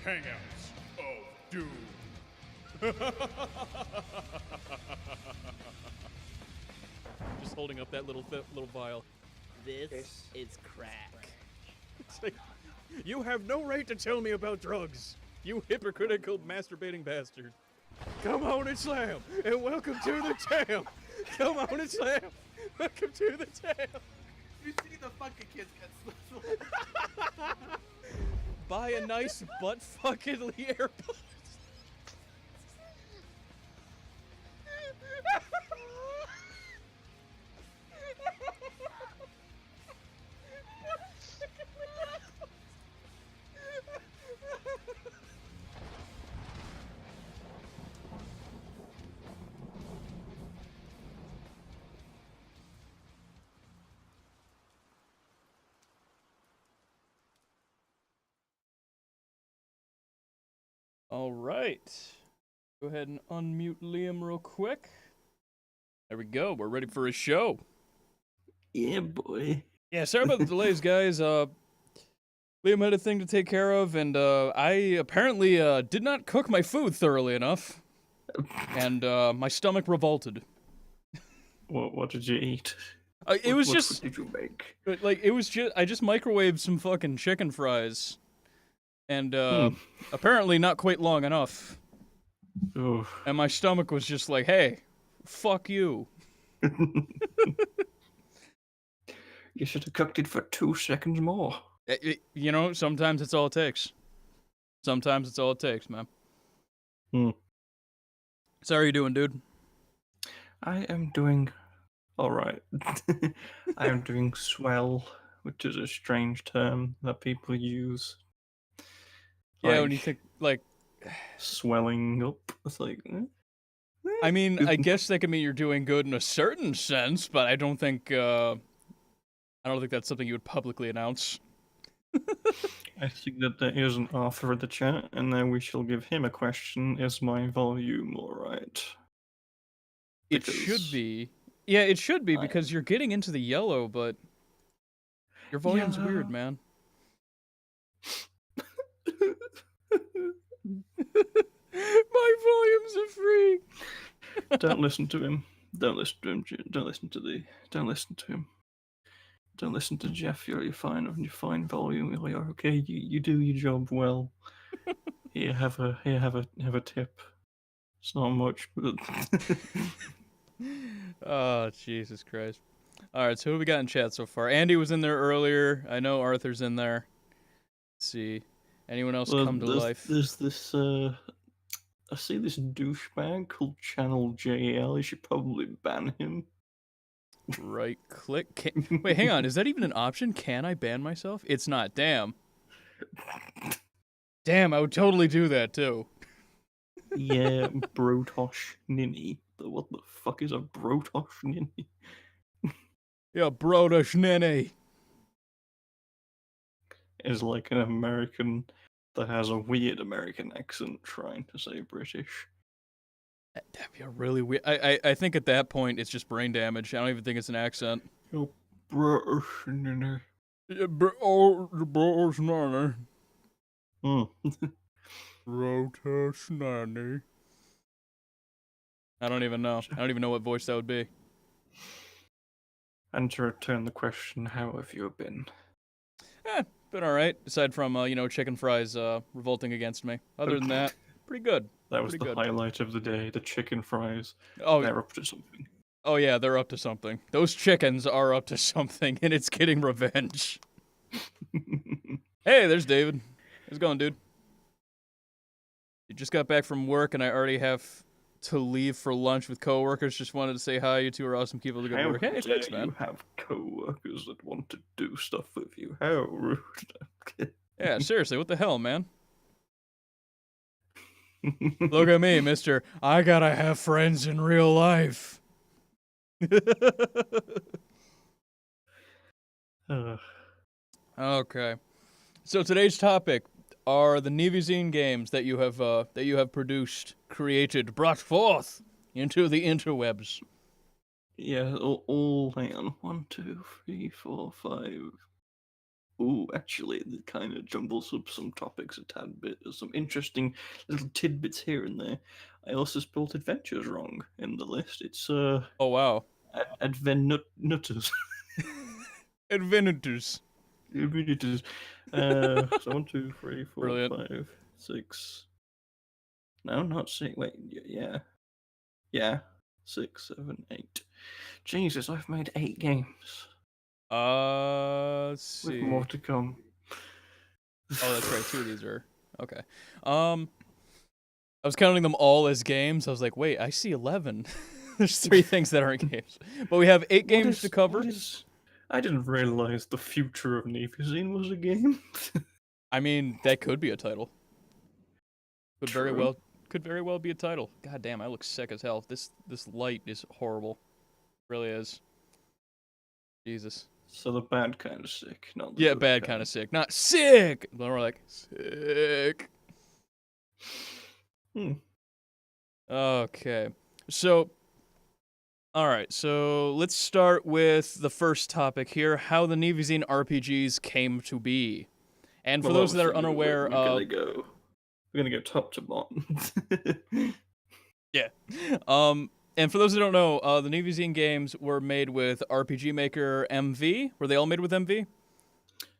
Hangouts of Doom. Just holding up that little vial. This is crack. It's like, you have no right to tell me about drugs, you hypocritical masturbating bastard. Come on and slam, and welcome to the town. Come on and slam, welcome to the town. You see the fucking kids get Buy a nice butt fucking AirPods. All right. Go ahead and unmute Liam real quick. There we go. We're ready for a show. Yeah, boy. Yeah, sorry about the delays, guys. Liam had a thing to take care of, and I apparently did not cook my food thoroughly enough, and my stomach revolted. What did you eat? It was what just did you make? it was just I just microwaved some fucking chicken fries, and apparently not quite long enough. Oh. And my stomach was just like, "Hey, fuck you." You should have cooked it for 2 seconds more. You know, sometimes it's all it takes. Sometimes it's all it takes, man. So how are you doing, dude? I am doing alright. I am doing swell, which is a strange term that people use. Yeah, when you think, like... swelling up, it's like... I mean, I guess that can mean you're doing good in a certain sense, but I don't think that's something you would publicly announce. I think that there is an offer in the chat, and then we shall give him a question. Is my volume alright? It should be. Yeah, it should be, because you're getting into the yellow, but your volume's weird, man. My volume's a freak. Don't listen to him. Don't listen to him. Don't listen to him. Don't listen to Jeff. You're fine on your fine volume. You're okay. You do your job well. Here, have a tip. It's not much, but Oh, Jesus Christ. All right, so who we got in chat so far? Andy was in there earlier. I know Arthur's in there. Let's see. Anyone else come to life? There's this. I see this douchebag called Channel JL. You should probably ban him. Right click. Wait, hang on. Is that even an option? Can I ban myself? It's not. Damn. Damn, I would totally do that too. Yeah, Brotosh Ninny. What the fuck is a Brotosh Ninny? Yeah, Brotosh Ninny. Is like an American that has a weird American accent trying to say British. That'd be a really weird... I think at that point, it's just brain damage. I don't even think it's an accent. Oh, British Ninny. Yeah, Brotosh Ninny. Brotosh Ninny. I don't even know. I don't even know what voice that would be. And to return the question, how have you been? Been alright, aside from, chicken fries revolting against me. Other than that, pretty good. That was the highlight of the day, the chicken fries. Oh, they're up to something. Oh yeah, they're up to something. Those chickens are up to something, and it's getting revenge. Hey, there's David. How's it going, dude? You just got back from work, and I already have to leave for lunch with coworkers. Just wanted to say hi. You two are awesome people to go to work. Hey, thanks, man. You have coworkers that want to do stuff with you. How rude. Yeah, seriously, what the hell, man? Look at me, mister. I gotta have friends in real life. Okay. So today's topic are the NiviXien games that you have produced, created, brought forth into the interwebs. Yeah, all hang on. 1, 2, 3, 4, 5. Ooh, actually, it kind of jumbles up some topics a tad bit. There's some interesting little tidbits here and there. I also spelled adventures wrong in the list. It's Oh wow. Adventutters. Adventures. Adventures. So 1, 2, 3, 4, Brilliant. 5, 6. No, not 6. Wait, yeah. 6, 7, 8. Jesus, I've made 8 games Let's with see. more to come. Oh, that's right. 2 of these are okay. I was counting them all as games. I was like, wait, I see 11. There's 3 things that aren't games, but we have 8 games to cover. I didn't realize the future of NiviXien was a game. I mean, that could be a title. Could very True. well be a title. God damn, I look sick as hell. This light is horrible. It really is. Jesus. So the bad kind of sick, not the Yeah, good bad kind of sick. Not sick. But we're like sick. Okay. So all right, so let's start with the first topic here, how the NiviXien RPGs came to be. And for those that are unaware of... We're gonna go top to bottom. Yeah. And for those that don't know, the NiviXien games were made with RPG Maker MV. Were they all made with MV?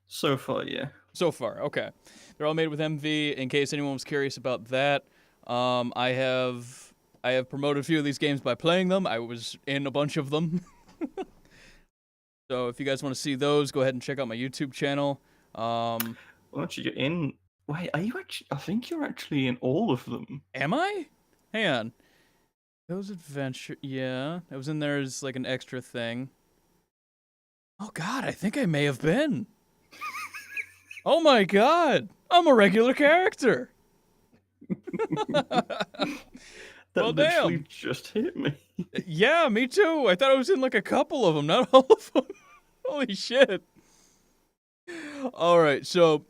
So far, yeah. So far, okay. They're all made with MV. In case anyone was curious about that, I have promoted a few of these games by playing them. I was in a bunch of them. So if you guys want to see those, go ahead and check out my YouTube channel. Once you get in, wait, are you actually? I think you're actually in all of them. Am I? Hang on. Those adventure, yeah. It was in there as like an extra thing. Oh God, I think I may have been. Oh my God, I'm a regular character. That Well, literally damn. just hit me. Yeah, me too. I thought I was in like a couple of them, not all of them. Holy shit. All right, so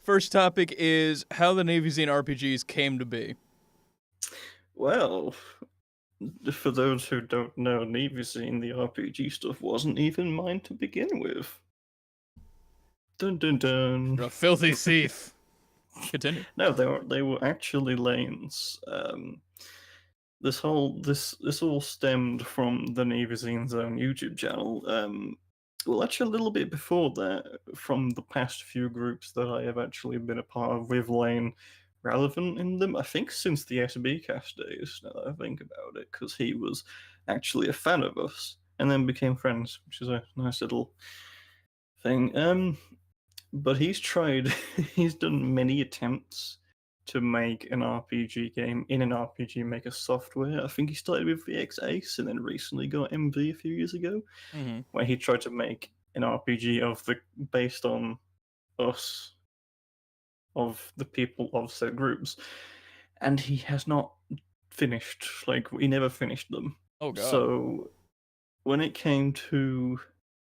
first topic is how the NiviXien RPGs came to be. Well, for those who don't know, NiviXien, the RPG stuff wasn't even mine to begin with. Dun dun dun. You're a filthy thief. Continue. No, they were actually Lane's. This all stemmed from the NiviXien's own YouTube channel. Well, actually, a little bit before that, from the past few groups that I have actually been a part of with Lane relevant in them. I think since the SB cast days, now that I think about it, because he was actually a fan of us and then became friends, which is a nice little thing. But he's tried, he's done many attempts to make an RPG game in an RPG Maker software. I think he started with VX Ace and then recently got MV a few years ago, where he tried to make an RPG based on us, of the people of said groups, and he has not finished. Like, he never finished them. Oh God. So when it came to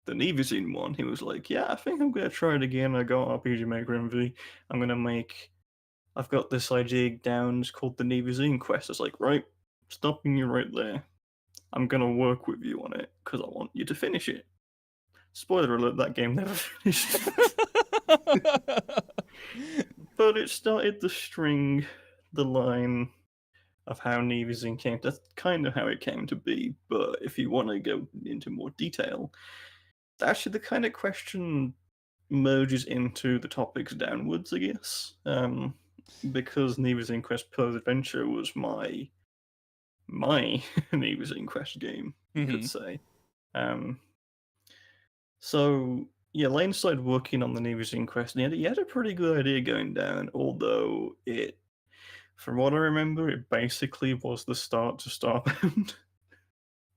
the NiviXien one, he was like, "Yeah, I think I'm gonna try it again. I got RPG Maker MV. I'm gonna make. I've got this idea down. It's called the NiviXien Quest." I was like, "Right, stopping you right there. I'm gonna work with you on it because I want you to finish it." Spoiler alert: that game never finished. But it started the line of how NiviXien came. That's kind of how it came to be. But if you want to go into more detail, actually, the kind of question merges into the topics downwards, I guess. Because NiviXien Quest Pearl's Adventure was my NiviXien Quest game, you could say. So yeah, Lane started working on the NiviXien Quest, and he had a pretty good idea going down. Although from what I remember, it basically was the start to Starbound.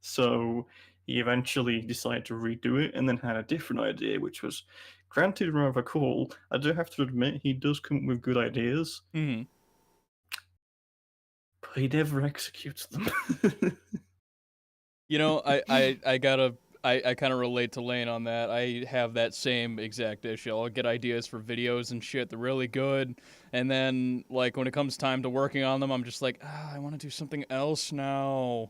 So he eventually decided to redo it and then had a different idea, which was granted rather cool. I do have to admit, he does come up with good ideas, but he never executes them. You know, I kind of relate to Lane on that. I have that same exact issue. I'll get ideas for videos and shit. They're really good. And then, like, when it comes time to working on them, I'm just like, I want to do something else now.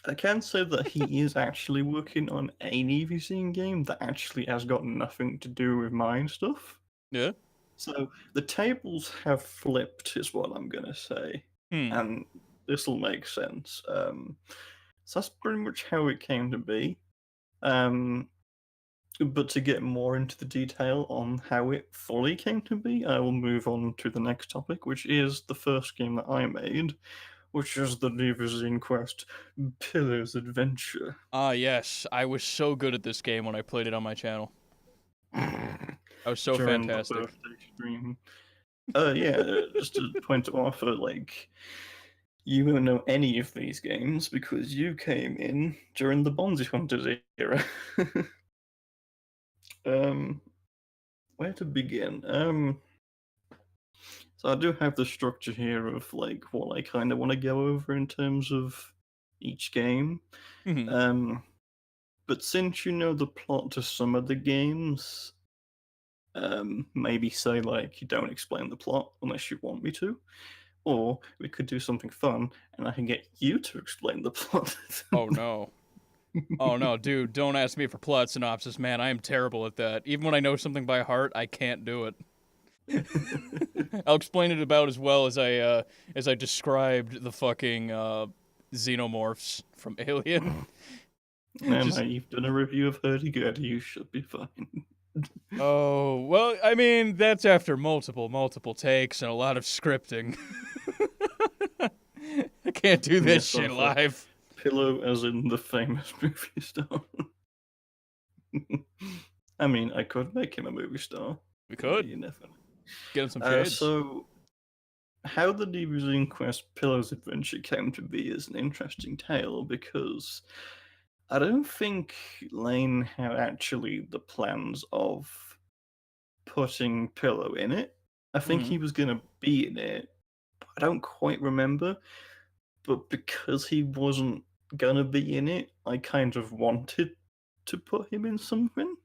I can say that he is actually working on a NiviXien game that actually has got nothing to do with mine stuff. Yeah. So the tables have flipped, is what I'm gonna say, Hmm. and this will make sense. So that's pretty much how it came to be. Um, but to get more into the detail on how it fully came to be, I will move on to the next topic, which is the first game that I made, which is the NiviXien Quest Pillars Adventure. Ah, yes. I was so good at this game when I played it on my channel. I was so During the fantastic. birthday stream. Yeah, just to point off, like, you won't know any of these games because you came in during the Bonzi Hunters era. um, where to begin? So I do have the structure here of like what I kind of want to go over in terms of each game. Hmm. Um, but since you know the plot to some of the games, maybe say like you don't explain the plot unless you want me to, or we could do something fun and I can get you to explain the plot. Oh no. Oh no, dude, don't ask me for plot synopsis, man. I am terrible at that. Even when I know something by heart, I can't do it. I'll explain it about as well as I described the fucking xenomorphs from Alien. And Just you've done a review of Hurdy-Gurdy, you should be fine. oh well, I mean that's after multiple takes and a lot of scripting. I can't do this Yes, shit I've live. Pillow as in the famous movie star. I mean, I could make him a movie star. We could You never know. get him some shades. So, how the NiviXien Quest Pillars Adventure came to be is an interesting tale because I don't think Lane had actually the plans of putting Pillow in it. I think Hmm. he was going to be in it, but I don't quite remember. But because he wasn't going to be in it, I kind of wanted to put him in something.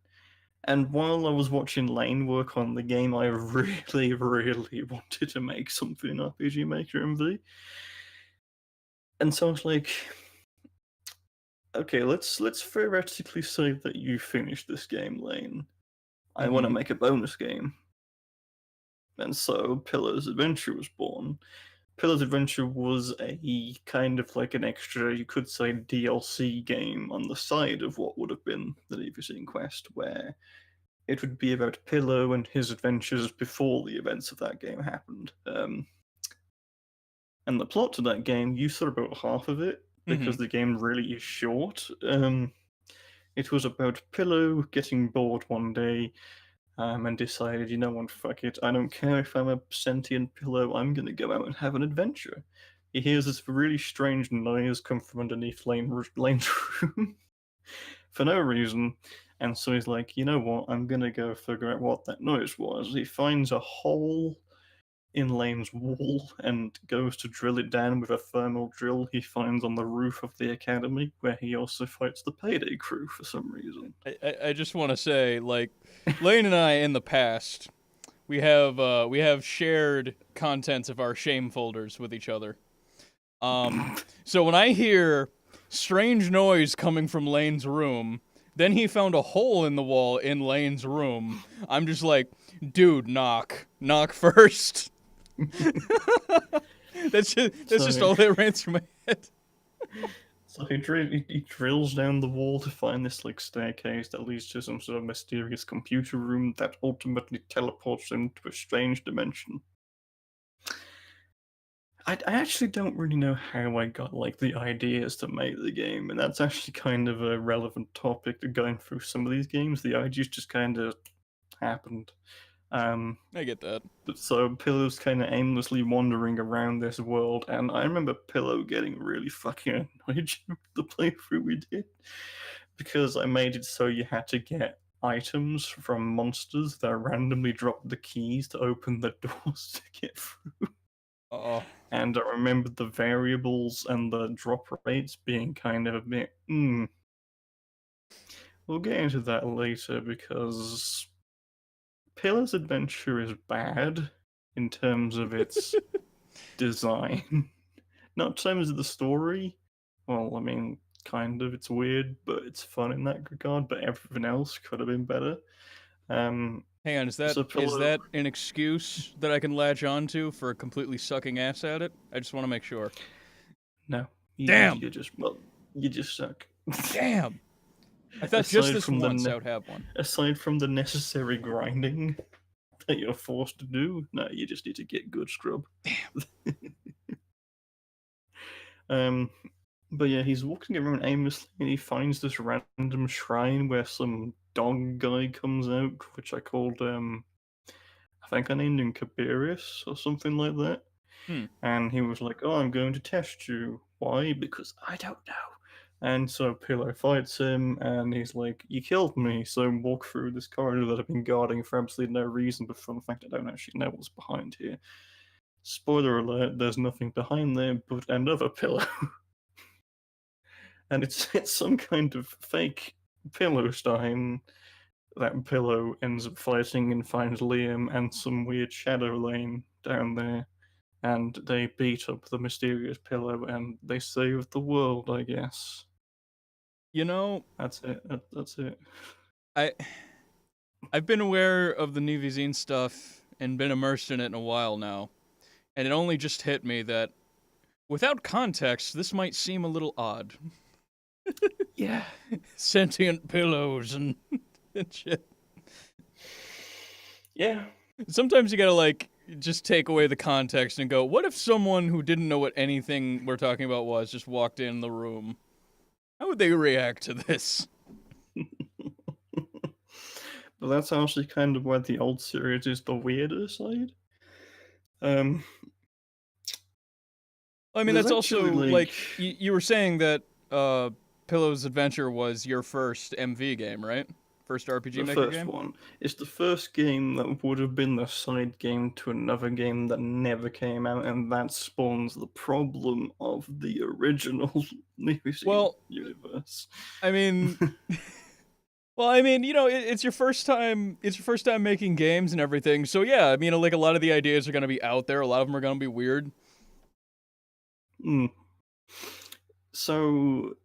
And while I was watching Lane work on the game, I really, really wanted to make something in RPG Maker MV. And so I was like, okay, let's theoretically say that you finished this game, Lane. I want to Hmm. make a bonus game. And so Pillars Adventure was born. Pillars Adventure was a kind of like an extra, you could say, DLC game on the side of what would have been the NiviXien Quest, where it would be about Pillow and his adventures before the events of that game happened. And the plot to that game, you saw about half of it Hmm. because the game really is short. It was about Pillow getting bored one day and decided, you know what, fuck it. I don't care if I'm a sentient pillow, I'm going to go out and have an adventure. He hears this really strange noise come from underneath Lane's room for no reason. And so he's like, you know what, I'm going to go figure out what that noise was. He finds a hole in Lane's wall and goes to drill it down with a thermal drill he finds on the roof of the academy, where he also fights the payday crew for some reason. I just want to say, like, Lane and I in the past, we have shared contents of our shame folders with each other. So when I hear strange noise coming from Lane's room, then he found a hole in the wall in Lane's room. I'm just like, dude, knock first. That's just So, all that ran through my head. so he drills down the wall to find this like staircase that leads to some sort of mysterious computer room that ultimately teleports him to a strange dimension. I actually don't really know how I got like the ideas to make the game, and that's actually kind of a relevant topic to going through some of these games. The ideas just kind of happened. Um, I get that. but so Pillow's kind of aimlessly wandering around this world, and I remember Pillow getting really fucking annoyed with the playthrough we did because I made it so you had to get items from monsters that randomly dropped the keys to open the doors to get through. Oh, And I remember the variables and the drop rates being kind of a bit. We'll get into that later because Pillar's Adventure is bad in terms of its design, not in terms of the story. Well, I mean, kind of, it's weird, but it's fun in that regard. But everything else could have been better. Um, Hang on, is so Pillow, that an excuse that I can latch onto for completely sucking ass at it? I just want to make sure. no, Damn! you just suck. Damn! I thought just aside this from once I would have one. aside from the necessary grinding that you're forced to do, no, you just need to get good scrub. Damn. But yeah, he's walking around aimlessly and he finds this random shrine where some dog guy comes out, which I called I think I named him Kabirius or something like that. Hmm. And he was like, "Oh, I'm going to test you." Why? Because I don't know. And so Pillow fights him, and he's like, "You killed me, so walk through this corridor that I've been guarding for absolutely no reason, but fun fact, I don't actually know what's behind here." Spoiler alert, there's nothing behind there but another pillow. And it's some kind of fake pillow stein. That pillow ends up fighting and finds Liam and some weird shadow lane down there. And they beat up the mysterious pillow and they save the world, I guess. You know, That's it. That's it. I've been aware of the NiviXien stuff and been immersed in it in a while now, and it only just hit me that without context, this might seem a little odd. Yeah. Sentient pillows and shit. Yeah. Sometimes you gotta like just take away the context and go, what if someone who didn't know what anything we're talking about was just walked in the room? How would they react to this? But that's actually kind of why the old series is the weirder side. I mean, There's that's also actually, like you were saying that Pillow's Adventure was your first MV game, right? First RPG the Maker first game? one. It's the first game that would have been the side game to another game that never came out, and that spawns the problem of the original NiviXien Well, universe. I mean, well, I mean, you know, it's your first time. It's your first time making games and everything. So yeah, I mean, like a lot of the ideas are gonna be out there. A lot of them are gonna be weird. Mm. So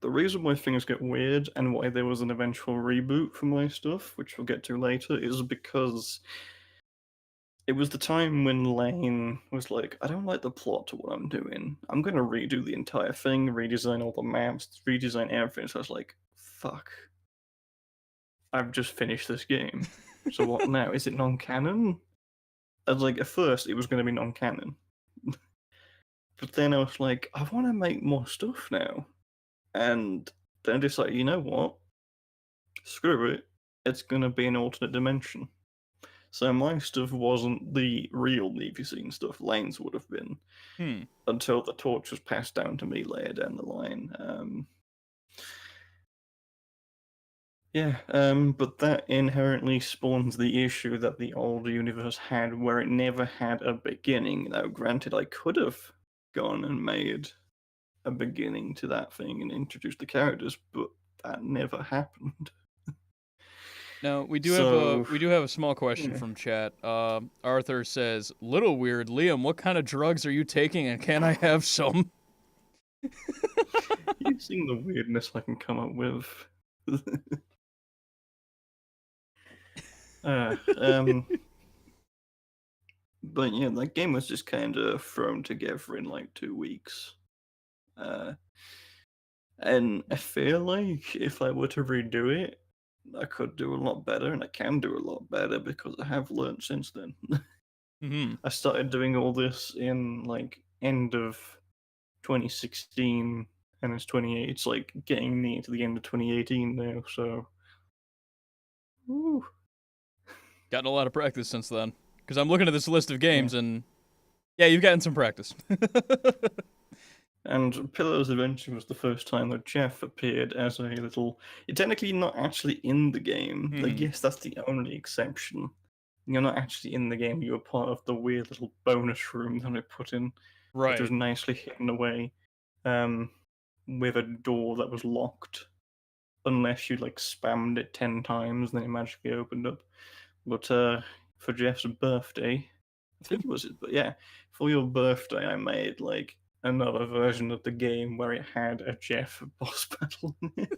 the reason why things get weird and why there was an eventual reboot for my stuff, which we'll get to later, is because it was the time when Lane was like, I don't like the plot to what I'm doing. I'm going to redo the entire thing, redesign all the maps, redesign everything. So I was like, fuck. I've just finished this game. So what now? Is it non-canon? I was like, at first it was going to be non-canon. But then I was like, I want to make more stuff now. And then I decided, you know what? Screw it. It's going to be an alternate dimension. So my stuff wasn't the real NiviXien stuff. Lane's would have been. Until the torch was passed down to me later down the line. But that inherently spawns the issue that the old universe had, where it never had a beginning. Now, granted, I could have gone and made a beginning to that thing and introduced the characters, but that never happened. Now we do So, have a small question yeah. from chat. Arthur says, "Little weird, Liam. What kind of drugs are you taking, and can I have some?" Using the weirdness I can come up with. But yeah, that game was just kind of thrown together in like 2 weeks. And I feel like if I were to redo it, I could do a lot better, and I can do a lot better because I have learned since then. Mm-hmm. I started doing all this in like end of 2016, and it's 28. It's like getting near to the end of 2018 now. So, woo. Gotten a lot of practice since then. Because I'm looking at this list of games, and yeah, you've gotten some practice. And Pillow's Adventure was the first time that Jeff appeared as a little. You're technically not actually in the game. I guess that's the only exception. You're not actually in the game. You were part of the weird little bonus room that I put in, which was Right. nicely hidden away, with a door that was locked, unless you like spammed it 10 times, then it magically opened up. But for Jeff's birthday, I think it was, but yeah, for your birthday, I made like another version of the game where it had a Jeff boss battle in it.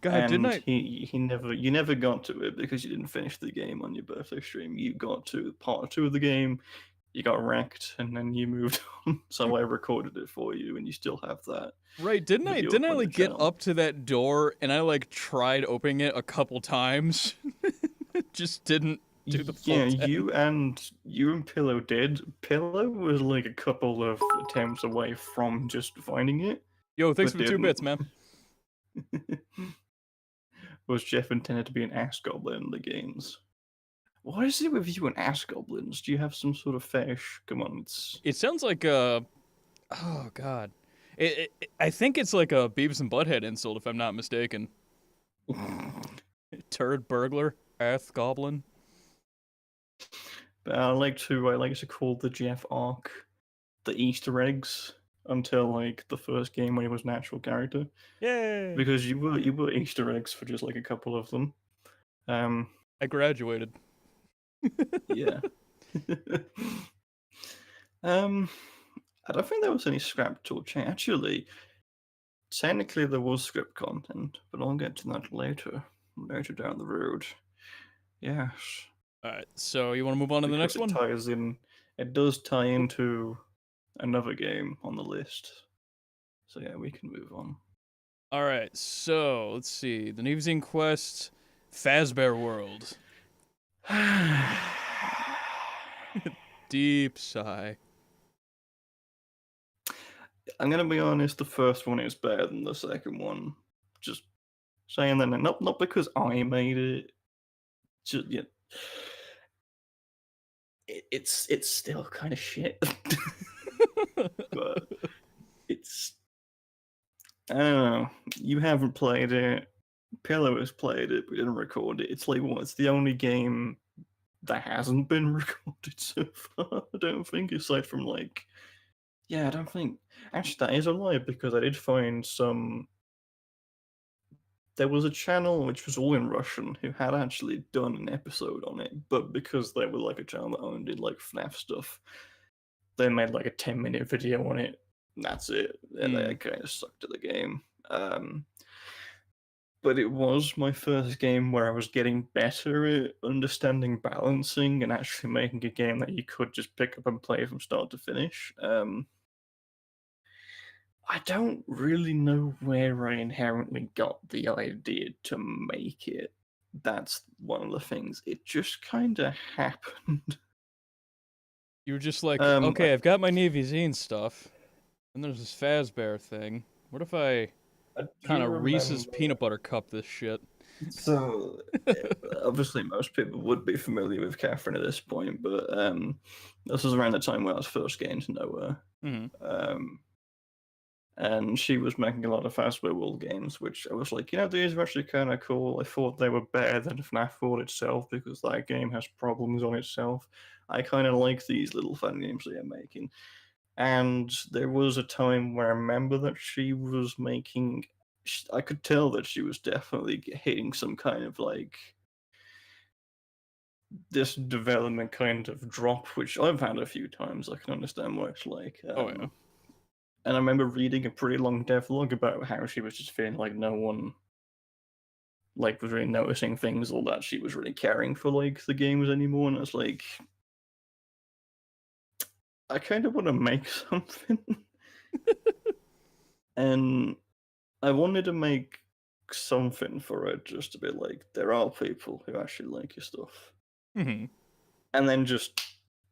God, didn't And I? you never got to it because you didn't finish the game on your birthday stream. You got to part 2 of the game, you got wrecked, and then you moved on. So I recorded it for you, and you still have that Right, didn't I? video Didn't up I on the like get channel. up to that door and I like tried opening it a couple times? Just didn't do the full Yeah, 10. you and Pillow did. Pillow was like a couple of attempts away from just finding it, Yo, thanks but for the 2 didn't. bits, man. Was Jeff intended to be an ass goblin in the games? What is it with you and ass goblins? Do you have some sort of fetish? Come on, it's It sounds like a. Oh God, I think it's like a Beavis and Butthead insult if I'm not mistaken. Turd burglar, ass goblin. But I like to call the Jeff arc the Easter eggs until like the first game when he was an actual character, Yay! because you were Easter eggs for just like a couple of them. I graduated. Yeah. I don't think there was any scrapped or change. Actually, technically there was script content, but I'll get to that later down the road. Yes. All right, so you want to move on to the next Because one? it ties in. It does tie into another game on the list. So yeah, we can move on. All right, so let's see. The NiviXien Quest, Fazbear World. Deep sigh. I'm gonna be honest. The first one is better than the second one. Just saying that, not because I made it. Just yeah, it's still kind of shit. But it's, I don't know. You haven't played it. Pillow has played it, but didn't record it. It's like it's the only game that hasn't been recorded so far. I don't think, aside from like, yeah, I don't think. Actually, that is a lie because I did find some. There was a channel which was all in Russian who had actually done an episode on it, but because they were like a channel that only did like FNAF stuff, they made like a 10-minute video on it. And that's it. And they kind of sucked at the game. But it was my first game where I was getting better at understanding balancing and actually making a game that you could just pick up and play from start to finish. I don't really know where I inherently got the idea to make it. That's one of the things. It just kind of happened. You were just like, I- okay, I've got my NiviXien stuff, and there's this Fazbear thing. What if I kind of Reese's peanut butter cup this shit? So, obviously, most people would be familiar with Catherine at this point, but this was around the time when I was first getting to know her. Mm-hmm. And she was making a lot of Fazbear World games, which I was like, these are actually kind of cool. I thought they were better than FNAF World itself because that game has problems on itself. I kind of like these little fun games they're making. And there was a time where I remember that she was making. I could tell that she was definitely hitting some kind of like this development kind of drop, which I've had a few times. I can understand what it's like. Oh yeah. And I remember reading a pretty long devlog about how she was just feeling like no one like was really noticing things or that she was really caring for like the games anymore. And I was like, I kind of want to make something. And I wanted to make something for it just to be like, there are people who actually like your stuff. Mm-hmm. And then just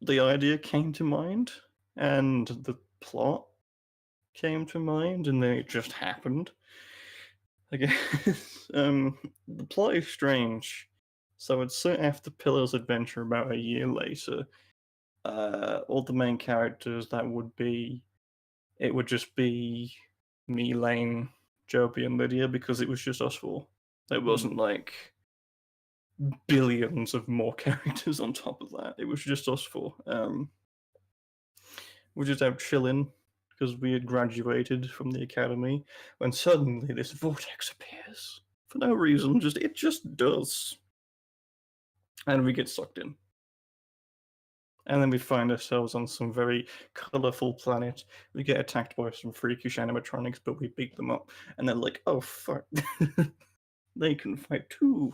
the idea came to mind and the plot came to mind, and then it just happened. I guess the plot is strange. So it's set after Pillow's adventure about a year later. All the main characters that would be, it would just be me, Lane, Joby, and Lydia because it was just us four. There wasn't like billions of more characters on top of that. It was just us four. We're just out chilling because we had graduated from the academy when suddenly this vortex appears for no reason. It just does, and we get sucked in. And then we find ourselves on some very colourful planet. We get attacked by some freakish animatronics, but we beat them up. And they're like, oh, fuck. They can fight too.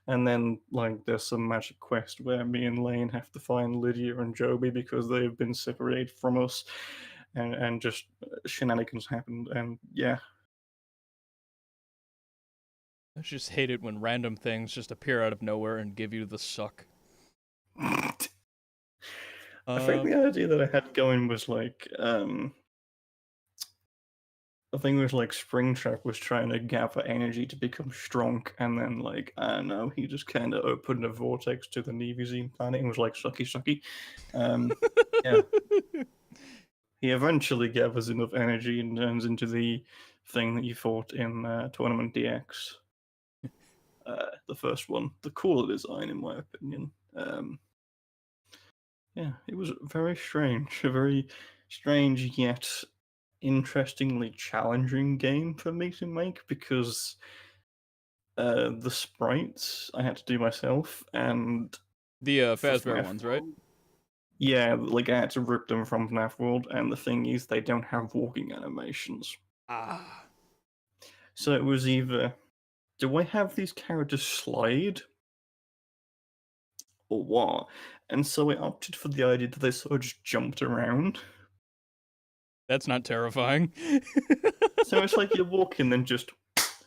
And then, like, there's some magic quest where me and Lane have to find Lydia and Joby because they've been separated from us. And just shenanigans happened. And yeah. I just hate it when random things just appear out of nowhere and give you the suck. I think the idea that I had going was like, I think it was like Springtrap was trying to gather energy to become strong, and then like I don't know, he just kind of opened a vortex to the NiviXien planet and was like sucky sucky. Yeah, he eventually gathers enough energy and turns into the thing that you fought in Tournament DX. The first one, the cooler design in my opinion. Yeah, it was very strange, a very strange yet interestingly challenging game for me to make because the sprites I had to do myself, and The for Fazbear FNAF ones, right? World, yeah, like I had to rip them from FNAF World, and the thing is, they don't have walking animations. Ah. So it was either, do I have these characters slide? Or what? And so I opted for the idea that they sort of just jumped around. That's not terrifying. So it's like you're walking, then just,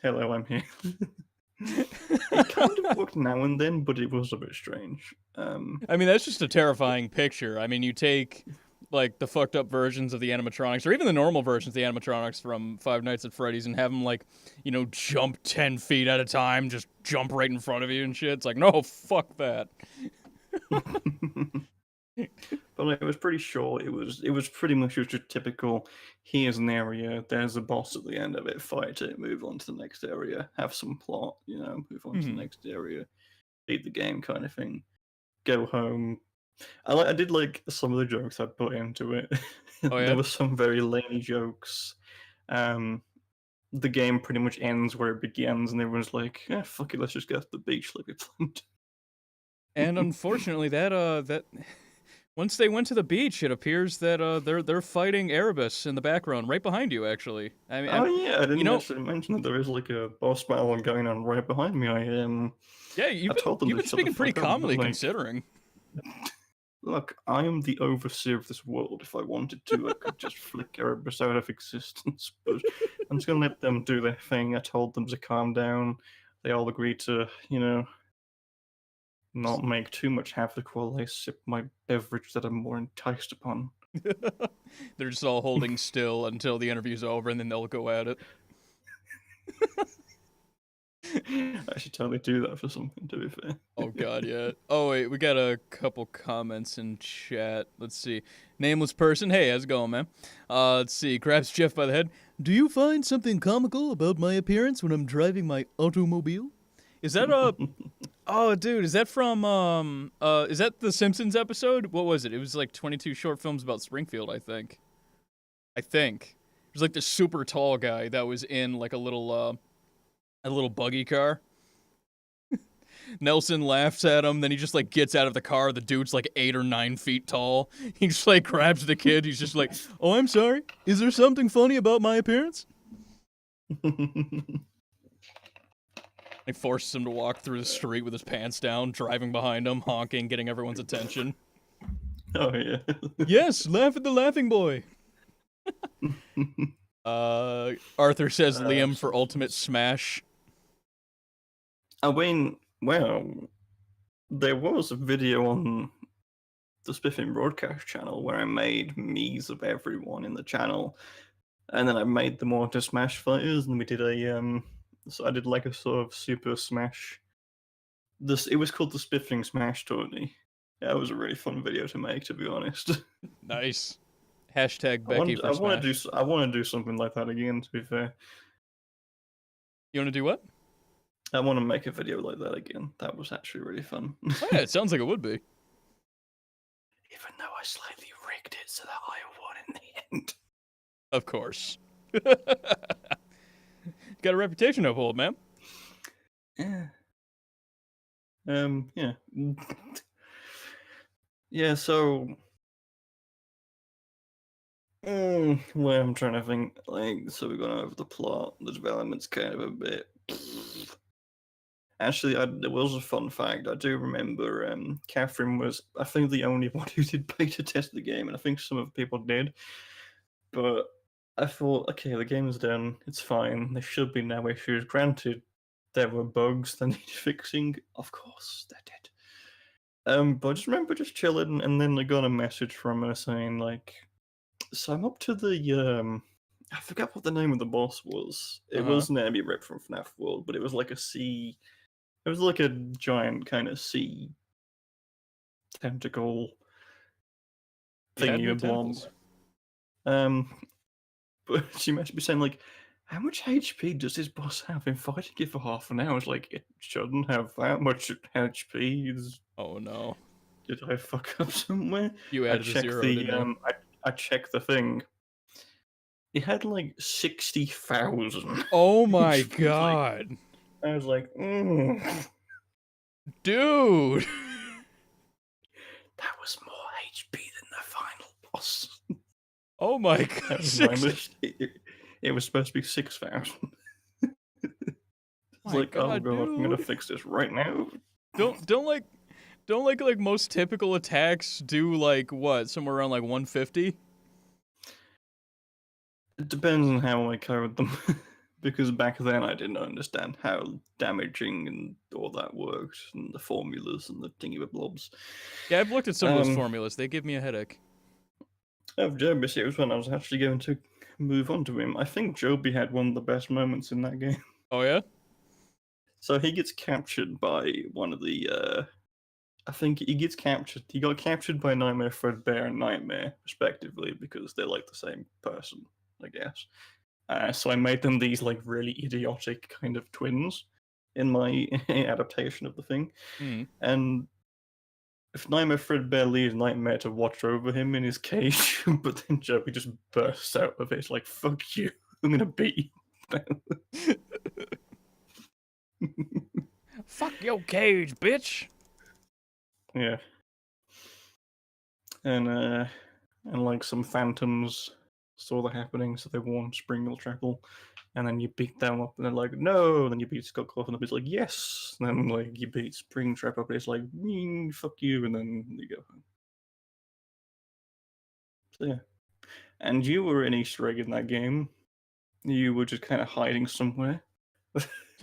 hello, I'm here. It kind of worked now and then, but it was a bit strange. I mean, that's just a terrifying picture. I mean, you take like the fucked up versions of the animatronics, or even the normal versions of the animatronics from Five Nights at Freddy's, and have them like, you know, jump 10 feet at a time, just jump right in front of you and shit. It's like, no, fuck that. But it was pretty short. It was pretty much just a typical, here's an area, there's a boss at the end of it, fight it, move on to the next area, have some plot, you know, move on to the next area, beat the game kind of thing, go home. I did like some of the jokes I put into it. Oh, yeah? There were some very laney jokes. The game pretty much ends where it begins, and everyone's like, "Yeah, fuck it, let's just get to the beach like we planned." And unfortunately, that once they went to the beach, it appears that they're fighting Erebus in the background, right behind you. Actually, I mean, Oh yeah, I didn't know, actually mention that there is like a boss battle going on right behind me. yeah, I told them you've to been shut the speaking pretty fuck up, but, calmly like, considering. look, I am the overseer of this world. If I wanted to, I could just flick Erebus out of existence. But I'm just gonna let them do their thing. I told them to calm down. They all agreed to, you know, not make too much havoc while they sip my beverage that I'm more enticed upon. They're just all holding still until the interview's over, and then they'll go at it. I should totally do that for something, to be fair. Oh god, yeah. Oh wait, we got a couple comments in chat. Let's see. Nameless person, hey, how's it going, man? Let's see. Grabs Jeff by the head. Do you find something comical about my appearance when I'm driving my automobile? Is that Oh, dude, is that from is that the Simpsons episode? What was it? It was like 22 short films about Springfield, I think. It was like the super tall guy that was in like a little buggy car. Nelson laughs at him, then he just like gets out of the car. The dude's like 8 or 9 feet tall. He just like grabs the kid. He's just like, "Oh, I'm sorry. Is there something funny about my appearance?" He forces him to walk through the street with his pants down, driving behind him, honking, getting everyone's attention. Oh yeah. Yes, laugh at the laughing boy. Arthur says Liam for Ultimate Smash. I mean, well, there was a video on the Spiffing Broadcast channel where I made me's of everyone in the channel, and then I made them all into Smash fighters, and we did a so I did like a sort of Super Smash. It was called the Spiffing Smash Tourney. Yeah, it was a really fun video to make, to be honest. Nice. Hashtag Becky for Smash. I want to do something like that again. To be fair, You want to do what? I want to make a video like that again. That was actually really fun. Oh, yeah, it sounds like it would be. Even though I slightly rigged it so that I won in the end. Of course. Got a reputation to uphold, man. Yeah. Yeah. Yeah, so well, I'm trying to think. Like, so we're going over the plot. The development's kind of a bit. Actually, there was a fun fact. I do remember Catherine was, I think, the only one who did beta test the game, and I think some other people did. But I thought, okay, the game's done. It's fine. There should be no issues. Granted, there were bugs that needed fixing. Of course, they did. But I just remember just chilling, and then I got a message from her saying, like, so I'm up to the I forgot what the name of the boss was. It was an enemy rep from FNAF World, but it was like a sea. It was like a giant kind of sea tentacle You had thingy, new a blob. tentacles. But she must be saying like, how much HP does this boss have in fighting it for half an hour? I was like, it shouldn't have that much HP. Oh no. Did I fuck up somewhere? You I added a checked zero, the didn't you? I checked the thing. It had like 60,000 Oh my HP. god. I was like, Dude! that was more HP than the final boss. Oh my That god. was my mistake. It was supposed to be 6,000. It's My like, oh god, god, I'm gonna dude. fix this right now. Don't most typical attacks do like what, somewhere around like 150? It depends on how I code them. Because back then I didn't understand how damaging and all that worked, and the formulas and the thingy with blobs. Yeah, I've looked at some of those formulas. They give me a headache. Of Joby, it was when I was actually going to move on to him. I think Joby had one of the best moments in that game. Oh yeah? So he gets captured by one of the I think he gets captured. He got captured by Nightmare Fredbear and Nightmare, respectively, because they're like the same person, I guess. So I made them these like really idiotic kind of twins in my adaptation of the thing. Mm. And if Nightmare Fredbear leaves Nightmare to watch over him in his cage, but then Joey just bursts out of it like, fuck you, I'm gonna beat you. Fuck your cage, bitch! Yeah. And like some phantoms saw the happening, so they warned Springle Chapel. And then you beat them up, and they're like, no. And then you beat Scott Cawthon up, and it's like, yes. And then like you beat Springtrap up, and it's like, fuck you. And then you go home. So yeah. And you were an Easter egg in that game. You were just kind of hiding somewhere.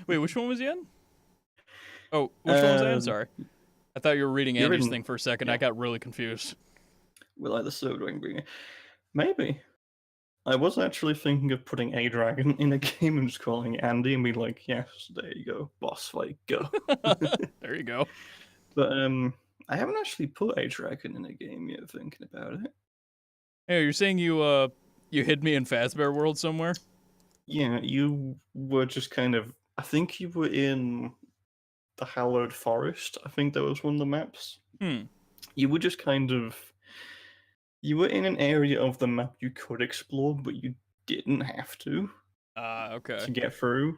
Wait, which one was he in? Oh, which one was I in? Um, Sorry. I thought you were reading You're Andy's in- thing for a second. yeah. I got really confused. We're like the third ring bringer. Maybe. I was actually thinking of putting a dragon in a game and just calling it Andy and be like, yes, there you go, boss fight, go. There you go. But I haven't actually put a dragon in a game yet, thinking about it. Hey, you're saying you hid me in Fazbear World somewhere? Yeah, you were just kind of. I think you were in the Hallowed Forest. I think that was one of the maps. You were just kind of. You were in an area of the map you could explore, but you didn't have to Okay. get through.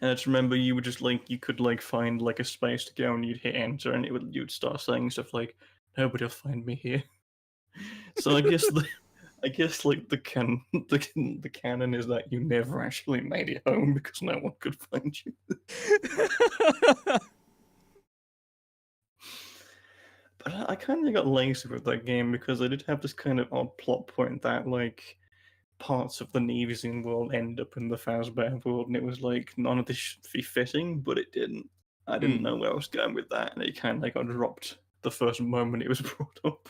And I just remember you would just like you could like find like a space to go and you'd hit enter and you'd start saying stuff like nobody will find me here. So I guess like the canon is that you never actually made it home because no one could find you. But I kind of got lazy with that game because I did have this kind of odd plot point that like parts of the NiviXien world end up in the Fazbear world, and it was like none of this should be fitting, but it didn't. I didn't know where I was going with that, and it kind of like got dropped the first moment it was brought up.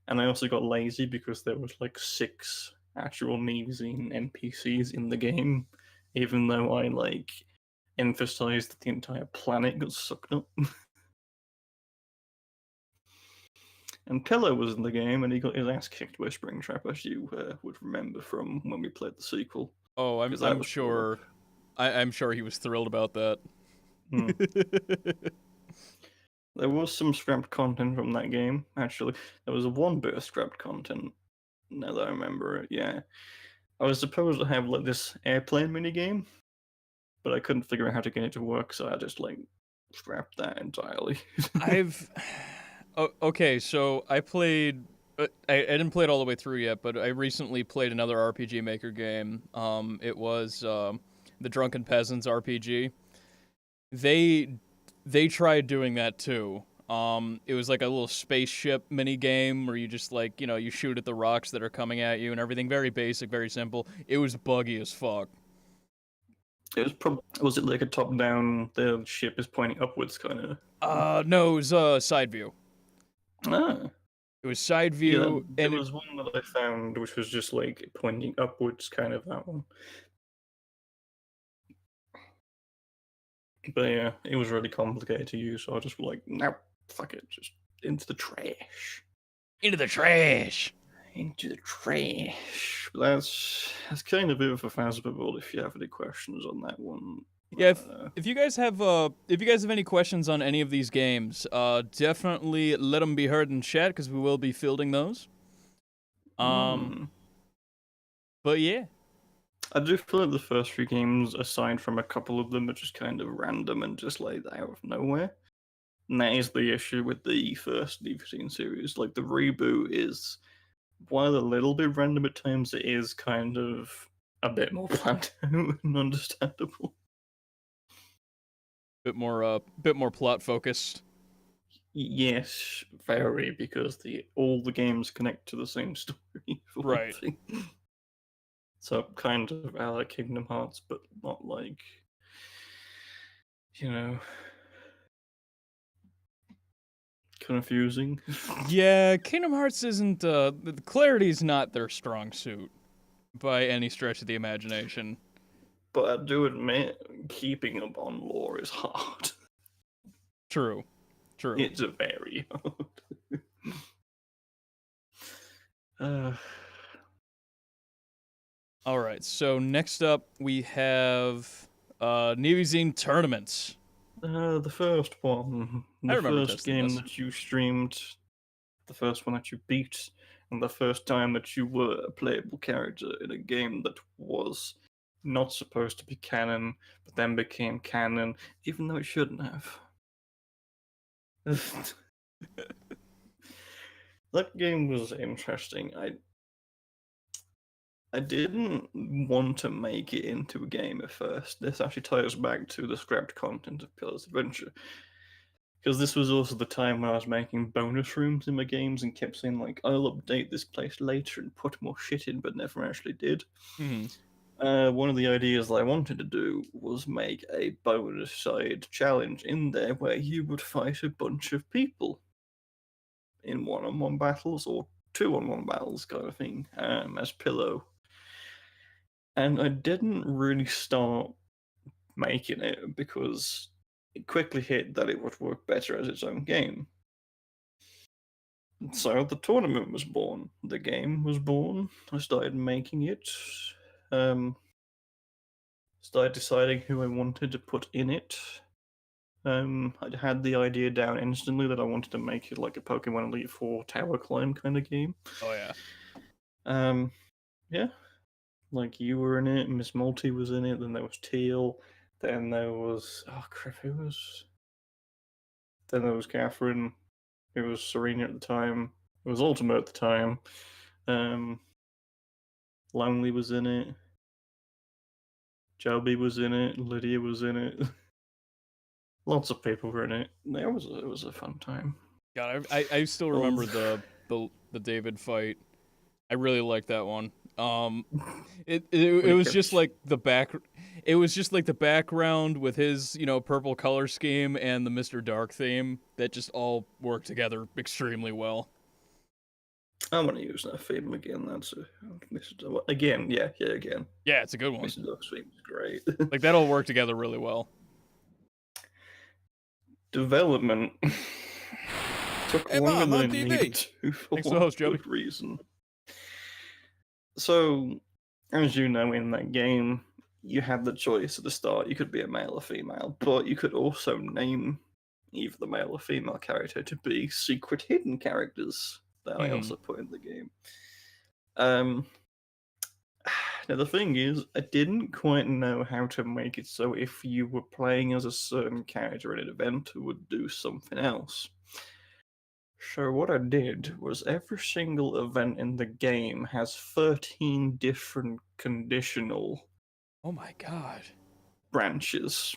And I also got lazy because there was like 6 actual NiviXien NPCs in the game, even though I like emphasized that the entire planet got sucked up. And Pillow was in the game, and he got his ass kicked by Springtrap, as you would remember from when we played the sequel. Oh, I'm sure. I'm sure he was thrilled about that. There was some scrapped content from that game, actually. There was one bit of scrapped content, now that I remember it, yeah. I was supposed to have like this airplane minigame, but I couldn't figure out how to get it to work, so I just like scrapped that entirely. Oh, okay, so I played. I didn't play it all the way through yet, but I recently played another RPG Maker game. It was the Drunken Peasants RPG. They they tried doing that too. It was like a little spaceship mini game where you just like you shoot at the rocks that are coming at you and everything. Very basic, very simple. It was buggy as fuck. Was it like a top down? The ship is pointing upwards, kind of. No, it was side view. Ah, It was side yeah. view, There and was one that I found which was just like pointing upwards, kind of that one. But yeah, it was really complicated to use, so I just was like, no, fuck it, just into the trash. into the trash. Into the trash. That's kind of it for Phasmobile. If you have any questions on that one, Yeah, if you guys have any questions on any of these games, definitely let them be heard in chat because we will be fielding those. hmm. But yeah, I do feel like the first three games, aside from a couple of them, are just kind of random and just like out of nowhere. And that is the issue with the first NiviXien series. Like the reboot is, while a little bit random at times, it is kind of a bit more planned out and understandable. bit more plot focused. Yes, very, because all the games connect to the same story for one Right. thing. So kind of like Kingdom Hearts, but not like, you know, confusing. Yeah, Kingdom Hearts isn't the clarity's not their strong suit by any stretch of the imagination. But I do admit, keeping up on lore is hard. True. It's very hard. All right. So next up we have NiviXien tournaments. The first one, I the remember first testing game this. that you streamed, the first one that you beat, and the first time that you were a playable character in a game that was not supposed to be canon, but then became canon, even though it shouldn't have. That game was interesting. I didn't want to make it into a game at first. This actually ties back to the scrapped content of Pillar's Adventure. Because this was also the time when I was making bonus rooms in my games and kept saying, like, I'll update this place later and put more shit in, but never actually did. Mm-hmm. One of the ideas that I wanted to do was make a bonus side challenge in there where you would fight a bunch of people in one-on-one battles or two-on-one battles kind of thing, as Pillow. And I didn't really start making it because it quickly hit that it would work better as its own game. So the tournament was born. The game was born. I started making it. Started deciding who I wanted to put in it. I had the idea down instantly that I wanted to make it like a Pokemon Elite Four tower climb kind of game. Oh yeah. Yeah. Like you were in it, Miss Multi was in it, then there was Teal, then there was who was? Then there was Catherine. It was Serena at the time. It was Ultimate at the time. Lonely was in it. Joby was in it. Lydia was in it. Lots of people were in it. It was a fun time. God, I still remember the David fight. I really liked that one. It was just like the back. It was just like the background with his purple color scheme and the Mr. Dark theme that just all worked together extremely well. I'm gonna use that theme again. Again. Yeah, again. Yeah, it's a good one. Mr. Dark's theme is great. Like that all worked together really well. Development took longer than it needed to for one good reason. So, as you know, in that game, you had the choice at the start. You could be a male or female, but you could also name either the male or female character to be secret hidden characters that I also put in the game. Now, the thing is, I didn't quite know how to make it so if you were playing as a certain character in an event, it would do something else. So what I did was every single event in the game has 13 different conditional Oh my god. branches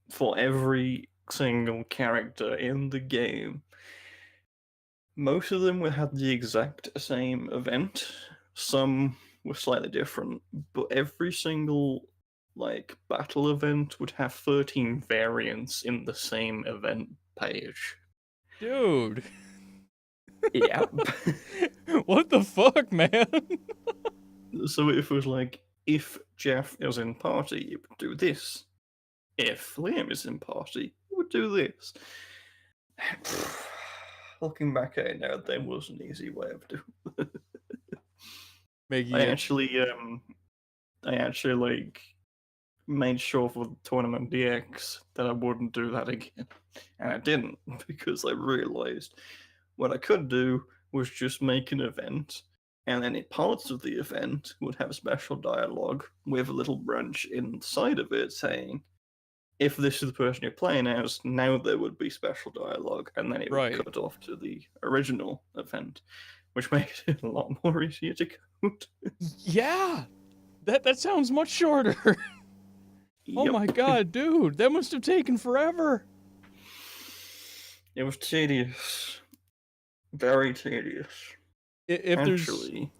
for every single character in the game. Most of them would have the exact same event. Some were slightly different, but every single like battle event would have 13 variants in the same event page. Dude. Yep. What the fuck, man? So it was like, if Jeff is in party, it would do this. If Liam is in party, it would do this. Looking back at it now, there was an easy way of doing it. Making I it. actually like made sure for the tournament DX that I wouldn't do that again, and I didn't because I realized what I could do was just make an event, and then parts of the event would have special dialogue with a little branch inside of it saying, if this is the person you're playing as, now there would be special dialogue, and then it would Right. cut off to the original event, which makes it a lot more easier to code. Yeah. That sounds much shorter. Oh Yep. my god, dude. That must have taken forever. It was tedious. Very tedious. If there's Actually,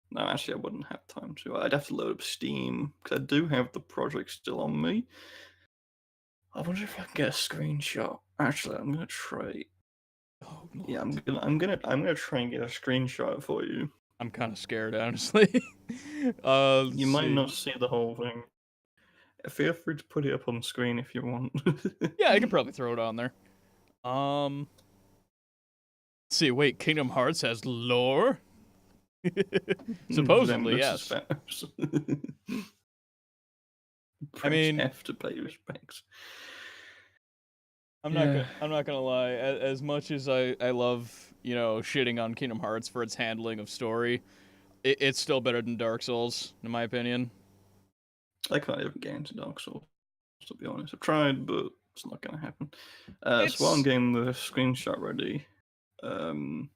no, actually, I wouldn't have time to. I'd have to load up Steam because I do have the project still on me. I wonder if I can get a screenshot. Actually, I'm gonna try. Oh, Yeah, Lord. I'm gonna try and get a screenshot for you. I'm kind of scared, honestly. You might not see the whole thing. Feel free to put it up on screen if you want. Yeah, I could probably throw it on there. Let's see, wait, Kingdom Hearts has lore? Supposedly, yes. I mean, F to pay respects. I'm not gonna lie. As much as I love, shitting on Kingdom Hearts for its handling of story, it's still better than Dark Souls, in my opinion. I can't even get into Dark Souls, to be honest. I've tried, but it's not gonna happen. So while I'm getting the screenshot ready, hang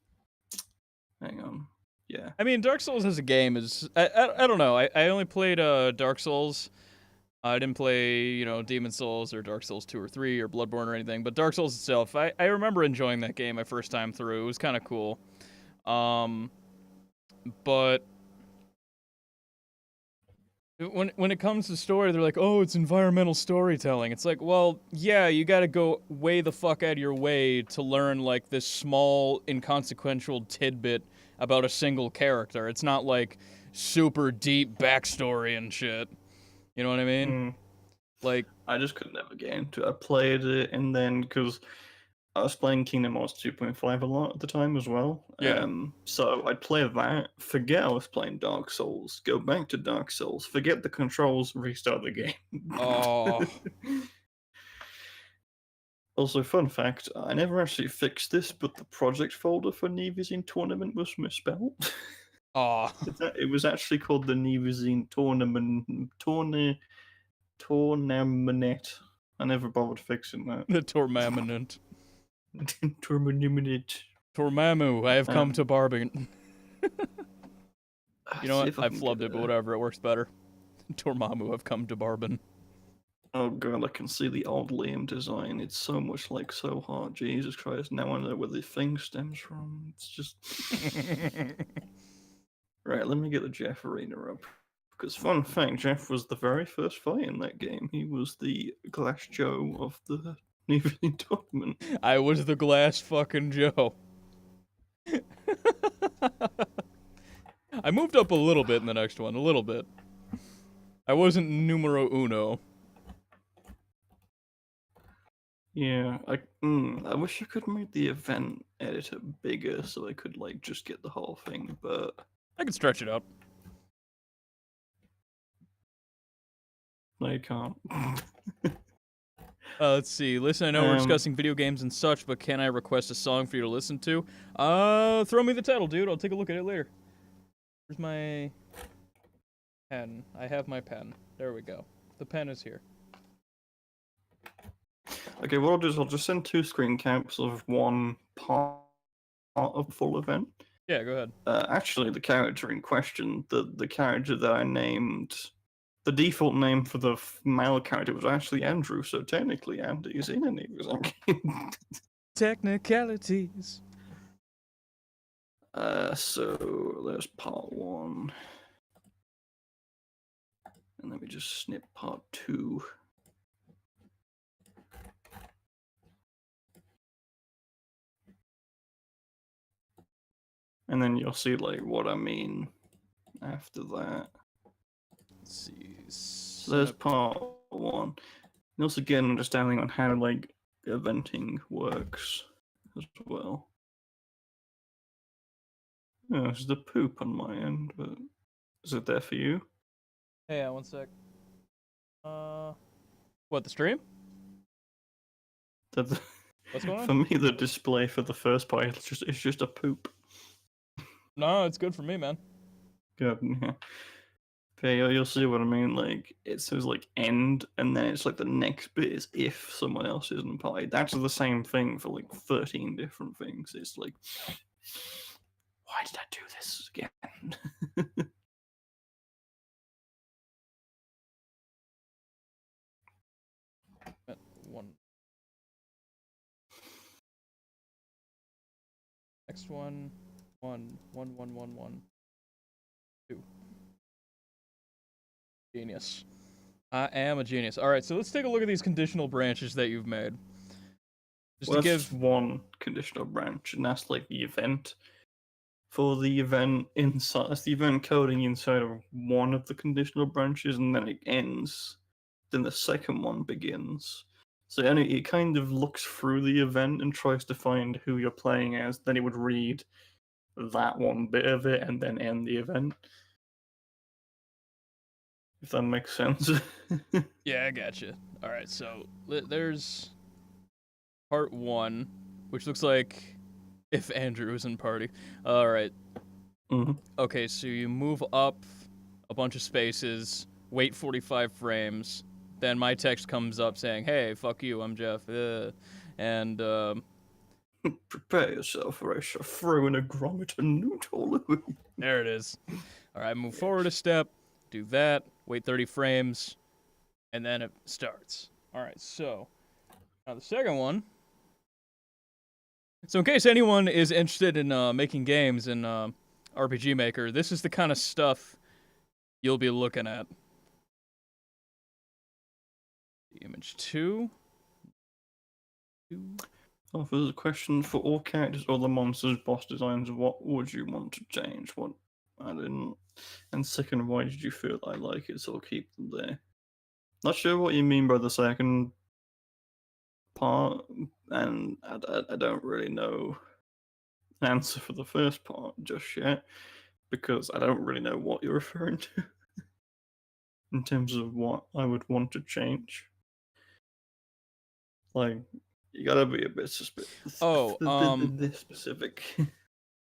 on. Yeah. I mean, Dark Souls as a game is I don't know. I only played Dark Souls. I didn't play, Demon Souls or Dark Souls 2 or 3 or Bloodborne or anything, but Dark Souls itself, I remember enjoying that game my first time through. It was kind of cool. But when it comes to story, they're like, "Oh, it's environmental storytelling." It's like, well, yeah, you got to go way the fuck out of your way to learn like this small inconsequential tidbit about a single character. It's not like super deep backstory and shit. You know what I mean? Like, I just could never get into it. I played it, and then because I was playing Kingdom Hearts 2.5 a lot at the time as well. Yeah. So I'd play that, forget I was playing Dark Souls, go back to Dark Souls, forget the controls, restart the game. Oh. Also, fun fact, I never actually fixed this, but the project folder for NiviXien Tournament was misspelled. Oh. It was actually called the NiviXien Tournament. I never bothered fixing that. The Tormament. Tournament. Tormamu, I have come to Barbin. You know what? I can flubbed get it, but whatever, it works better. Tormamu, I've come to Barbin. Oh god, I can see the old Liam design. It's so much like So Hard. Jesus Christ, now I know where the thing stems from. It's just... Right, let me get the Jeff arena up. Because fun fact, Jeff was the very first fight in that game. He was the Glass Joe of the NiviXien tournament. I was the Glass fucking Joe. I moved up a little bit in the next one, a little bit. I wasn't numero uno. Yeah, I wish I could make the event editor bigger so I could like just get the whole thing, but I could stretch it up. no, you can't. Let's see. Listen, I know we're discussing video games and such, but can I request a song for you to listen to? Throw me the title, dude. I'll take a look at it later. Where's my pen? I have my pen. There we go. The pen is here. Okay, what I'll do is I'll just send 2 screen caps of one part part of the full event. Yeah, go ahead. Actually, the character in question, the character that I named, the default name for the male character was actually Andrew, so technically Andy is in a NiviXien game. Technicalities. So there's part 1. And let me just snip part 2. And then you'll see like what I mean after that. Let's see. So there's part 1. You also get an understanding on how like eventing works as well. Oh, there's the poop on my end, but is it there for you? Hey, one sec. What, the stream? What's going on? For me, the display for the first part it's just a poop. No, it's good for me, man. Good, yeah. Okay, you'll see what I mean. Like it says like end, and then it's like the next bit is if someone else isn't party. That's the same thing for like 13 different things. It's like, why did I do this again? One. Next one. 2. Genius. I am a genius. All right, so let's take a look at these conditional branches that you've made. Just Well, to that's give one conditional branch, and that's like the event. For the event inside, that's the event coding inside of one of the conditional branches, and then it ends. Then the second one begins. So it kind of looks through the event and tries to find who you're playing as. Then it would read that one bit of it and then end the event. If that makes sense. Yeah, I gotcha. All right, so there's part 1, which looks like if Andrew is in party. All right. Mm-hmm. Okay, so you move up a bunch of spaces, wait 45 frames, then my text comes up saying, "Hey, fuck you, I'm Jeff," and Prepare yourself, or I shall throw in a grommet and noodle. there it is. All right, move forward a step, do that, wait 30 frames, and then it starts. All right, so now the second one. So in case anyone is interested in making games in RPG Maker, this is the kind of stuff you'll be looking at. Image 2. Oh, if there's a question for all characters or the monsters' boss designs, what would you want to change? What I didn't. And second, why did you feel I like it, so I'll keep them there? Not sure what you mean by the second part, and I don't really know an answer for the first part just yet, because I don't really know what you're referring to in terms of what I would want to change. Like, you gotta be a bit specific. This specific.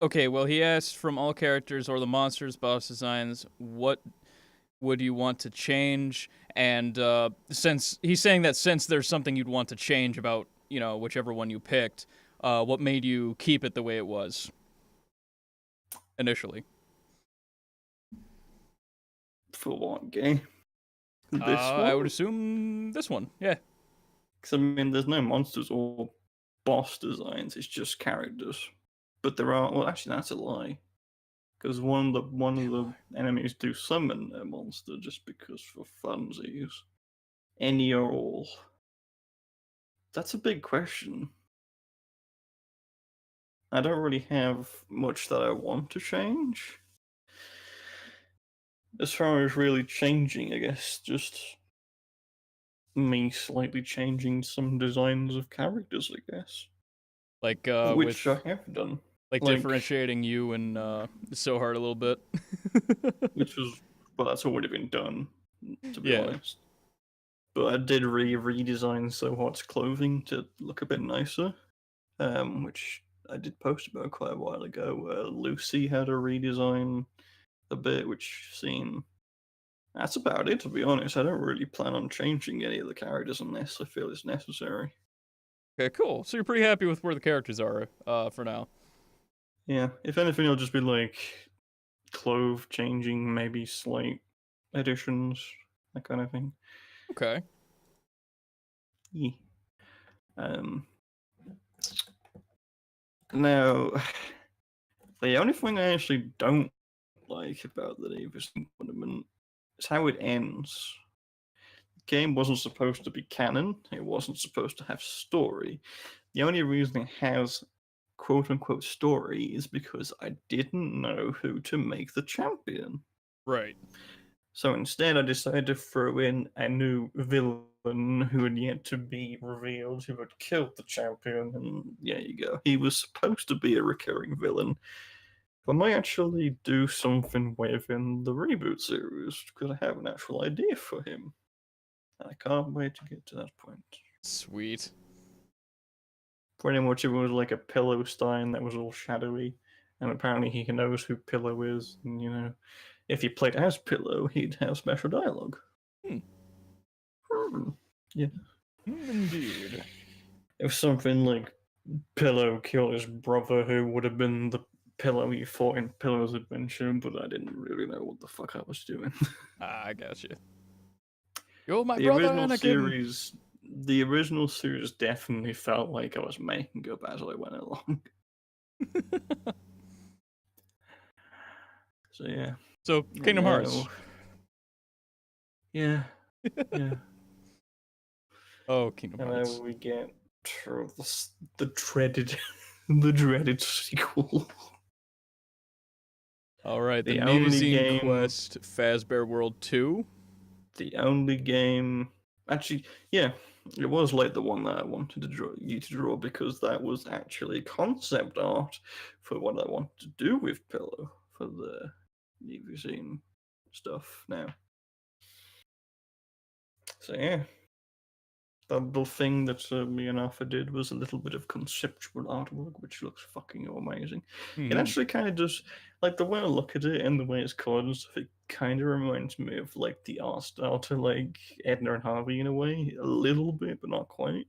Okay, well, he asked from all characters or the monsters' boss designs, what would you want to change? And since he's saying that since there's something you'd want to change about, whichever one you picked, what made you keep it the way it was initially? For what game? This one? I would assume this one, yeah. Because I mean, there's no monsters or boss designs; it's just characters. But there are. Well, actually, that's a lie. Because one of the enemies do summon a monster just because for funsies. Any or all? That's a big question. I don't really have much that I want to change. As far as really changing, I guess just me slightly changing some designs of characters, I guess. Like which I have done. Like differentiating you and So Hard a little bit. Which was, well, that's already been done, to be honest. But I did redesign So Hard's clothing to look a bit nicer, which I did post about quite a while ago. Lucy had a redesign a bit, which seemed... That's about it, to be honest. I don't really plan on changing any of the characters unless I feel it's necessary. Okay, cool. So you're pretty happy with where the characters are for now? Yeah, if anything, it'll just be like clove changing, maybe slight additions, that kind of thing. Okay. Yeah. Um. Now, the only thing I actually don't like about the NiviXien tournament is how it ends. The game wasn't supposed to be canon. It wasn't supposed to have story. The only reason it has quote unquote story is because I didn't know who to make the champion. Right. So instead, I decided to throw in a new villain who had yet to be revealed, who had killed the champion, and there you go. He was supposed to be a recurring villain. I might actually do something with in the reboot series, because I have an actual idea for him. And I can't wait to get to that point. Sweet. Pretty much it was like a Pillow Stein that was all shadowy, and apparently he knows who Pillow is, and you know, if he played as Pillow, he'd have special dialogue. Hmm. Yeah. Indeed. If something like Pillow killed his brother, who would have been the Pillow he fought in Pillow's adventure, but I didn't really know what the fuck I was doing. I got you. You're my the brother, original Anakin. series, the original series definitely felt like I was making up as I went along. So yeah. So Kingdom Hearts. Yeah. Yeah. Oh, Kingdom And Hearts. then we get the dreaded, the dreaded sequel. All right, the The only NiviXien game- Quest Fazbear World 2. The only game, actually, yeah, it was like the one that I wanted to draw you to draw because that was actually concept art for what I wanted to do with Pillow for the NiviXien stuff now. So yeah. The little thing that me and Alpha did was a little bit of conceptual artwork, which looks fucking amazing. It actually kind of does, like the way I look at it and the way it's colored and stuff, it kind of reminds me of like the art style to like Edna and Harvey in a way, a little bit, but not quite.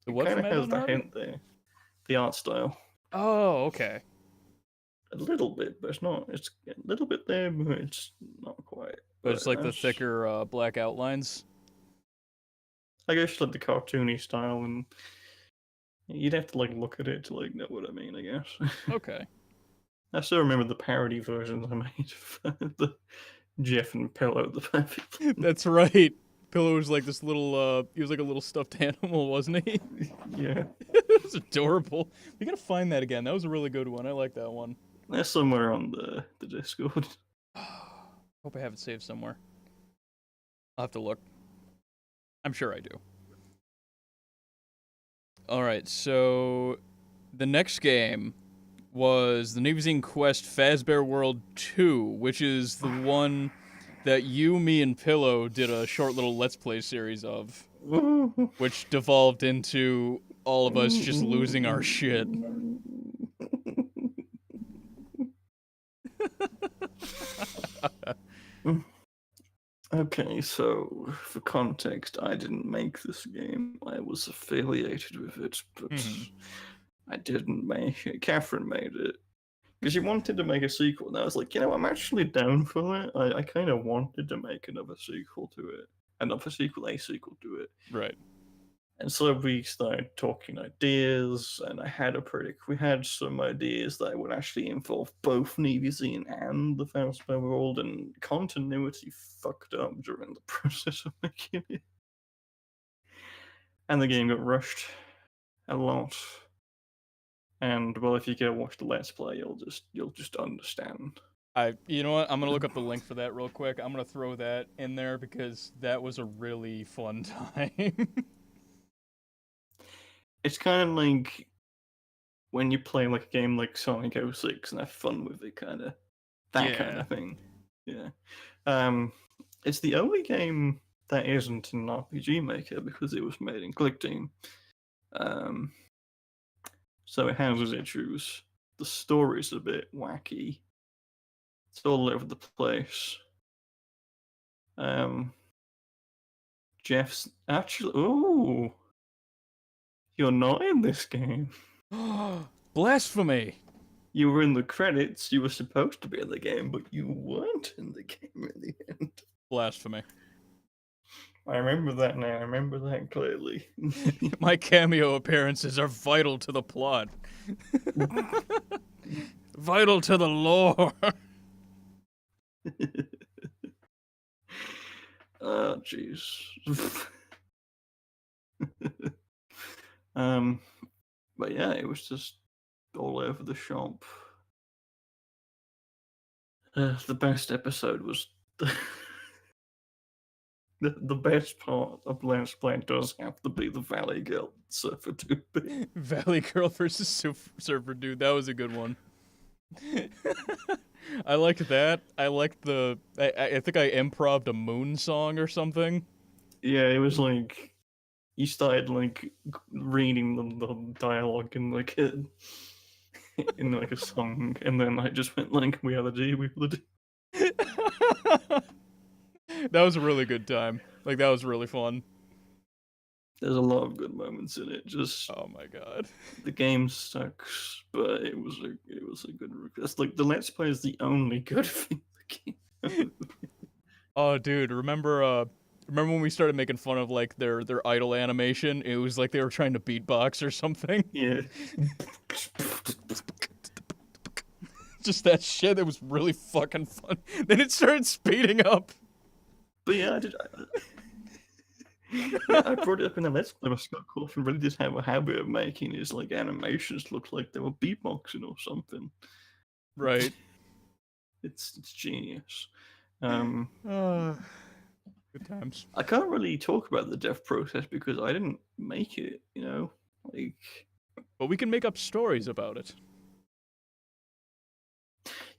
The It what kind from of Edna has and the Harvey? hint there, the art style, Oh, okay. a little bit, but it's not. It's a little bit there, but it's not quite. But it's like the that's- thicker black outlines. I guess like the cartoony style, and you'd have to like look at it to like know what I mean. I guess. Okay. I still remember the parody versions I made of the Jeff and Pillow, the five people. That's right. Pillow was like this little, he was like a little stuffed animal, wasn't he? Yeah, It was adorable. We gotta find that again. That was a really good one. I like that one. they're somewhere on the Discord. Hope I have it saved somewhere. I'll have to look. I'm sure I do. Alright, so the next game was the NiviXien Quest Fazbear World 2, which is the one that you, me, and Pillow did a short little Let's Play series of, which devolved into all of us just losing our shit. Okay, so for context, I didn't make this game. I was affiliated with it, but I didn't make it. Catherine made it. Because she wanted to make a sequel, and I was like, you know, I'm actually down for that. I kind of wanted to make another sequel to it. A sequel to it. Right. And so we started talking ideas, and we had some ideas that would actually involve both NiviXien and the Fazbear World, and continuity fucked up during the process of making it. And the game got rushed a lot. And well, if you go watch the Let's Play, you'll just understand. You know what? I'm gonna look up the link for that real quick. I'm gonna throw that in there because that was a really fun time. It's kind of like when you play like a game like Sonic 06 and have fun with it, kind of that kind Yeah. of thing. Yeah. It's the only game that isn't an RPG Maker because it was made in ClickTeam. So it has its issues. The story's a bit wacky. It's all over the place. Jeff's actually. Oh, you're not in this game. Blasphemy! You were in the credits. You were supposed to be in the game, but you weren't in the game in the end. Blasphemy. I remember that now. I remember that clearly. My cameo appearances are vital to the plot. Vital to the lore. Oh, jeez. But yeah, it was just all over the shop. The best episode was the best part of Last Play does have to be the Valley Girl Surfer Dude bit. Valley Girl versus Surfer Dude. That was a good one. I liked that. I liked the. I think I improv'd a Moon song or something. Yeah, it was like you started like reading the dialogue in like in like a song, and then I just went like, "We are the D, we are the D." That was a really good time. Like that was really fun. There's a lot of good moments in it. Just Oh my god. the game sucks, but it was a good request. Like the Let's Play is the only good thing in the game. Oh dude, remember when we started making fun of like their idle animation? It was like they were trying to beatbox or something. Yeah. Just that shit. It was really fucking fun. Then it started speeding up. But yeah, I brought it up in the Let's Play. Scott Cawthon really did have a habit of making his like animations look like they were beatboxing or something. Right. It's genius. Good times. I can't really talk about the dev process because I didn't make it, you know? Like, But we can make up stories about it.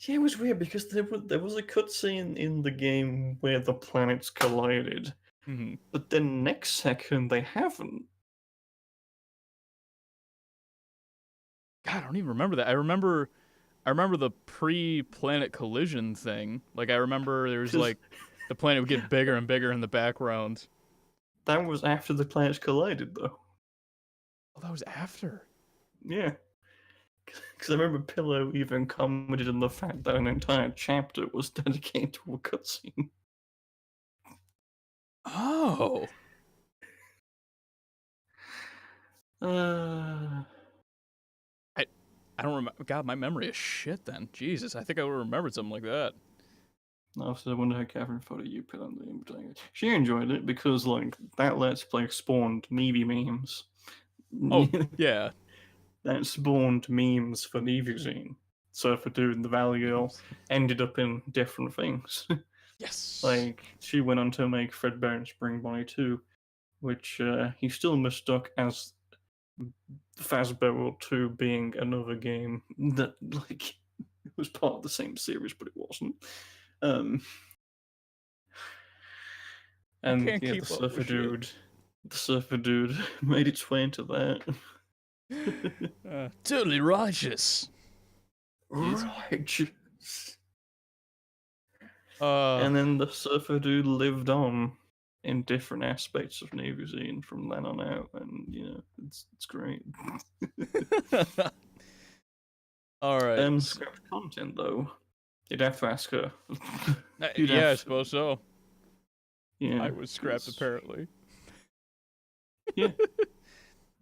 yeah, it was weird because there was a cutscene in the game where the planets collided, Mm-hmm. but then next second they haven't. God, I don't even remember that. I remember the pre-planet collision thing. Like I remember there was like the planet would get bigger and bigger in the background. That was after the planets collided, though. Oh, that was after. Yeah. Because I remember Pillow even commented on the fact that an entire chapter was dedicated to a cutscene. Oh. I don't remember. God, my memory is shit then. Jesus, I think I would have remembered something like that. No, so I wonder how Catherine thought of you put on the invitation. She enjoyed it because, like, that Let's Play spawned Nevi memes. Oh, yeah. That spawned memes for NiviXien. Surfer Dude and the Valley Girl ended up in different things. Yes. Like, she went on to make Fredbear and Spring Bonnie 2, which he still mistook as Fazbear World 2 being another game that, like, was part of the same series, but it wasn't. And can't yeah, keep the up Surfer with Dude, made its way into that. Totally righteous. Righteous. And And then the Surfer Dude lived on in different aspects of NiviXien from then on out, and you know, it's great. all right. Scrapped content though. You'd have to ask her. Yeah, I suppose so. Yeah, I was scrapped apparently. Yeah.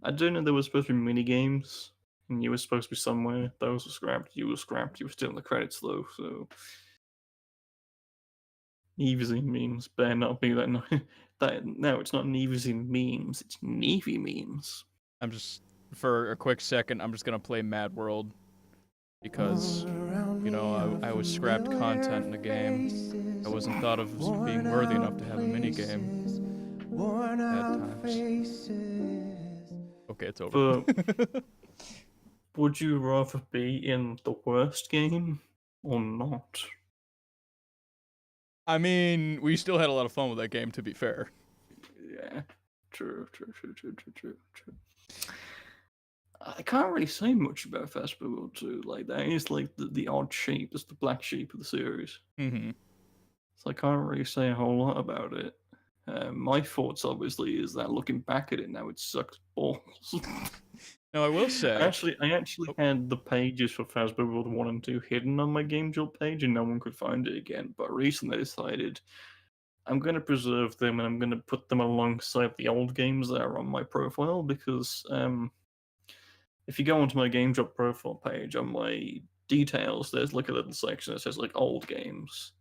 I do know there was supposed to be mini games, and you were supposed to be somewhere. Those were scrapped. You were scrapped. You were still in the credits though, so. NiviXien memes better not be that. No, it's not NiviXien memes. It's Nevi memes. I'm just for a quick second. I'm just gonna play Mad World because you know I was scrapped content in the game. I wasn't thought of as being worthy enough to have a mini game. Bad times. Okay, it's over. But would you rather be in the worst game or not? I mean, we still had a lot of fun with that game, to be fair. Yeah, true. I can't really say much about Fazbear World 2. Like, that is like the odd sheep. It's the black sheep of the series. Mm-hmm. So I can't really say a whole lot about it. My thoughts, obviously, is that looking back at it now, it sucks balls. Now, I will say... I actually had the pages for Phasma World 1 and 2 hidden on my Game Jolt page, and no one could find it again. But recently I decided I'm going to preserve them, and I'm going to put them alongside the old games that are on my profile, because if you go onto my Game Jolt profile page, on my details, there's like a little section that says like old games.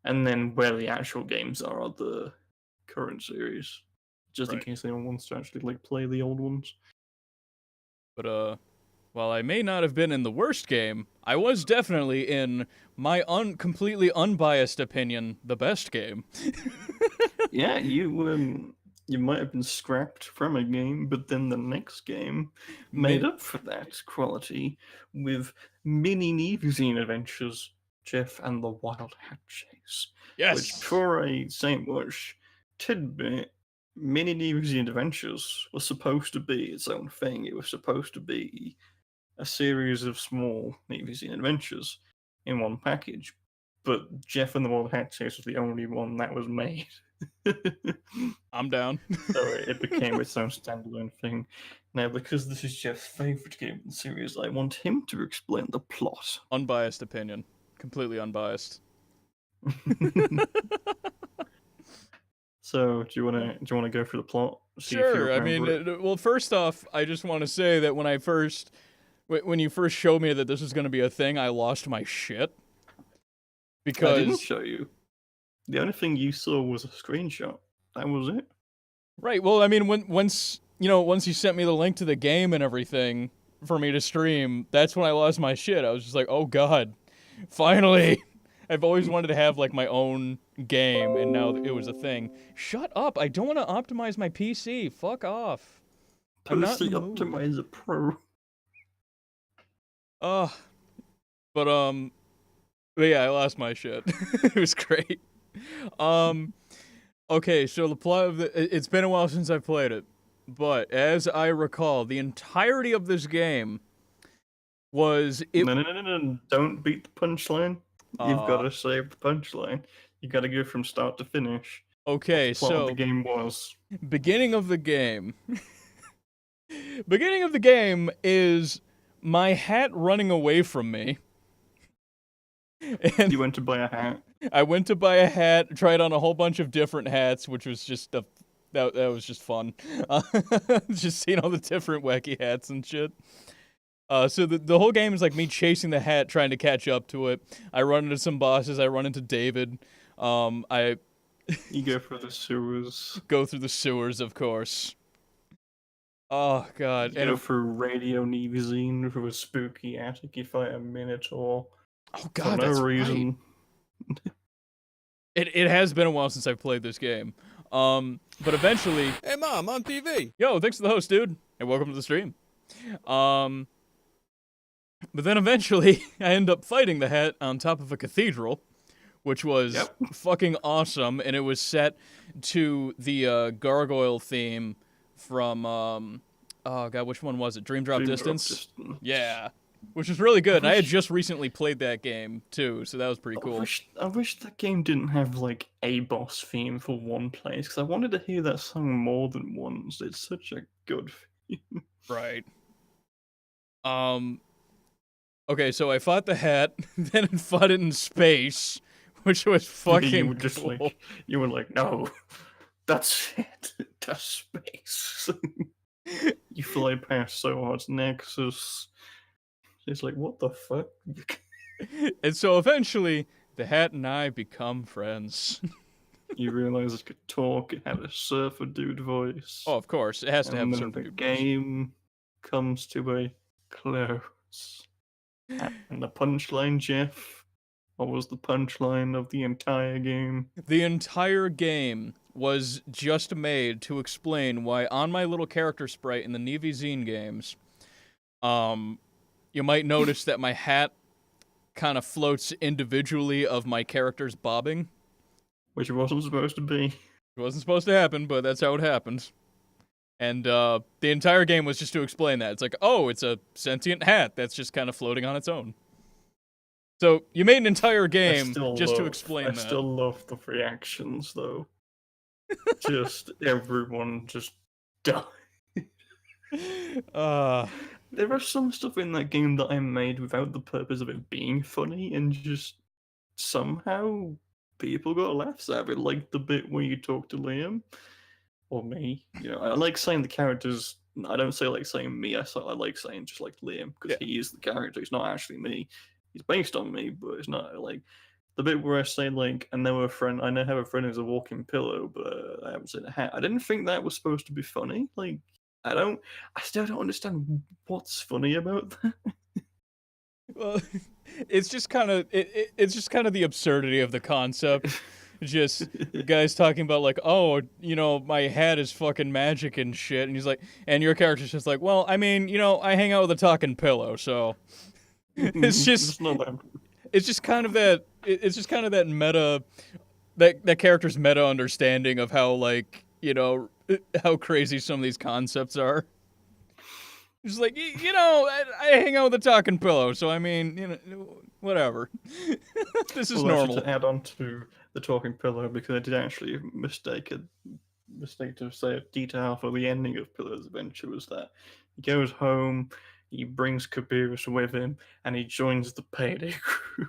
And then where the actual games are the current series. Just in Right. case anyone wants to actually like play the old ones. But, while I may not have been in the worst game, I was definitely in my completely unbiased opinion, the best game. Yeah, you might have been scrapped from a game, but then the next game made up for that quality with mini NiviXien Adventures, Jeff and the Wild Hat Chase. Yes! Which, for a St. Mush tidbit, mini NiviXien Adventures was supposed to be its own thing. It was supposed to be a series of small NiviXien Adventures in one package. But Jeff and the Wild Hat Chase was the only one that was made. I'm down. So it became its own standalone thing. Now, because this is Jeff's favourite game in the series, I want him to explain the plot. Unbiased opinion. Completely unbiased. So, do you want to go through the plot? Sure. I mean, well, first off, I just want to say that when you first showed me that this was going to be a thing, I lost my shit. Because I didn't show you. The only thing you saw was a screenshot. That was it. Right. Well, I mean, once you sent me the link to the game and everything for me to stream, that's when I lost my shit. I was just like, oh god, finally. I've always wanted to have like my own game, and now it was a thing. Shut up! I don't want to optimize my PC. Fuck off. I'm not in the mood. Optimizer Pro. But yeah, I lost my shit. It was great. Okay, so the plot of it's been a while since I've played it, but as I recall, the entirety of this game was No, don't beat the punchline. You've got to save the punchline. You got to go from start to finish. Okay, That's what so the game was. Beginning of the game. Beginning of the game is my hat running away from me. And you went to buy a hat. I went to buy a hat, tried on a whole bunch of different hats, which was just that was just fun. Just seeing all the different wacky hats and shit. So the whole game is like me chasing the hat, trying to catch up to it. I run into some bosses. I run into David. You go for the sewers. Go through the sewers, of course. Oh god! You go for Radio NiviXien for a spooky attic. You fight a minotaur. Oh god, for no that's reason. Right. It has been a while since I've played this game. But eventually. Hey mom, on TV. Yo, thanks for the host, dude, and welcome to the stream. But then eventually, I end up fighting the hat on top of a cathedral, which was fucking awesome, and it was set to the gargoyle theme from oh god, which one was it? Dream Drop Distance? Yeah. Which was really good, and I had just recently played that game, too, so that was pretty cool. I wish that game didn't have, like, a boss theme for one place, because I wanted to hear that song more than once. It's such a good theme. Right. Okay, so I fought the hat, then I fought it in space, which was fucking you were just cool. like, you were like, no, that's it, to space. You fly past so hard, Nexus. It's like, what the fuck? And so eventually, the hat and I become friends. You realize it could talk, it had a surfer dude voice. Oh, of course, it has to have a surfer the dude game comes to a close. And the punchline, Jeff? What was the punchline of the entire game? The entire game was just made to explain why on my little character sprite in the NiviXien games, you might notice that my hat kind of floats individually of my character's bobbing. Which it wasn't supposed to be. It wasn't supposed to happen, but that's how it happened. And the entire game was just to explain that. It's like, oh, it's a sentient hat that's just kind of floating on its own. So you made an entire game just to explain that. I still love the reactions, though. Just everyone just died. Uh, There are some stuff in that game that I made without the purpose of it being funny, and just somehow people got laughs at it, like the bit where you talk to Liam or me. I like saying the characters. I don't say like saying me. I like saying just like Liam because yeah. he is the character. He's not actually me. He's based on me, but it's not like the bit where I say like I know a friend. I know have a friend who's a walking pillow, but I haven't seen a hat. I didn't think that was supposed to be funny. Like I don't. I still don't understand what's funny about that. Well, it's just kind of it's just kind of the absurdity of the concept. Just guys talking about like, oh, my hat is fucking magic and shit, and he's like, and your character's just like, well, I mean, I hang out with a talking pillow, so it's just It's not that. it's just kind of that it's just kind of that meta that character's meta understanding of how like how crazy some of these concepts are. Just like I hang out with a talking pillow, so I mean, whatever. This is Well, actually, normal. to add on to the talking pillow, because I did actually mistake to say a detail for the ending of Pillow's adventure was that he goes home, he brings Kabirus with him, and he joins the payday crew.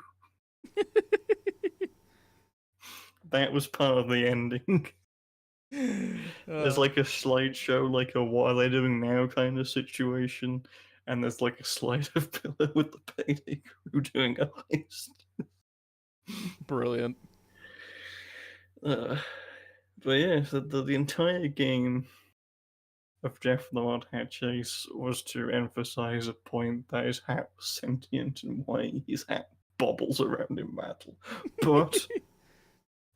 That was part of the ending. There's like a slideshow, like a what are they doing now kind of situation, and there's like a slide of Pillow with the payday crew doing a heist. Brilliant. Uh, but yeah, so the entire game of Jeff the Wild Hat Chase was to emphasize a point that his hat was sentient and why his hat bobbles around in battle. But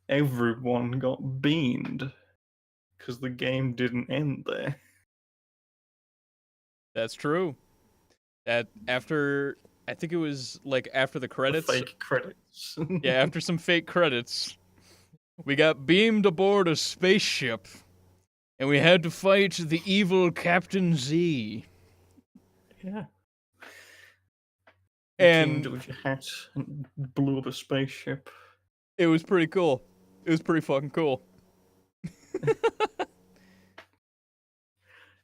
everyone got beamed because the game didn't end there. That's true. That after I think it was like after the The credits. fake credits. Yeah, after some fake credits, we got beamed aboard a spaceship, and we had to fight the evil Captain Z. Yeah. You teamed And with your hat and blew up a spaceship. it was pretty cool. It was pretty fucking cool.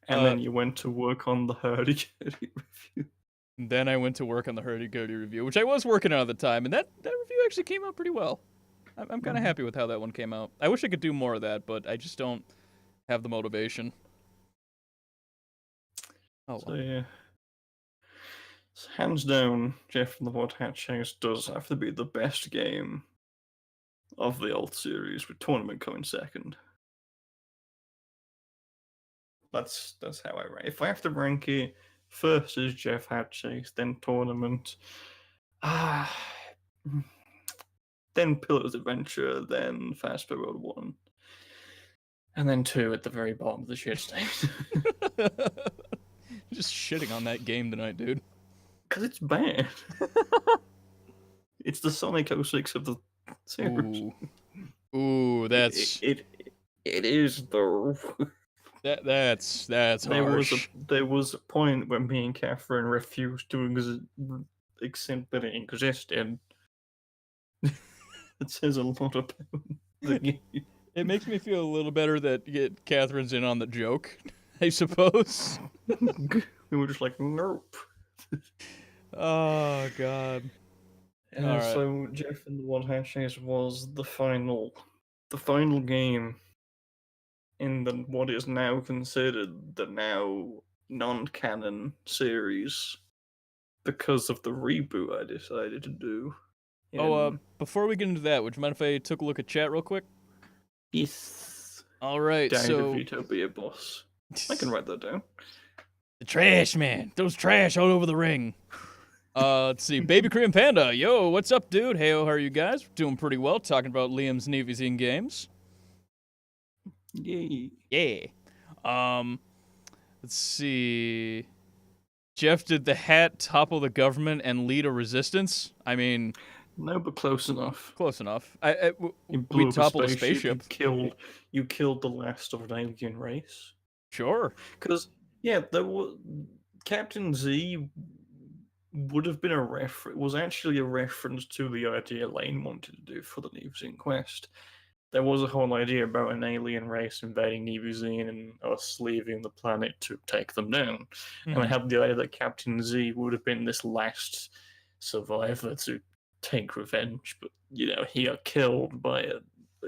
And then you went to work on the hurdy-gurdy review. Then I went to work on the hurdy-gurdy review, which I was working on at the time, and that review actually came out pretty well. I'm kind of happy with how that one came out. I wish I could do more of that, but I just don't have the motivation. Oh, So yeah. So hands down, Jeff and the Wild Hat Chase does have to be the best game of the old series, with Tournament coming second. That's how I rank. If I have to rank it, first is Jeff Hat Chase, then Tournament, then Pillar's Adventure, then Fast Forward 1, and then 2 at the very bottom of the shit state. just shitting on that game tonight, dude. Because it's bad. It's the Sonic 06 of the series. Ooh, that's It is though. that's harsh. There was a point when me and Catherine refused to accept that it existed. It says a lot about the game. It makes me feel a little better that Catherine's in on the joke, I suppose. We were just like, nope. Oh god. And All right. so Jeff and the Wild Hat Chase was the final game in what is now considered the now non-canon series because of the reboot I decided to do. Before we get into that, would you mind if I took a look at chat real quick? Yes. All right, Danny so DeVito be a boss. I can write that down. The trash man, those trash all over the ring. Let's see, Baby Korean Panda, yo, what's up, dude? Hey, how are you guys? Doing pretty well. Talking about Liam's NiviXien games. Yay. Yeah. Let's see. Jeff, did the hat topple the government and lead a resistance? I mean, no, but close enough. Close enough. We toppled a spaceship. You killed the last of an alien race. Sure. Because there was Captain Z would have been was actually a reference to the idea Lane wanted to do for the NiviXien Quest. there was a whole idea about an alien race invading NiviXien and us leaving the planet to take them down. And I had the idea that Captain Z would have been this last survivor to take revenge, but he got killed by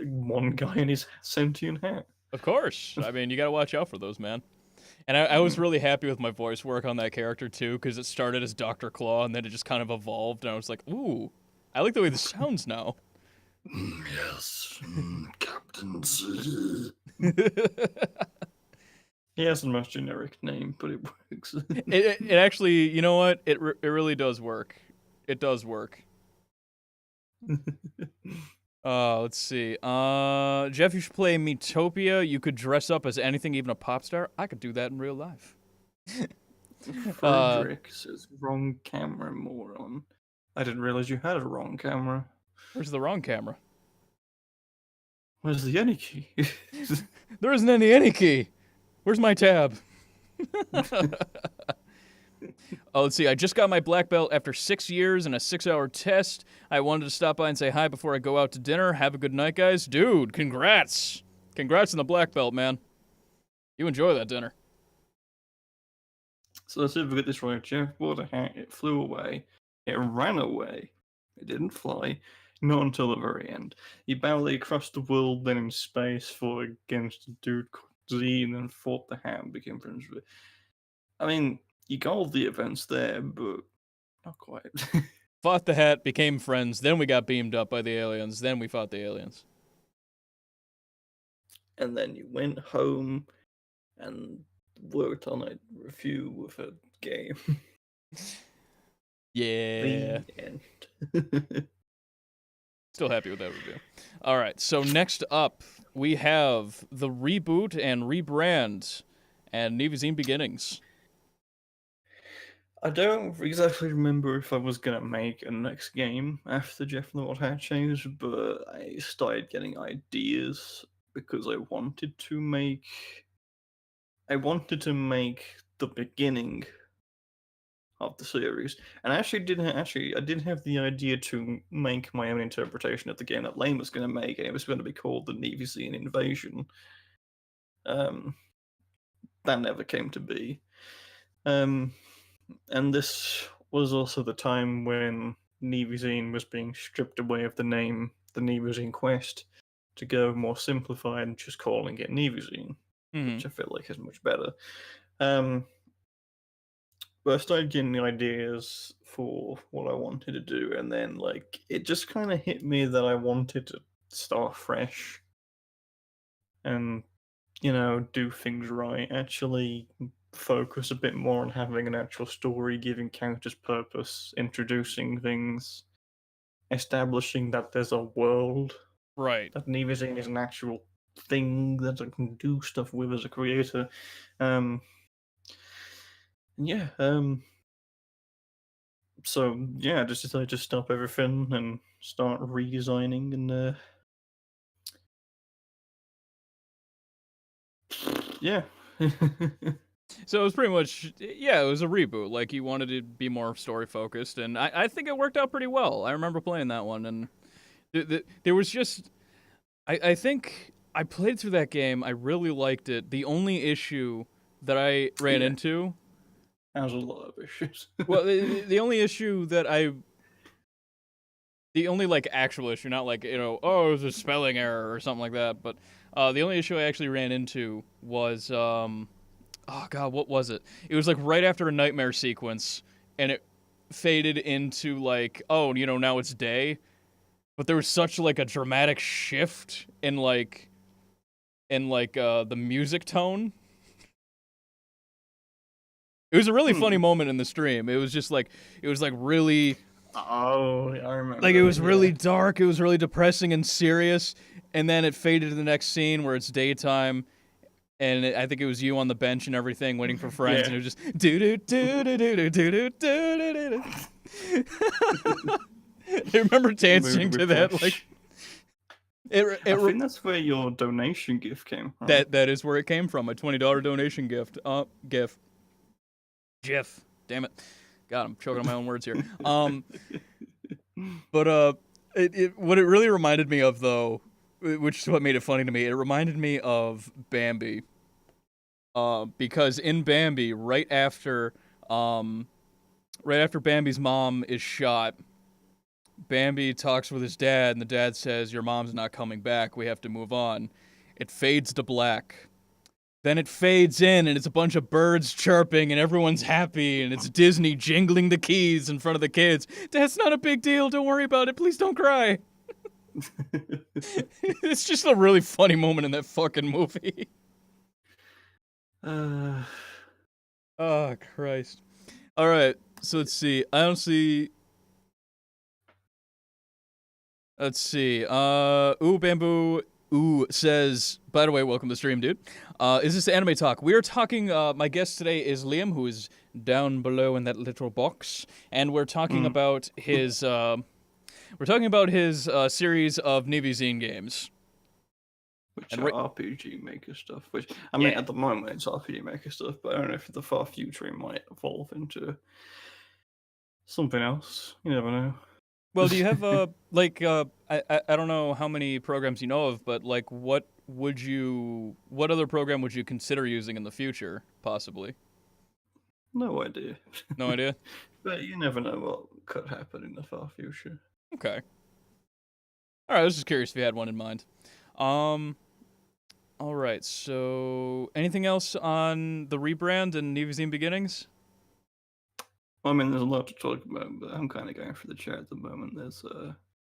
one guy in his sentient hat. Of course. I mean, you gotta watch out for those, man. And I was really happy with my voice work on that character, too, because it started as Dr. Claw, and then it just kind of evolved, and I was like, ooh, I like the way this sounds now. Yes, Captain Z. He has the most generic name, but it works. It actually, you know what? It really does work. It does work. Let's see. Jeff, you should play Metopia. You could dress up as anything, even a pop star. I could do that in real life. Frederick says wrong camera, moron. I didn't realize you had a wrong camera. Where's the wrong camera? Where's the any key? There isn't any key. Where's my tab? Oh, let's see. I just got my black belt after 6 years and a 6-hour test. I wanted to stop by and say hi before I go out to dinner. Have a good night, guys. Dude, congrats. Congrats on the black belt, man. You enjoy that dinner. So let's see if we get this right. Jeff bought a hat. It flew away. It ran away. It didn't fly. Not until the very end. He barely crossed the world, then in space, fought against a dude called Z, and then fought the hat and became friends with it. I mean, you got all the events there, but not quite. Fought the hat, became friends, then we got beamed up by the aliens, then we fought the aliens. And then you went home and worked on a review of a game. Yeah. The end. Still happy with that review. All right, so next up, we have the reboot and rebrand and NiviXien Beginnings. I don't exactly remember if I was going to make a next game after Jeff and the Wild Hat changed, but I started getting ideas because I wanted to make the beginning of the series, and I didn't have the idea to make my own interpretation of the game that Lane was going to make, and it was going to be called the NiviXien Invasion. That never came to be. And this was also the time when NiviXien was being stripped away of the name, the NiviXien Quest, to go more simplified and just calling it NiviXien, which I feel like is much better. But I started getting the ideas for what I wanted to do, and then it just kind of hit me that I wanted to start fresh and do things right. Actually focus a bit more on having an actual story, giving characters purpose, introducing things, establishing that there's a world. Right. That NiviXien is an actual thing that I can do stuff with as a creator. So I just decided to stop everything and start redesigning and yeah. So it was pretty much, it was a reboot. Like, you wanted to be more story-focused, and I think it worked out pretty well. I remember playing that one, and there was just... I think I played through that game. I really liked it. The only issue that I ran into... There's a lot of issues. Well, the only issue that the only, actual issue, not it was a spelling error or something like that, but the only issue I actually ran into was... oh god, what was it? It was right after a nightmare sequence, and it faded into now it's day. But there was such a dramatic shift in the music tone. It was a really funny moment in the stream. It was just really... Oh, I remember. It was really dark, it was really depressing and serious, and then it faded to the next scene where it's daytime. And I think it was you on the bench and everything, waiting for friends, and it was just do do do do do do do do do. I remember dancing to that. I think that's where your donation gift came from. That is where it came from. A $20 donation gift. GIF. Damn it. God, I'm choking on my own words here. But what it really reminded me of, though, which is what made it funny to me. It reminded me of Bambi. Because in Bambi, right after Bambi's mom is shot, Bambi talks with his dad, and the dad says, "Your mom's not coming back. We have to move on." It fades to black. Then it fades in, and it's a bunch of birds chirping, and everyone's happy, and it's Disney jingling the keys in front of the kids. That's not a big deal. Don't worry about it. Please don't cry. It's just a really funny moment in that fucking movie. Oh, Christ. All right, so let's see. Let's see. Bamboo says, by the way, welcome to the stream, dude. Is this Anime Talk? We are talking, my guest today is Liam, who is down below in that little box, and we're talking about his, series of NiviXien games. Which are RPG Maker stuff. Which, I mean, at the moment it's RPG Maker stuff, but I don't know if the far future it might evolve into something else. You never know. Well, do you have I don't know how many programs you know of, but like what other program would you consider using in the future, possibly? No idea. No idea? But you never know what could happen in the far future. Okay. Alright, I was just curious if you had one in mind. Alright, so anything else on the rebrand and NiviXien Beginnings? I mean, there's a lot to talk about, but I'm kind of going for the chat at the moment. There's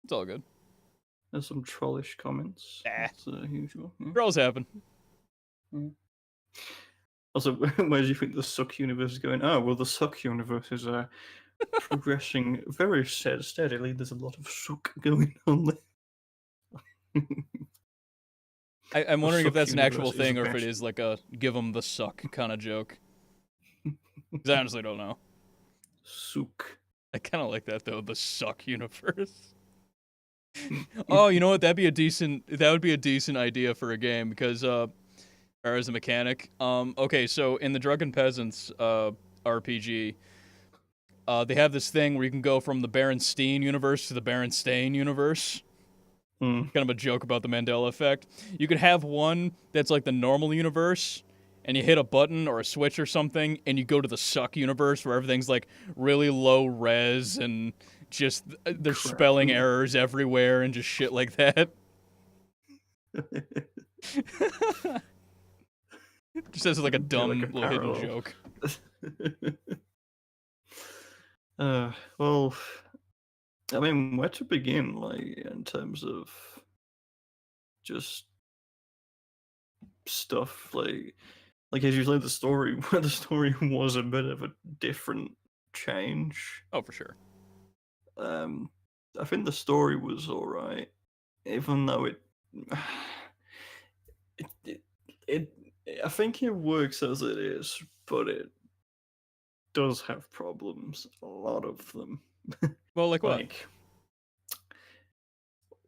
it's all good. There's some trollish comments. As usual. Yeah. Trolls happen. Yeah. Also, where do you think the Suck universe is going? Oh, well, the Suck universe is progressing very steadily. There's a lot of Suck going on there. I'm wondering if that's an actual thing or if it is like a give them the suck kind of joke. Because I honestly don't know. Suck. I kind of like that though, the suck universe. Oh, you know what? That would be a decent idea for a game because or as a mechanic. Okay, so in the Drunken Peasants RPG, they have this thing where you can go from the Berenstain universe to the Berenstain universe. Kind of a joke about the Mandela effect. You could have one that's like the normal universe, and you hit a button or a switch or something, and you go to the suck universe where everything's like really low res and just there's spelling errors everywhere and just shit like that. Just as like a dumb little hidden joke. Well, I mean, where to begin, like, in terms of just stuff, like as you said, the story was a bit of a different change. Oh, for sure. I think the story was alright, even though I think it works as it is, but it does have problems, a lot of them. Well, like what? Like,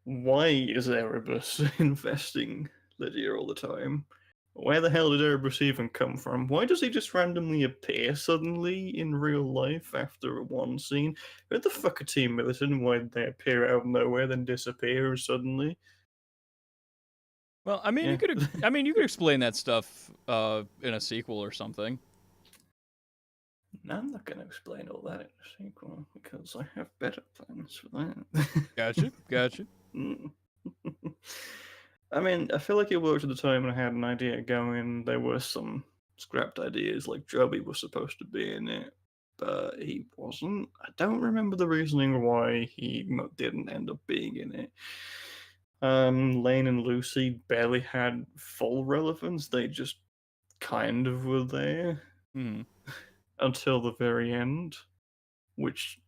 why is Erebus investing Lydia all the time? Where the hell did Erebus even come from? Why does he just randomly appear suddenly in real life after one scene? Who the fuck are Team Militant? Why did they appear out of nowhere then disappear suddenly? Well, I mean, you could explain that stuff in a sequel or something. No, I'm not going to explain all that in a sequel because I have better plans for that. Gotcha. I mean, I feel like it worked at the time when I had an idea going. There were some scrapped ideas, like Joby was supposed to be in it, but he wasn't. I don't remember the reasoning why he didn't end up being in it. Lane and Lucy barely had full relevance. They just kind of were there until the very end, which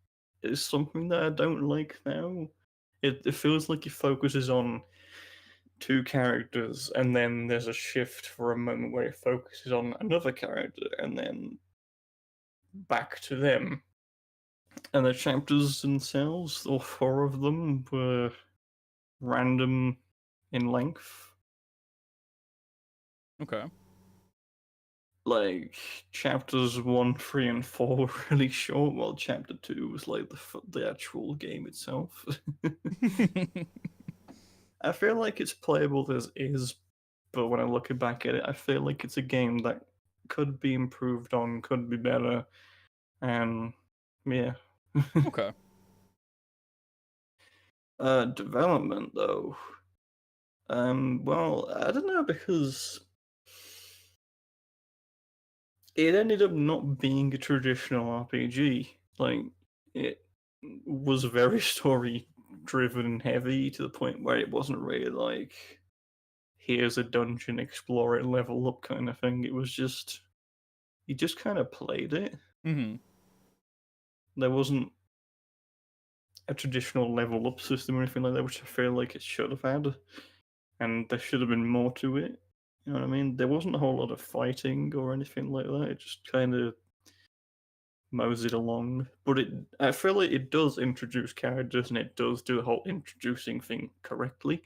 is something that I don't like now. It feels like it focuses on two characters, and then there's a shift for a moment where it focuses on another character, and then back to them. And the chapters themselves, all four of them, were random in length. Okay. Like, chapters 1, 3, and 4 were really short, while chapter 2 was like the actual game itself. I feel like it's playable as is, but when I look back at it, I feel like it's a game that could be improved on, could be better, and yeah. Okay. Development though. Well, I don't know because it ended up not being a traditional RPG. Like it was very story driven and heavy to the point where it wasn't really like here's a dungeon, explore it, level up kind of thing. It was just you just kind of played it. Mm-hmm. There wasn't a traditional level up system or anything like that, which I feel like it should have had, and there should have been more to it. You know what I mean? There wasn't a whole lot of fighting or anything like that. It just kind of moseyed along. But I feel like it does introduce characters and it does do the whole introducing thing correctly.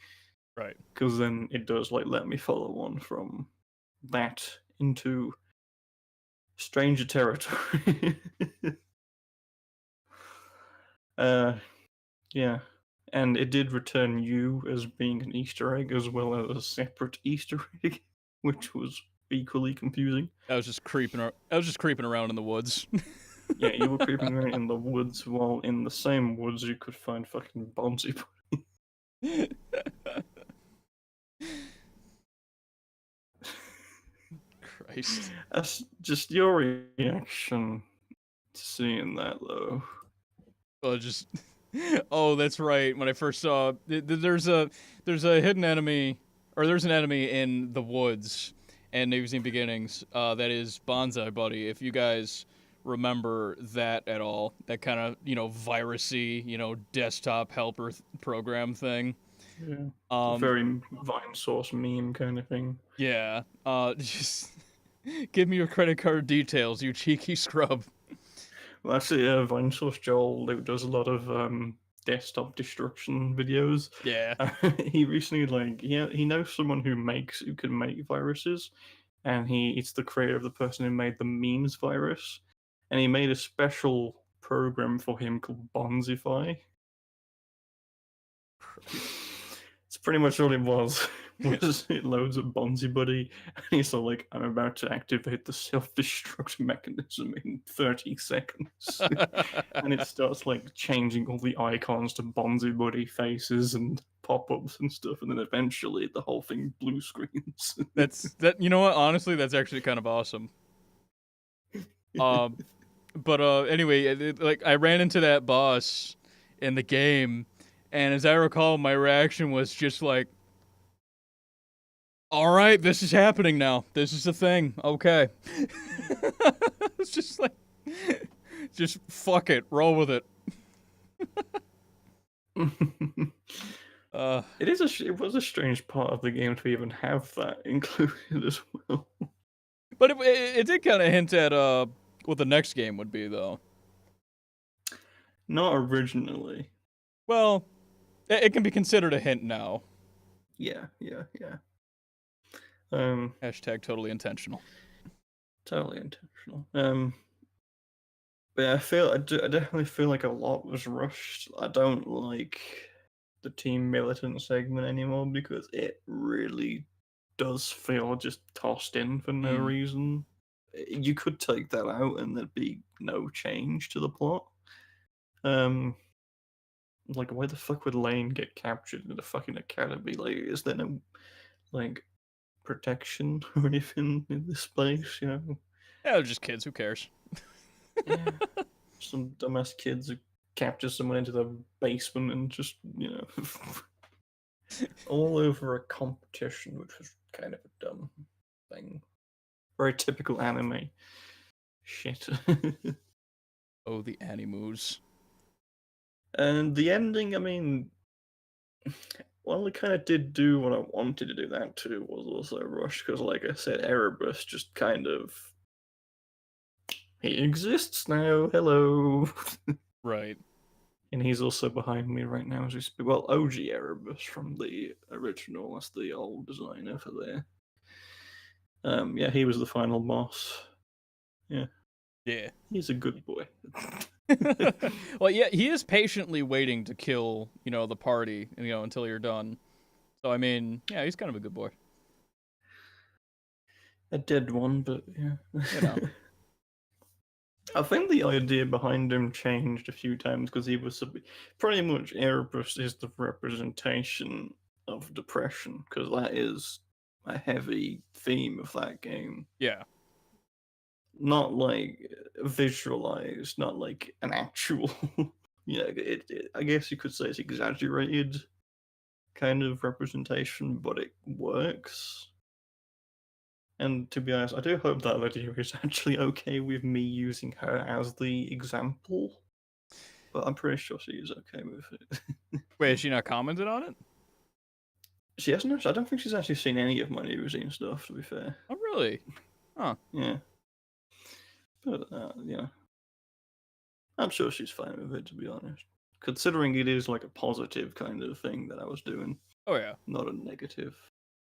Right. Because then it does like let me follow on from that into stranger territory. uh, yeah. And it did return you as being an Easter egg as well as a separate Easter egg, which was equally confusing. I was just creeping around in the woods. Yeah, you were creeping around in the woods while in the same woods you could find fucking Bonzi. Christ. That's just your reaction to seeing that, though. Well, just oh, that's right. When I first saw there's a hidden enemy, or there's an enemy in the woods and NiviXien Beginnings. That is Bonsai Buddy. If you guys remember that at all, that kind of virusy desktop helper program thing. Yeah, it's a very Vine source meme kind of thing. Yeah. Just give me your credit card details, you cheeky scrub. Well, actually, Vine source Joel, who does a lot of desktop destruction videos. Yeah. He recently he knows someone who can make viruses, and it's the creator of the person who made the memes virus, and he made a special program for him called Bonzify. It's pretty much all it was. It loads of Bonzi Buddy, and he's like, I'm about to activate the self-destruct mechanism in 30 seconds. And it starts like changing all the icons to Bonzi Buddy faces and pop-ups and stuff, and then eventually the whole thing blue screens. You know what? Honestly, that's actually kind of awesome. But anyway, like I ran into that boss in the game, and as I recall, my reaction was just like, all right, this is happening now. This is the thing. Okay. It's just like, just fuck it. Roll with it. It was a strange part of the game to even have that included as well. But it did kind of hint at what the next game would be, though. Not originally. Well, it can be considered a hint now. Yeah. Hashtag totally intentional. Totally intentional. But yeah, I definitely feel like a lot was rushed. I don't like the Team Militant segment anymore because it really does feel just tossed in for no reason. You could take that out and there'd be no change to the plot. Like why the fuck would Lane get captured in the fucking academy? Like, is there no like protection or anything in this place? You know? Yeah, they're just kids. Who cares? Yeah. Some dumbass kids who capture someone into the basement and just, all over a competition, which was kind of a dumb thing. Very typical anime shit. Oh, the animus. And the ending, I mean, well, it kind of did do what I wanted to do. That too was also rushed because, like I said, Erebus just kind of he exists now. Hello. Right. And he's also behind me right now as we speak. Well, OG Erebus from the original. That's the old designer for there. Yeah, he was the final boss. Yeah. Yeah. He's a good boy. Well, yeah, he is patiently waiting to kill, the party, until you're done. So I mean, yeah, he's kind of a good boy. A dead one, but yeah. You know. I think the idea behind him changed a few times because he was pretty much Erebus is the representation of depression because that is a heavy theme of that game. Yeah. Not like visualized, not like an actual. I guess you could say it's exaggerated kind of representation, but it works. And to be honest, I do hope that Lydia is actually okay with me using her as the example. But I'm pretty sure she is okay with it. Wait, has she not commented on it? She hasn't actually, I don't think she's actually seen any of my NiviXien stuff, to be fair. Oh, really? Huh. Yeah. But, yeah. I'm sure she's fine with it, to be honest. Considering it is like a positive kind of thing that I was doing. Oh, yeah. Not a negative.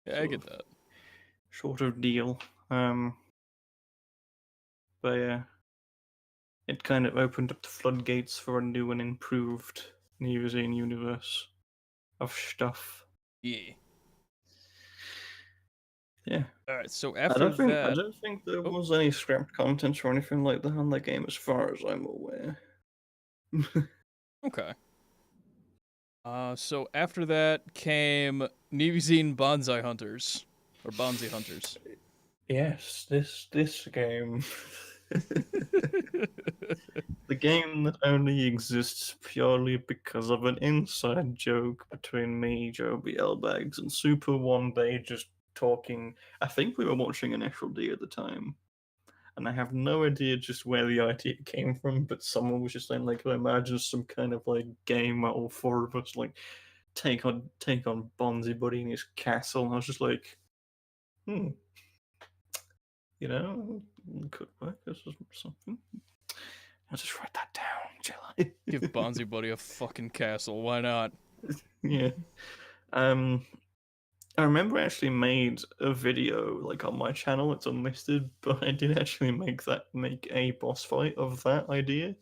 Yeah, I get that. Sort of deal. But yeah. It kind of opened up the floodgates for a new and improved NiviXien universe of stuff. Yeah. Yeah. All right, so I after don't that... think there was any scrapped content or anything like that on that game as far as I'm aware. Okay. So after that came NiviXien Bonsai Hunters. Or Bonsai Hunters. Yes, this game. The game that only exists purely because of an inside joke between me, Joby Elbags, and Super one day just talking. I think we were watching an FLD at the time. And I have no idea just where the idea came from, but someone was just saying like, imagine some kind of like game where all four of us like take on Bonzi Buddy in his castle. And I was just like, you know, could work as something. I'll just write that down, shall I? Give Bonzi Buddy a fucking castle. Why not? Yeah. I remember I actually made a video like on my channel. It's unlisted, but I did actually make a boss fight of that idea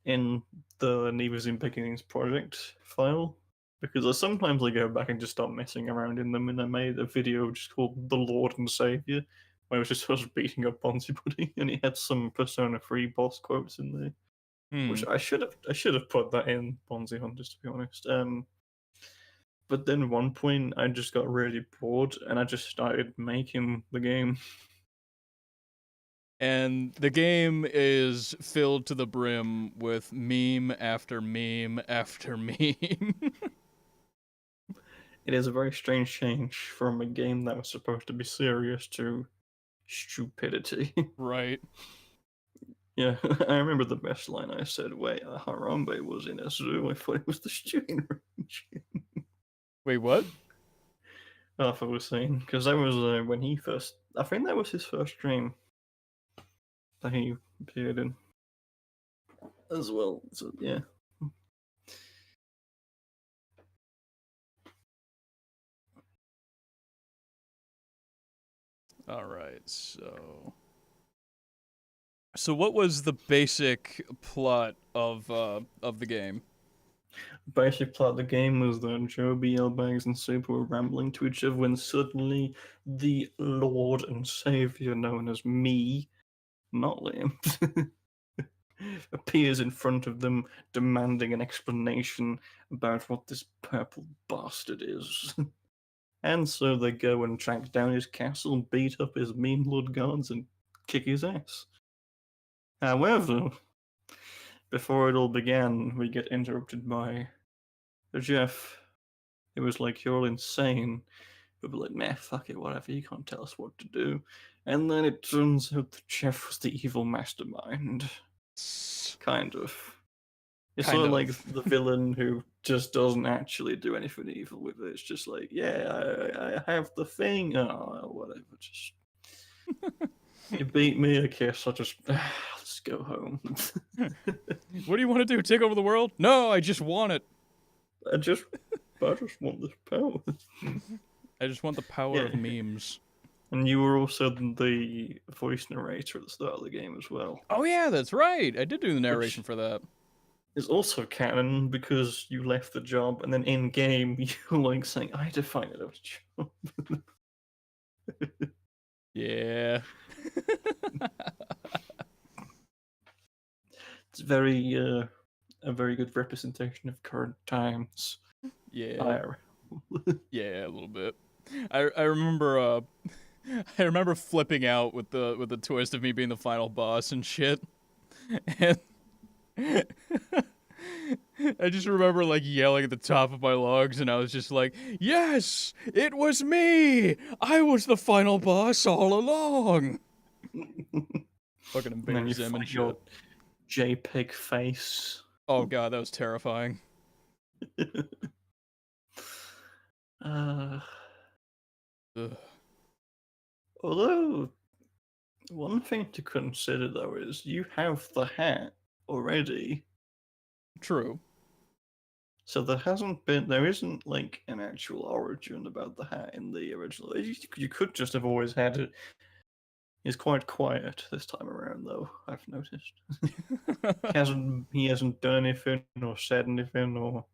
in the NiviXien Beginnings project file because sometimes I go back and just start messing around in them, and I made a video just called "The Lord and Savior," where it was just us beating up Bonzi Buddy, and it had some Persona 3 boss quotes in there, which I should have put that in Bonzi Hunters, to be honest. But then at one point I just got really bored and I just started making the game. And the game is filled to the brim with meme after meme after meme. It is a very strange change from a game that was supposed to be serious to stupidity. Right. Yeah, I remember the best line I said, wait, Harambe was in a zoo, I thought it was the shooting range. Wait, what? Arthur was saying, because that was when he first, I think that was his first stream that he appeared in as well, so yeah. All right, so what was the basic plot of the game? Basic plot of the game was that Joby, Elbags, and Super were rambling to each other when suddenly the Lord and Savior known as me, not Liam, appears in front of them demanding an explanation about what this purple bastard is. And so they go and track down his castle, beat up his mean blood guards, and kick his ass. However, before it all began, we get interrupted by Jeff. It was like, you're insane. But we're like, man, fuck it, whatever, you can't tell us what to do. And then it turns out that Jeff was the evil mastermind. Kind of. It's sort of like the villain who just doesn't actually do anything evil with it. It's just like, yeah, I have the thing. Oh, whatever, just... You beat me, I guess I'll just... let's go home. What do you want to do? Take over the world? No, I just want it. I just want this power. I just want the power of memes. And you were also the voice narrator at the start of the game as well. Oh yeah, that's right. I did do the narration for that. is also canon because you left the job and then in game you're like saying, I had to find another job. Yeah. It's a very good representation of current times. Yeah. IRL. Yeah, a little bit. I remember I remember flipping out with the twist of me being the final boss and shit. And I just remember like yelling at the top of my lungs, and I was just like, "Yes, it was me. I was the final boss all along." Fucking And then you embarrass him and find your shit. JPEG face. Oh god, that was terrifying. uh, Ugh. although, one thing to consider though is you have the hat already. True. So there isn't like an actual origin about the hat in the original. You could just have always had it. He's quite quiet this time around, though. I've noticed. He hasn't done anything or said anything or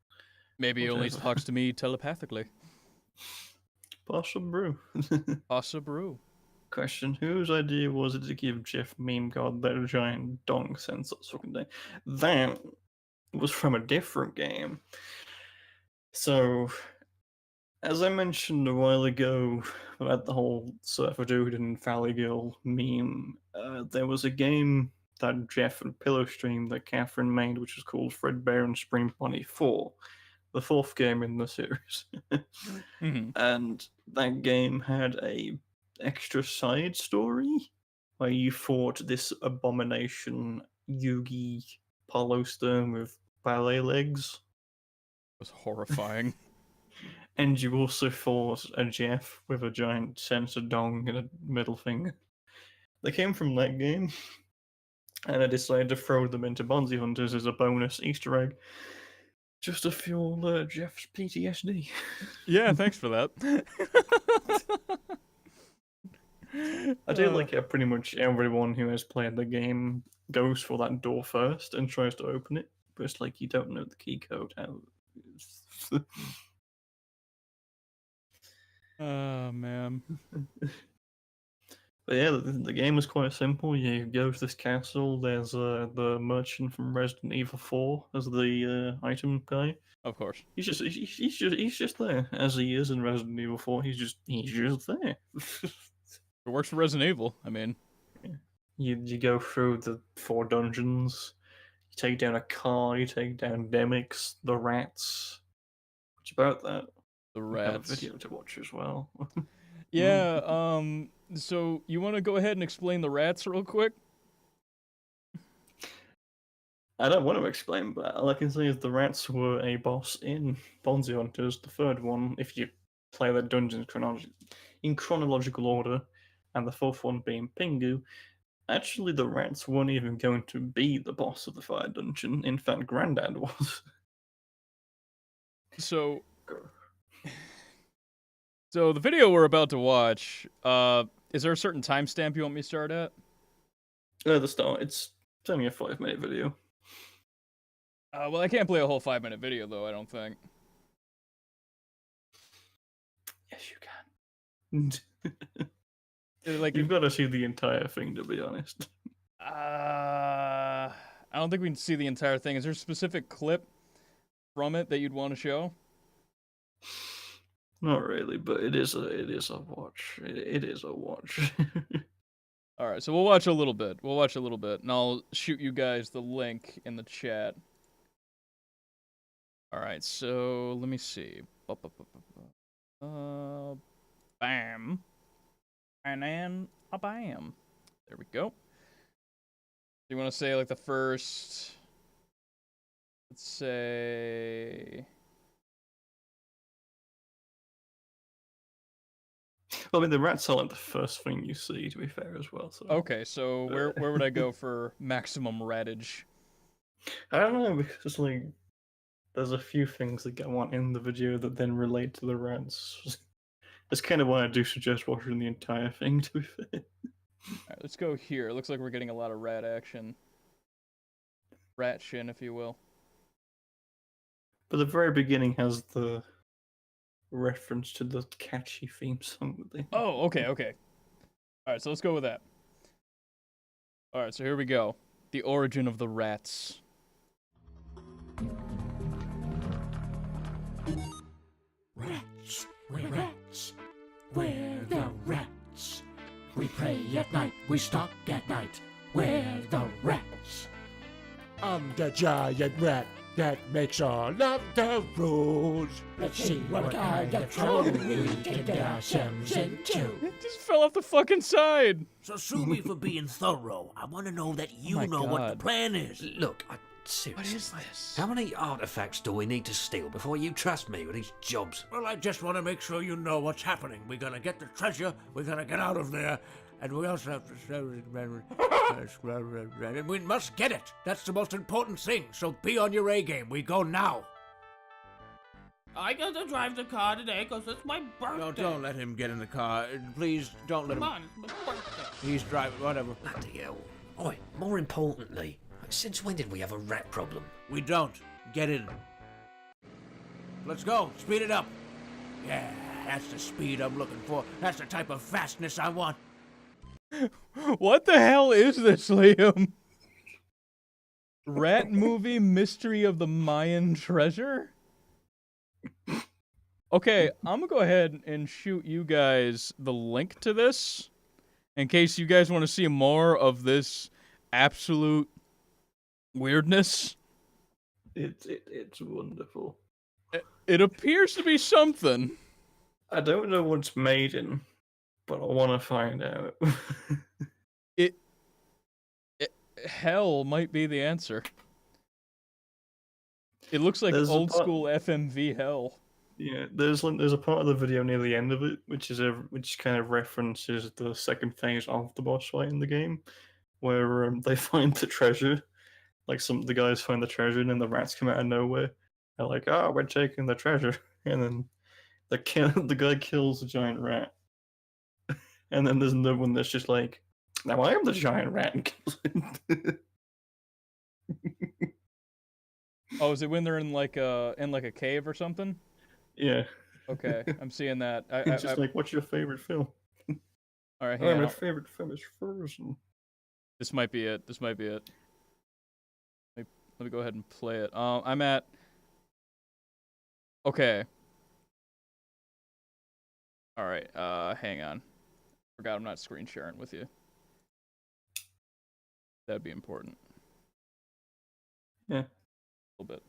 Maybe he only whatever. talks to me telepathically. Possible. Possible. Question: whose idea was it to give Jeff Meme God that giant dong sensor fucking thing? That was from a different game. So, as I mentioned a while ago about the whole Surfer Dude and Valley Girl meme, there was a game that Jeff and Pillow streamed that Catherine made, which was called Fredbear and Spring Bunny 4, the fourth game in the series. Mm-hmm. And that game had a extra side story where you fought this abomination Yugi Palo Stern with ballet legs. It was horrifying. And you also fought a Jeff with a giant sensor dong and a middle finger. They came from that game, and I decided to throw them into Bonzi Hunters as a bonus Easter egg, just to fuel Jeff's PTSD. Yeah, thanks for that. I do like how pretty much everyone who has played the game goes for that door first and tries to open it, but it's like you don't know the key code. How? Oh man. But yeah, the game is quite simple. You go to this castle. There's the merchant from Resident Evil 4 as the item guy. Of course. He's just there as he is in Resident Evil 4. He's just there. It works for Resident Evil. I mean, You go through the 4 dungeons. You take down a car. You take down Demix, the rats. What's about that? the We have a rats. video to watch as well. Yeah, so you want to go ahead and explain the rats real quick? I don't want to explain, but all I can say is the rats were a boss in Bonzi Hunters, the third one, if you play the dungeons in chronological order, and the fourth one being Pingu. Actually, the rats weren't even going to be the boss of the fire dungeon. In fact, Grandad was. So the video we're about to watch, is there a certain timestamp you want me to start at? At the start, it's only a 5-minute video. Well, I can't play a whole 5-minute video though, I don't think. Yes, you can. Like, You've got to see the entire thing, to be honest. I don't think we can see the entire thing. Is there a specific clip from it that you'd want to show? Not really, but it is a watch. It is a watch. All right, so we'll watch a little bit. We'll watch a little bit, and I'll shoot you guys the link in the chat. All right, so let me see. Bam. And then a bam. There we go. You want to say like the first, let's say, Well, I mean, the rats are like the first thing you see, to be fair, as well. So. okay, so where would I go for maximum ratage? I don't know, because like there's a few things that go on in the video that then relate to the rats. That's kind of why I do suggest watching the entire thing, to be fair. Alright, let's go here. It looks like we're getting a lot of rat action. Rat shin, if you will. But the very beginning has the reference to the catchy theme song that they. Oh, okay. All right, so let's go with that. All right, so here we go. The origin of the rats. Rats, we're rats, we're the rats. We pray at night, we stalk at night, we're the rats. I'm the giant rat that makes all of the rules. Let's see what kind of trouble we can get ourselves into. It just fell off the fucking side. So sue me for being thorough. I want to know that you my know what the God. plan is. Look, seriously. What is this? How many artifacts do we need to steal before you trust me with these jobs? Well, I just want to make sure you know what's happening. We're gonna get the treasure, we're gonna get out of there, and we also have to... and we must get it. That's the most important thing, so be on your A game. We go now. I got to drive the car today because it's my birthday. No, don't let him get in the car. Please, don't let him... Come on, it's my birthday. He's driving, whatever. Bloody hell. Oi, more importantly, since when did we have a rat problem? We don't. Get in. Let's go. Speed it up. Yeah, that's the speed I'm looking for. That's the type of fastness I want. What the hell is this, Liam? Rat movie Mystery of the Mayan Treasure? Okay, I'm gonna go ahead and shoot you guys the link to this in case you guys want to see more of this absolute weirdness. It's wonderful. It appears to be something. I don't know what it's made in, but I want to find out. Hell might be the answer. It looks like There's a old part- school FMV hell. Yeah, there's a part of the video near the end of it which kind of references the second phase of the boss fight in the game, where they find the treasure. Like the guys find the treasure, and then the rats come out of nowhere. They're like, "Oh, we're taking the treasure," and then the guy kills the giant rat, and then there's another one that's just like, "Now I am the giant rat," and kills it. Oh, is it when they're in like a cave or something? Yeah, Okay, I'm seeing that. it's just like, "What's your favorite film?" All right, Oh, hang my on. favorite film is Frozen. This might be it. Let me go ahead and play it. I'm at. Okay. All right. Hang on. Forgot I'm not screen sharing with you. That'd be important. Yeah. A little bit.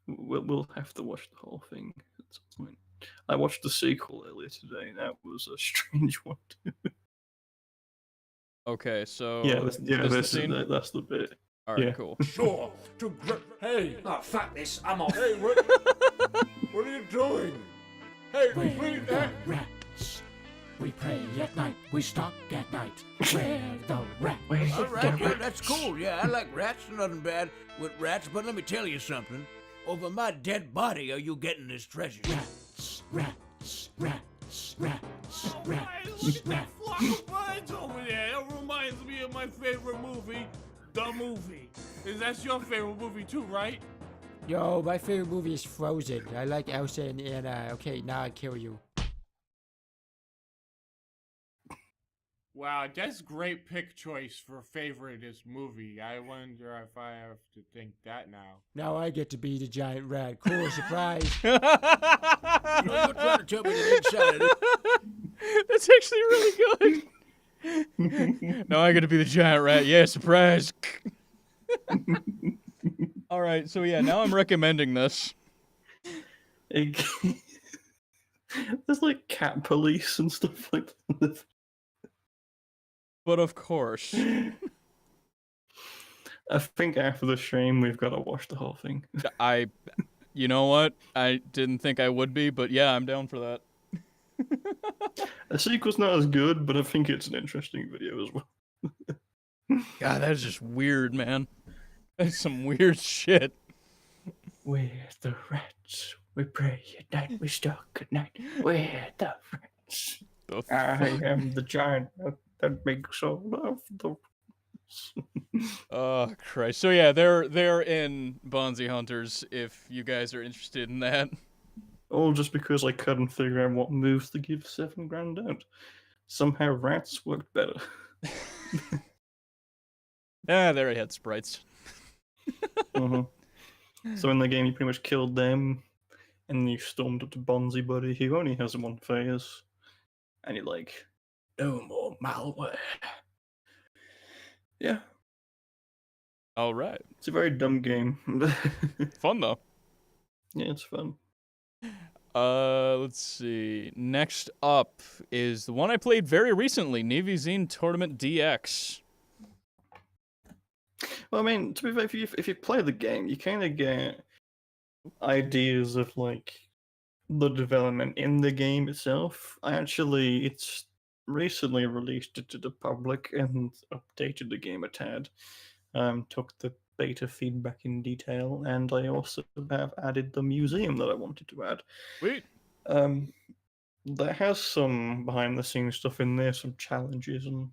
We'll have to watch the whole thing at some point. I watched the sequel earlier today. That was a strange one too. Okay, so That's the scene? that's the bit. All right, yeah. cool. Sure, hey, Oh, fuck this, I'm off. hey, what are you doing? Hey, we're the rats. We pray at night, we stalk at night. We're the rats. All right, yeah, that's cool. Yeah, I like rats. Nothing bad with rats. But let me tell you something. Over my dead body are you getting this treasure? Rats, rats, rats, rats, Look at rats, that rats. flock of birds over there. That reminds me of my favorite movie, The Movie. That's your favorite movie too, right? Yo, my favorite movie is Frozen. I like Elsa and Anna. Okay, now I kill you. Wow, that's great pick choice for favoriteest movie. I wonder if I have to think that now. Now I get to be the giant rat. Cool, surprise. You know, you're trying to tell me the inside of it. That's actually really good. Now I got to be the giant rat. Yeah, surprise. All right, so yeah, now I'm recommending this. There's like cat police and stuff like that. But of course. I think after the stream we've got to watch the whole thing. You know what? I didn't think I would be, but yeah, I'm down for that. The sequel's not as good, but I think it's an interesting video as well. God, that's just weird, man. That's some weird shit. We're the rats. We pray at night. We stalk at night. We're the rats. I am the giant rat that makes all of the Oh Christ! So yeah, they're in Bonzi Hunters. If you guys are interested in that, All just because I couldn't figure out what moves to give $7,000 out. Somehow rats worked better. they already had sprites. So in the game, you pretty much killed them, and you stormed up to Bonzi Buddy, who only has one phase, and you're like, no more malware. Yeah, All right, it's a very dumb game. fun though. Yeah, it's fun. Let's see. Next up is the one I played very recently, NiviXien Tournament DX. Well, I mean, to be fair, if you play the game, you kind of get ideas of like the development in the game itself. It's recently released it to the public and updated the game a tad. Took the beta feedback in detail, and I also have added the museum that I wanted to add. Sweet. There has some behind the scenes stuff in there, some challenges and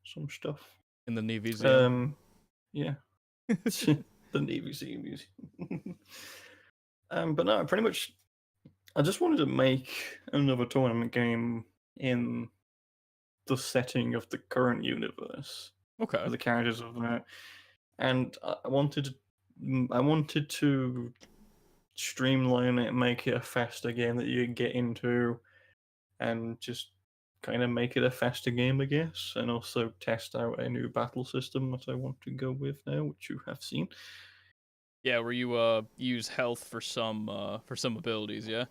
some stuff. In the NiviXien. Yeah. The NiviXien museum. But no, pretty much I just wanted to make another tournament game in the setting of the current universe. Okay. For the characters of that. And I wanted to streamline it and make it a faster game that you can get into and just kind of make it a faster game, I guess, and also test out a new battle system that I want to go with now, which you have seen. Yeah, where you use health for some abilities, yeah?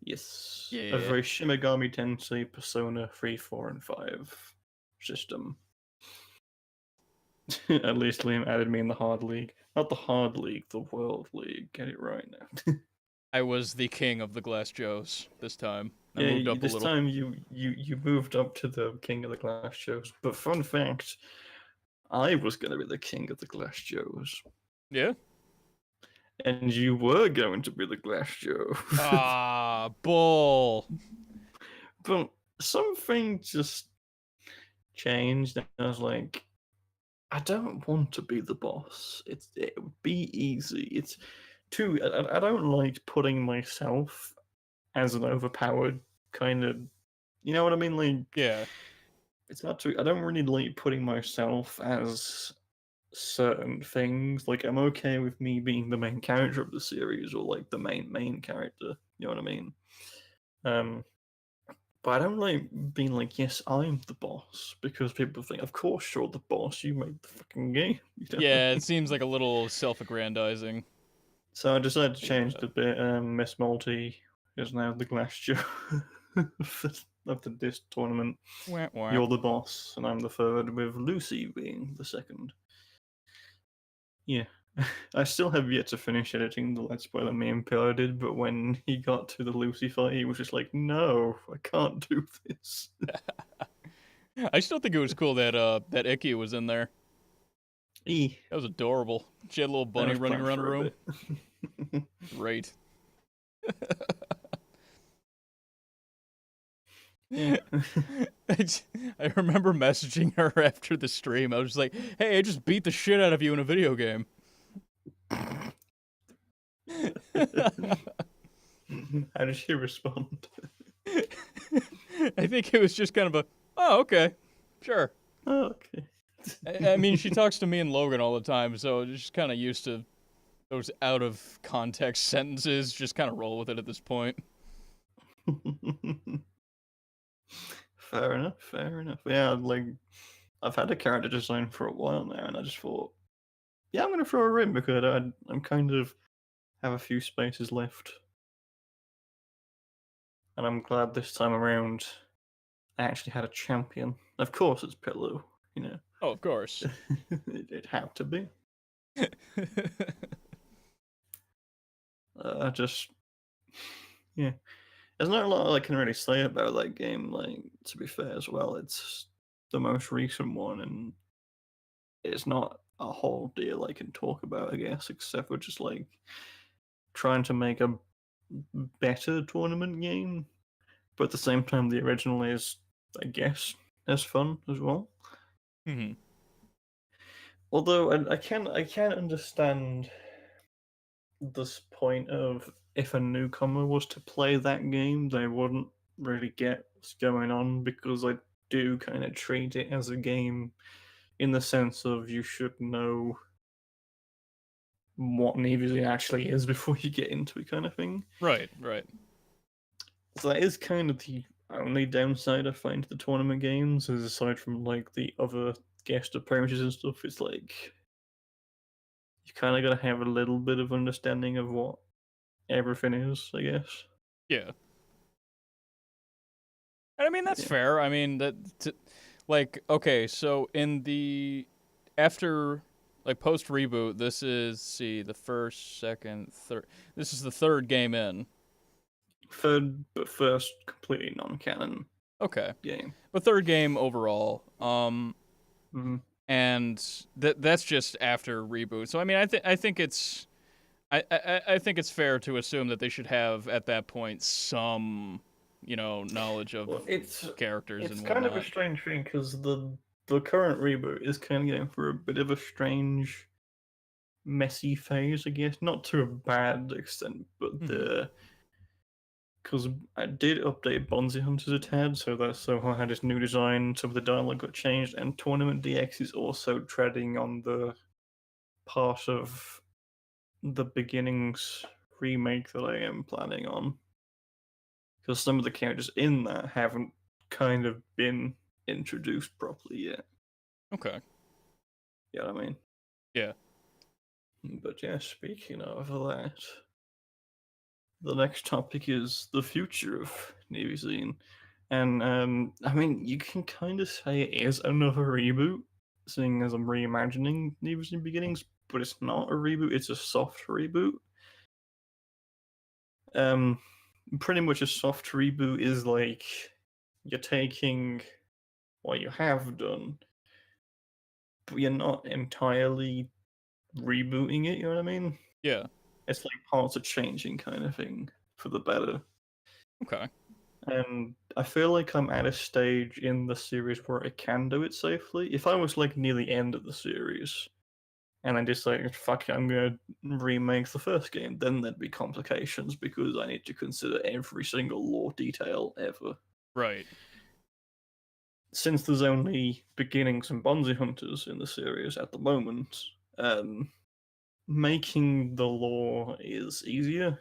Yes. Yeah. A very Shin Megami Tensei Persona 3, 4, and 5 system. At least Liam added me in the hard league. Not the hard league, the world league. Get it right now. I was the king of the Glass Joes this time. I Yeah, moved up this a little. time you moved up to the king of the glass shows. But fun fact, I was going to be the king of the glass shows. Yeah? And you were going to be the glass show. Ah, bull. But something just changed, and I was like, I don't want to be the boss. It would be easy. It's too. I don't like putting myself as an overpowered kind of. You know what I mean? Like, Yeah. it's not too. I don't really like putting myself as certain things. Like, I'm okay with me being the main character of the series or like the main character. You know what I mean? But I don't like being like, yes, I'm the boss, because people think, of course you're the boss, you made the fucking game. You know? Yeah, it seems like a little self-aggrandizing. So I decided to change it a bit. Miss Multi is now the glass jaw of this tournament. Wah, wah. You're the boss, and I'm the third, with Lucy being the second. Yeah. I still have yet to finish editing the Let's Play that me and Pillar did, but when he got to the Lucy fight, he was just like, no, I can't do this. I still think it was cool that Icky was in there. E. That was adorable. She had a little bunny running around the room. Great. I remember messaging her after the stream. I was just like, hey, I just beat the shit out of you in a video game. How did she respond? I think it was just kind of a, oh, okay, sure. Oh, okay. I mean, she talks to me and Logan all the time, so just kind of used to those out of context sentences. Just kind of roll with it at this point. Fair enough, fair enough. Yeah, like, I've had a character design for a while now, and I just thought, yeah, I'm going to throw her in because I'm kind of have a few spaces left. And I'm glad this time around I actually had a champion. Of course it's Pillow, you know. Oh, of course. it had to be. Yeah. There's not a lot I can really say about that game, like, to be fair as well. It's the most recent one, and it's not a whole deal I can talk about, I guess, except for just, like, trying to make a better tournament game. But at the same time, the original is, I guess, as fun as well. Mm-hmm. Although I can understand this point of if a newcomer was to play that game, they wouldn't really get what's going on, because I do kind of treat it as a game in the sense of you should know what NiviXien actually is before you get into it, kind of thing. Right, right. So that is kind of the only downside I find to the tournament games, is aside from like the other guest appearances and stuff, it's like you kind of got to have a little bit of understanding of what everything is, I guess. Yeah. And I mean, that's fair. I mean, like, okay, so in the, after, like, post reboot, this is, see, the first, second, third, this is the third game in. Third, but first completely non-canon Okay. game. But third game overall. Mhm. And that's just after reboot. So I mean, I think it's I think it's fair to assume that they should have at that point some, knowledge of characters and it's whatnot. kind of a strange thing, because the current reboot is kind of going for a bit of a strange, messy phase, I guess. Not to a bad extent, but because I did update Bonzi Hunters a tad, so that somehow had its new design, some of the dialogue got changed, and Tournament DX is also treading on the part of the beginnings remake that I am planning on. Because some of the characters in that haven't kind of been introduced properly yet. Okay. You know what I mean? Yeah. But yeah, speaking of that, the next topic is the future of NiviXien. And I mean, you can kind of say it is another reboot, seeing as I'm reimagining NiviXien Beginnings, but it's not a reboot, it's a soft reboot. Pretty much a soft reboot is like you're taking what you have done, but you're not entirely rebooting it, you know what I mean? Yeah. It's like parts are changing kind of thing for the better. Okay. And I feel like I'm at a stage in the series where I can do it safely. If I was like near the end of the series and I decided, fuck it, I'm gonna remake the first game, then there'd be complications because I need to consider every single lore detail ever. Right. Since there's only beginnings and Bonzi Hunters in the series at the moment, making the lore is easier,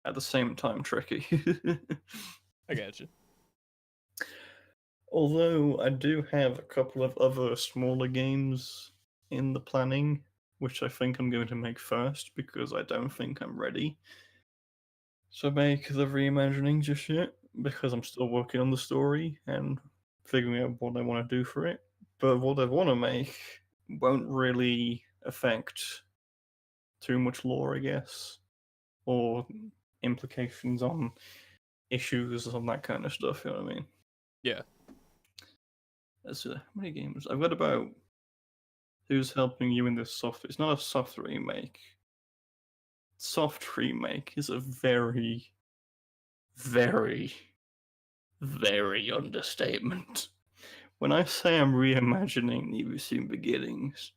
at the same time tricky. I got you. Although I do have a couple of other smaller games in the planning, which I think I'm going to make first because I don't think I'm ready to make the reimagining just yet, because I'm still working on the story and figuring out what I want to do for it. But what I want to make won't really affect too much lore, I guess, or implications on issues and that kind of stuff, you know what I mean? Yeah. How many games? I've got about Who's Helping You in this soft. It's not a soft remake. Soft remake is a very, very, very understatement. When I say I'm reimagining NiviXien Beginnings,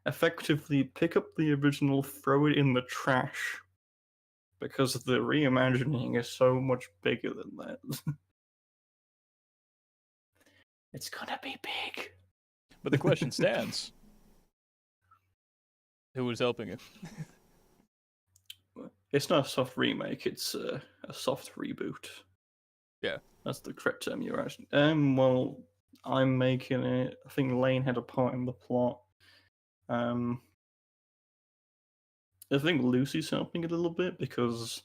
effectively pick up the original, throw it in the trash, because the reimagining is so much bigger than that. It's gonna be big. But the question stands. Who was helping you? It's not a soft remake, it's a soft reboot. Yeah. That's the correct term you're asking. Well, I'm making it. I think Lane had a part in the plot. I think Lucy's helping it a little bit, because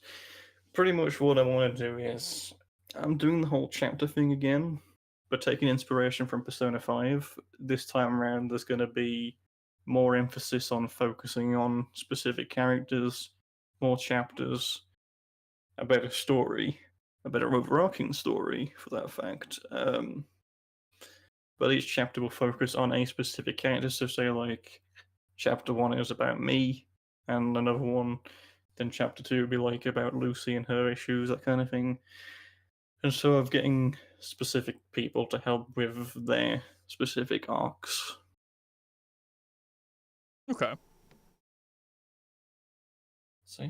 pretty much what I want to do is I'm doing the whole chapter thing again, but taking inspiration from Persona 5. This time around, there's going to be more emphasis on focusing on specific characters, more chapters, a better story, a better overarching story for that fact. But each chapter will focus on a specific character. So, say, like, chapter 1 is about me, and another one, then chapter 2 would be like about Lucy and her issues, that kind of thing. And so I'm getting specific people to help with their specific arcs. Okay. So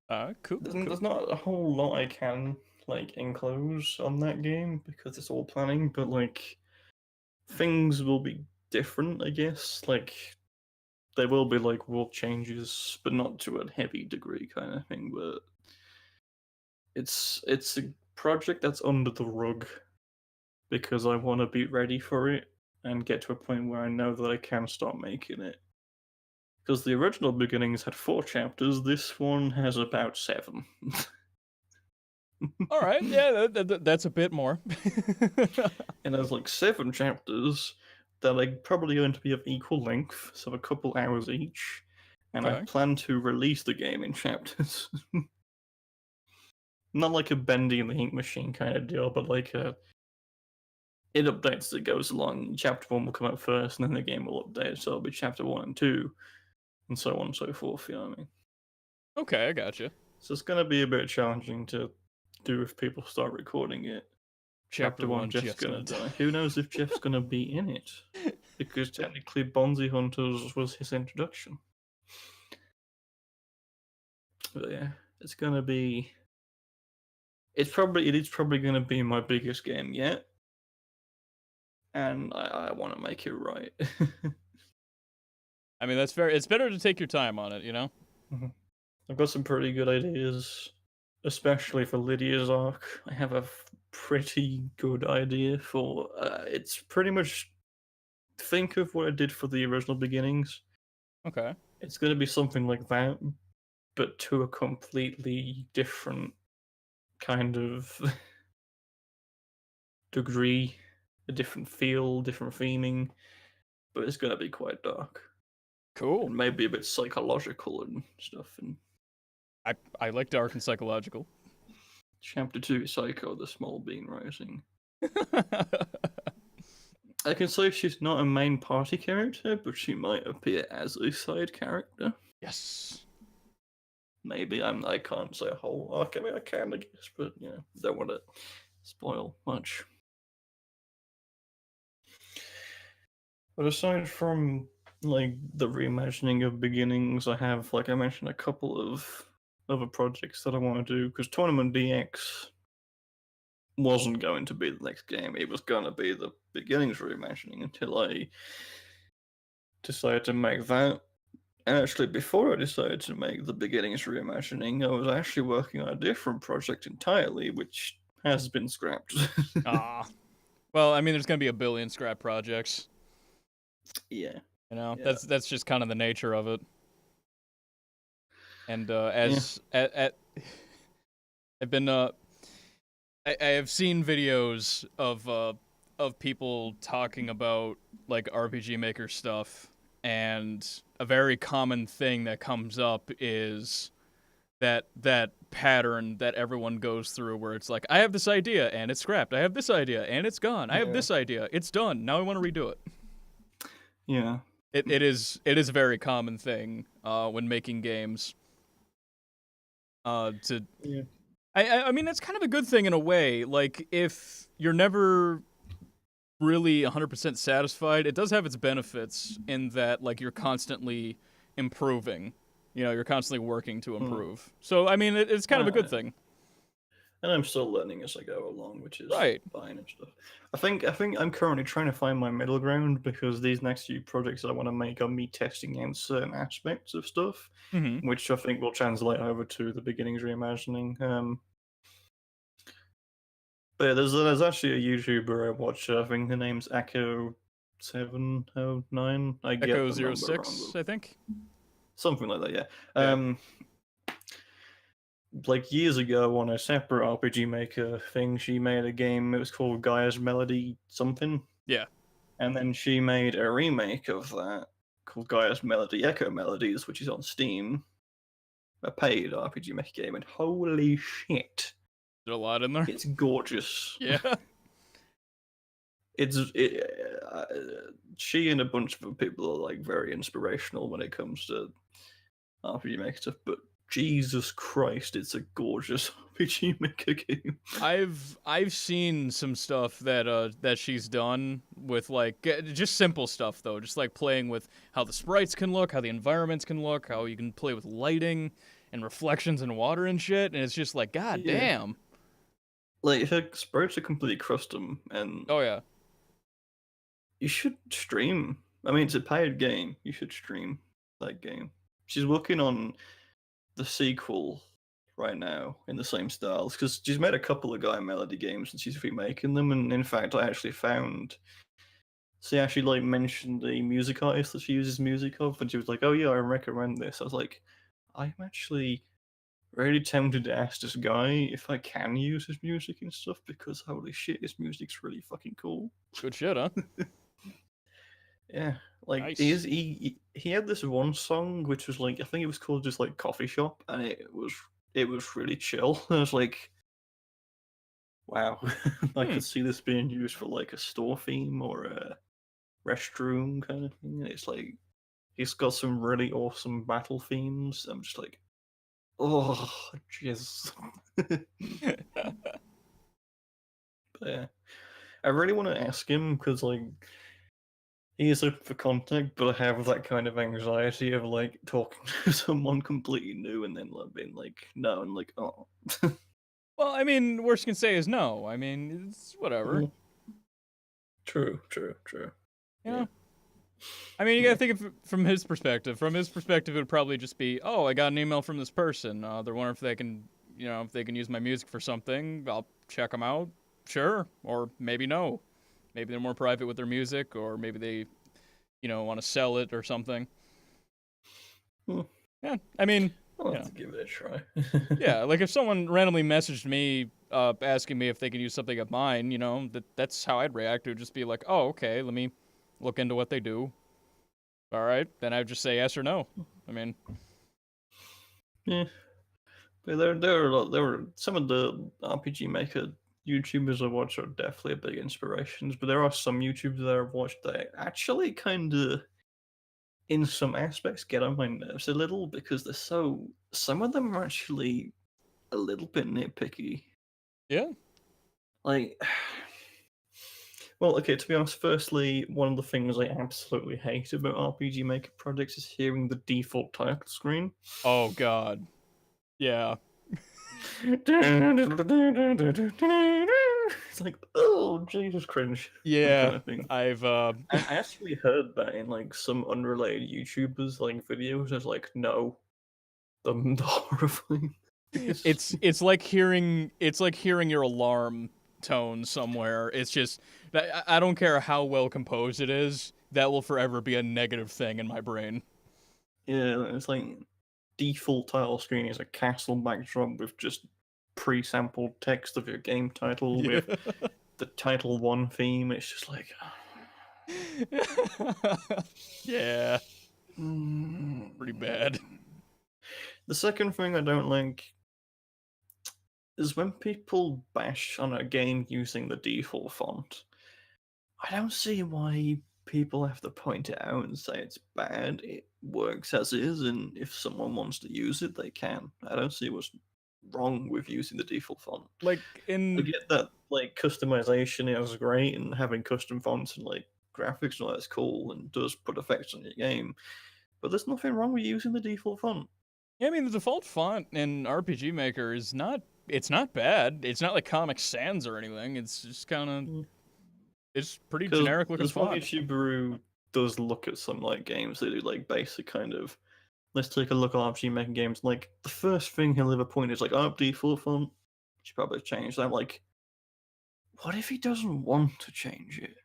yeah. Cool. There's not a whole lot I can like enclose on that game because it's all planning, but like things will be different, I guess. Like there will be like world changes, but not to a heavy degree kind of thing. But it's a project that's under the rug because I want to be ready for it and get to a point where I know that I can start making it. Because the original beginnings had 4 chapters, this one has about 7. All right. Yeah, that's a bit more. And there's like 7 chapters that are probably going to be of equal length, so a couple hours each. And I Okay. plan to release the game in chapters. Not like a Bendy and the Ink Machine kind of deal, but like it updates as it goes along. Chapter 1 will come out first, and then the game will update, so it'll be chapter 1 and 2, and so on and so forth, you know what I mean? Okay, I gotcha. So it's going to be a bit challenging to do if people start recording it. Chapter 1, Jeff's gonna die. Who knows if Jeff's gonna be in it? Because technically Bonzi Hunters was his introduction. But yeah, it's gonna be... It is probably gonna be my biggest game yet. And I want to make it right. I mean, that's fair. It's better to take your time on it, you know? I've got some pretty good ideas, especially for Lydia's arc. I have a pretty good idea for... it's pretty much... Think of what I did for the original beginnings. Okay. It's going to be something like that, but to a completely different kind of degree, a different feel, different theming, but it's going to be quite dark. Cool. And maybe a bit psychological and stuff. And I like dark and psychological. Chapter 2, Psycho, the Small Bean Rising. I can say she's not a main party character, but she might appear as a side character. Yes. Maybe I can't say a whole arc. I mean, I can, I guess, but you know, don't want to spoil much. But aside from like the reimagining of beginnings, I have, like I mentioned, a couple of other projects that I want to do because Tournament DX wasn't going to be the next game. It was going to be the beginnings reimagining until I decided to make that. And actually, before I decided to make the beginnings reimagining, I was actually working on a different project entirely, which has been scrapped. Well, I mean, there's gonna be a billion scrap projects. Yeah. You know, Yeah. that's just kind of the nature of it. And I've been I have seen videos of people talking about like RPG Maker stuff, and a very common thing that comes up is that pattern that everyone goes through where it's like, I have this idea and it's scrapped. I have this idea and it's gone. I have this idea. It's done. Now I want to redo it. Yeah. It is a very common thing when making games. Yeah. I mean, it's kind of a good thing in a way. Like, if you're never really 100% satisfied, it does have its benefits in that, like, you're constantly improving. You know, you're constantly working to improve. So, I mean, it's kind of a good thing. And I'm still learning as I go along, which is right. fine and stuff. I think I'm currently trying to find my middle ground because these next few projects I want to make are me testing out certain aspects of stuff, which I think will translate over to the beginnings reimagining. But yeah, there's actually a YouTuber I watch. I think the name's Echo709. I get Echo the number 06, wrong, I think. Something like that, yeah. Like years ago on a separate RPG Maker thing, she made a game. It was called Gaia's Melody something. Yeah. And then she made a remake of that called Gaia's Melody Echo Melodies, which is on Steam. A paid RPG Maker game, and holy shit. There's a lot in there. It's gorgeous. Yeah. She and a bunch of people are like very inspirational when it comes to RPG Maker stuff, but Jesus Christ, it's a gorgeous RPG Maker game. I've seen some stuff that she's done with like just simple stuff though, just like playing with how the sprites can look, how the environments can look, how you can play with lighting and reflections and water and shit, and it's just like god Yeah. damn. Like, her sprites are completely custom, and Oh yeah. you should stream. I mean, it's a paid game. You should stream that game. She's working on the sequel right now in the same styles because she's made a couple of Gaia Melody games and she's remaking them. And in fact, I actually found. She actually like mentioned the music artist that she uses music of, and she was like, "Oh yeah, I recommend this." I was like, "I'm actually really tempted to ask this guy if I can use his music and stuff because holy shit, his music's really fucking cool." Good shit, huh? Yeah, like Nice. he had this one song which was like I think it was called just like Coffee Shop, and it was really chill. I was like, wow, I could see this being used for like a store theme or a restroom kind of thing. It's like he's got some really awesome battle themes. I'm just like, oh, jeez. But yeah, I really want to ask him because like. He is open for contact, but I have that kind of anxiety of like talking to someone completely new and then like, being like no and like oh. Well, I mean, worst can say is no. I mean, it's whatever. True. You know? I mean, you gotta think of it from his perspective. From his perspective, it would probably just be, oh, I got an email from this person. They're wondering if they can, if they can use my music for something. I'll check them out. Sure. Or maybe no. Maybe they're more private with their music, or maybe they, want to sell it or something. Yeah, I mean, I'll have to give it a try. yeah, like if someone randomly messaged me asking me if they can use something of mine, that's how I'd react. It would just be like, oh, okay, let me look into what they do. All right, then I'd just say yes or no. I mean, yeah, but there were some of the RPG Maker YouTubers I watch are definitely big inspirations, but there are some YouTubers that I've watched that actually kind of, in some aspects, get on my nerves a little because some of them are actually a little bit nitpicky. yeah. Like, well, okay, to be honest, firstly, one of the things I absolutely hate about RPG Maker projects is hearing the default title screen. Oh God. Yeah. It's like, oh, Jesus, cringe. Yeah. Kind of thing. I actually heard that in like some unrelated YouTubers like videos. I was like, no, the horrifying. It's like hearing your alarm tone somewhere. It's just I don't care how well composed it is. That will forever be a negative thing in my brain. Yeah, it's like default title screen is a castle backdrop with just pre-sampled text of your game title with the Title 1 theme. It's just like, yeah, pretty bad. The second thing I don't like is when people bash on a game using the default font. I don't see why people have to point it out and say it's bad. It works as is, and if someone wants to use it, they can. I don't see what's wrong with using the default font. Like I get that like customization is great and having custom fonts and like graphics and all that's cool and does put effects on your game, but there's nothing wrong with using the default font. Yeah, I mean the default font in RPG Maker is not bad. It's not like Comic Sans or anything. It's just kind of it's pretty generic looking font. There's one YouTuber who does look at some like games. They do like basic kind of. Let's take a look at RPG Maker games. Like the first thing he'll ever point is like, "Oh, default font. Should probably change that." Like, what if he doesn't want to change it?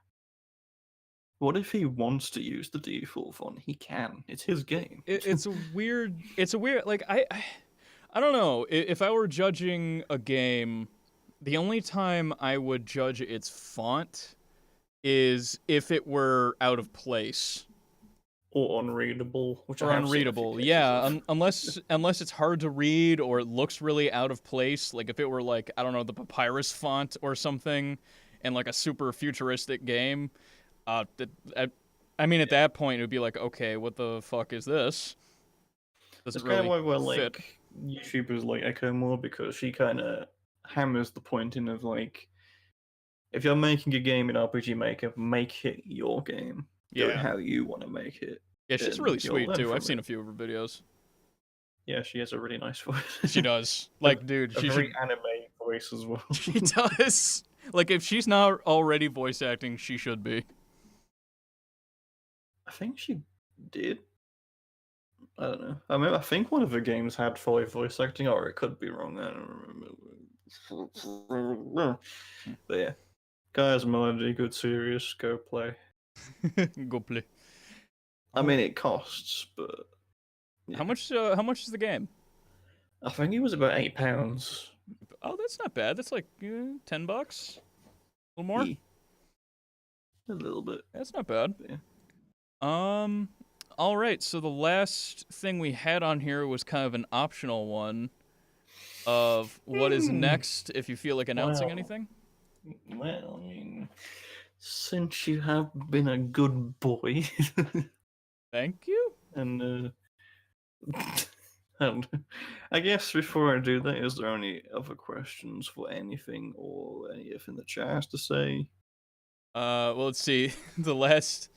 What if he wants to use the default font? He can. It's his game. It's a weird. Like I don't know. If I were judging a game, the only time I would judge its font is if it were out of place or unreadable. Yeah. Unless it's hard to read or it looks really out of place. Like if it were like I don't know the Papyrus font or something, in like a super futuristic game. I mean, at that point, it would be like, okay, what the fuck is this? It's kind of why we're like, YouTubers like Echo more because she kind of hammers the point in of like, if you're making a game in RPG Maker, make it your game. Do it Yeah. how you want to make it. Yeah, she's and really you'll sweet learn too. from I've seen it. a few of her videos. Yeah, she has a really nice voice. She does. Like, dude, a she very should. anime voice as well. She does. Like, if she's not already voice acting, she should be. I think she did. I don't know. I think one of her games had fully voice acting, or it could be wrong. I don't remember. But yeah, Guy's Melody, good series, go play. Go play. I mean, it costs, but yeah. How much is the game? I think it was about £8. Oh, that's not bad. That's like $10. A little more. Yeah. A little bit. That's not bad. Yeah. All right. So the last thing we had on here was kind of an optional one of what is next. If you feel like announcing anything. Well, I mean, since you have been a good boy, Thank you. and and I guess before I do that, is there any other questions for anything or anything in the chat has to say? Well, let's see. The last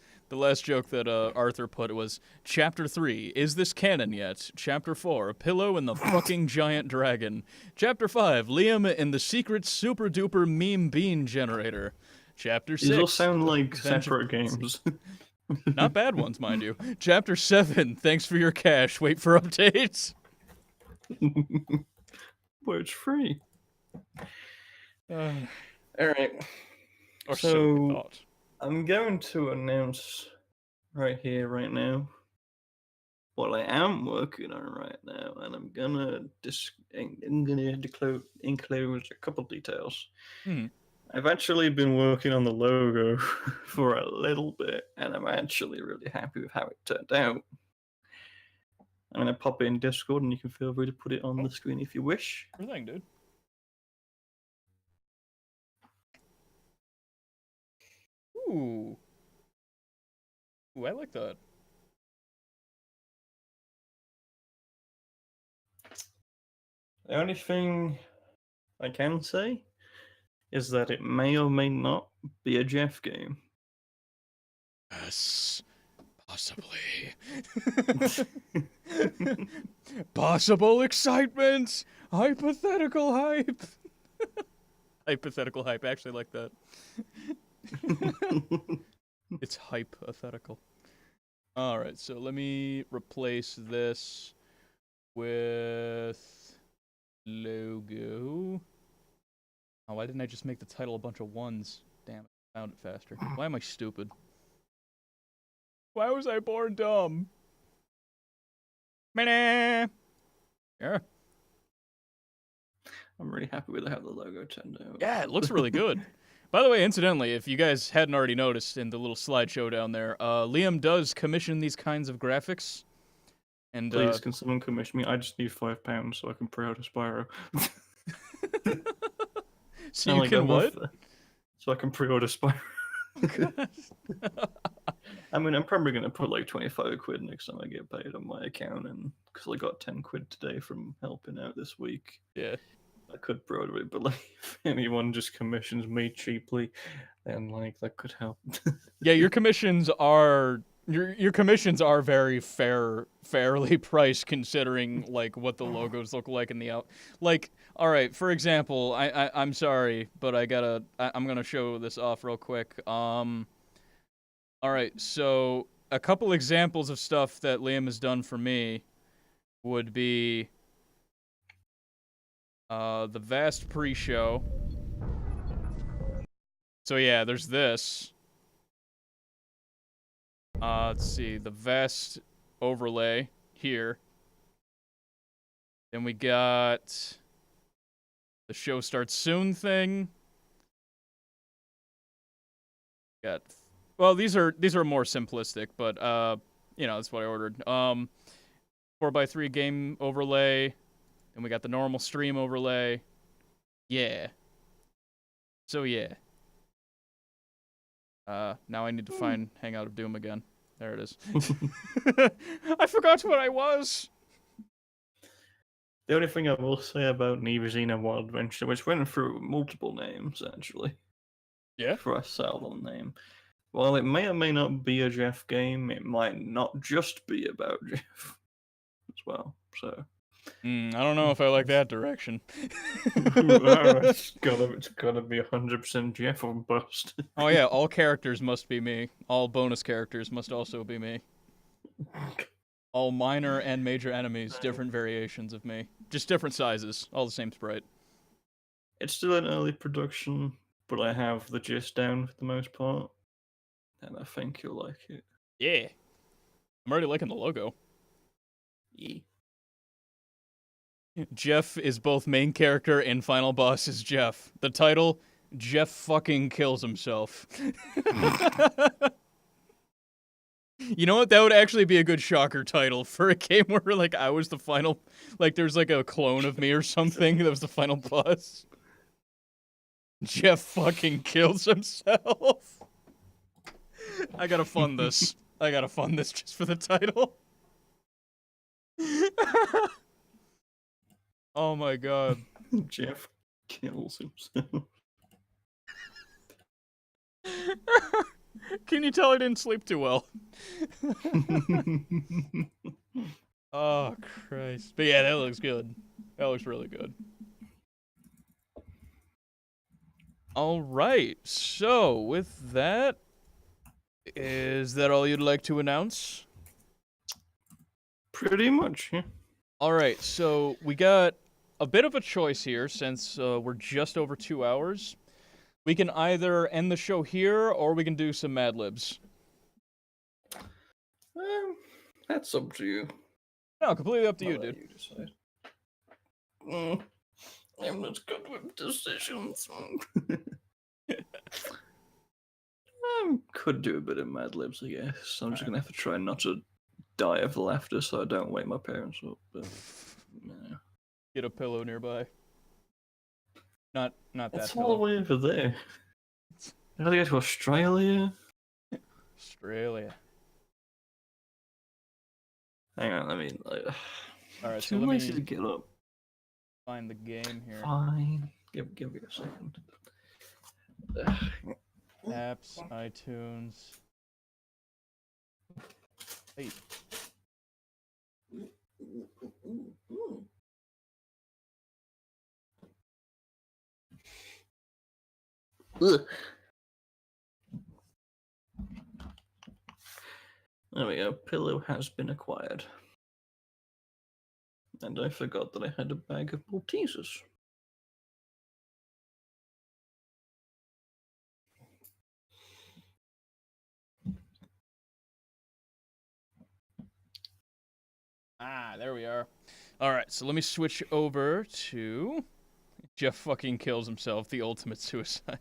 joke that Arthur put was Chapter 3. Is this canon yet? Chapter 4. A pillow and the fucking giant dragon. Chapter 5. Liam and the secret super duper meme bean generator. Chapter 6. These all sound like Adventure- separate games. Not bad ones, mind you. Chapter 7. Thanks for your cash. Wait for updates. But it's free. Uh, All right. or so we thought. I'm going to announce right here, right now, what I am working on right now, and I'm gonna enclose a couple details. I've actually been working on the logo for a little bit, and I'm actually really happy with how it turned out. I'm gonna pop it in Discord, and you can feel free to put it on the screen if you wish. Sure thing, dude. Ooh. Ooh, I like that. The only thing I can say is that it may or may not be a Jeff game. Yes. Possibly. Possible excitement! Hypothetical hype! Hypothetical hype. I actually like that. It's hypothetical. Alright, so let me replace this with logo. Oh, why didn't I just make the title a bunch of ones? Damn it, I found it faster. Why am I stupid? Why was I born dumb? Meh. Yeah. I'm really happy with how the logo turned out. Yeah, it looks really good. By the way, incidentally, if you guys hadn't already noticed in the little slideshow down there, Liam does commission these kinds of graphics. And Please, can someone commission me? I just need £5 so I can pre-order Spyro. so you can what? So I can pre-order Spyro. I mean, I'm probably going to put like 25 quid next time I get paid on my account, and because I got 10 quid today from helping out this week. Yeah. I could pre-order it, but like, if anyone just commissions me cheaply, then like that could help. Yeah, your commissions are very fairly priced considering like what the logos look like in the out. Like, all right, for example, I'm sorry, but I'm gonna show this off real quick. All right, so a couple examples of stuff that Liam has done for me would be the Vast pre-show. So yeah, there's this. Let's see, the Vast overlay here. Then we got the show starts soon thing. Got, well, these are more simplistic, but you know, that's what I ordered. 4x3 game overlay. Then we got the normal stream overlay. Yeah. So yeah. Now I need to find Hangout of Doom again. There it is. I forgot what I was. The only thing I will say about NiviXien and Wild Adventure, which went through multiple names actually, Yeah. for a settled name. While it may or may not be a Jeff game, it might not just be about Jeff as well. So I don't know if I like that direction. it's gotta be 100% Jeff or bust. Oh yeah, all characters must be me. All bonus characters must also be me. All minor and major enemies, different variations of me. Just different sizes, all the same sprite. It's still in early production, but I have the gist down for the most part, and I think you'll like it. Yeah. I'm already liking the logo. Yeah. Jeff is both main character and final boss is Jeff. The title, Jeff fucking kills himself. You know what? That would actually be a good shocker title for a game where, like, I was the final... Like, there's, like, a clone of me or something that was the final boss. Jeff fucking kills himself. I gotta fund this. I gotta fund this just for the title. Oh my god. Jeff kills himself. Can you tell I didn't sleep too well? Oh, Christ. But yeah, that looks good. That looks really good. Alright, so with that, is that all you'd like to announce? Pretty much, yeah. Alright, so we got a bit of a choice here since we're just over 2 hours. We can either end the show here, or we can do some Mad Libs. That's up to you. No, completely up to you, I'll let dude. You decide. I'm not good with decisions. Could do a bit of Mad Libs, I guess. I'm just gonna have to try not to die of laughter so I don't wake my parents up. But yeah. Get a pillow nearby. Not that It's pillow. all the way over there. I gotta go to Australia. Australia. Hang on, I mean, Alright, so too let lazy to me get up. find the game here. Fine. Give me a second. Apps, iTunes. Hey. Ugh. There we go. Pillow has been acquired. And I forgot that I had a bag of Maltesers. Ah, there we are. Alright, so let me switch over to Jeff fucking kills himself, the ultimate suicide.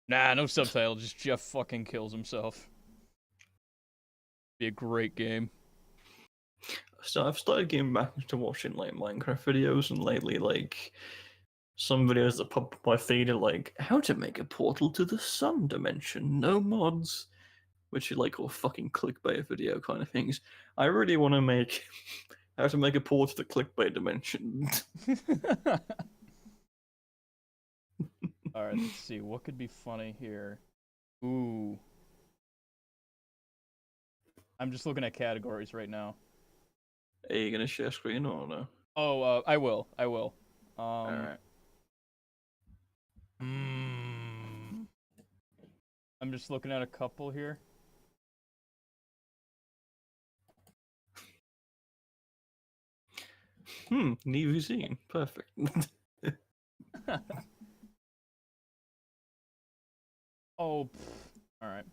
Nah, no subtitle, just Jeff fucking kills himself. Be a great game. So I've started getting back into watching like Minecraft videos, and lately, like, some videos that pop up my feed are like, how to make a portal to the sun dimension, no mods, which are like all fucking clickbait video kind of things. I really want to make how to make a portal to the clickbait dimension. Alright, let's see. What could be funny here? Ooh. I'm just looking at categories right now. Are you gonna share screen or no? Oh, I will. Alright. I'm just looking at a couple here. NiviXien. Perfect. Oh, alright.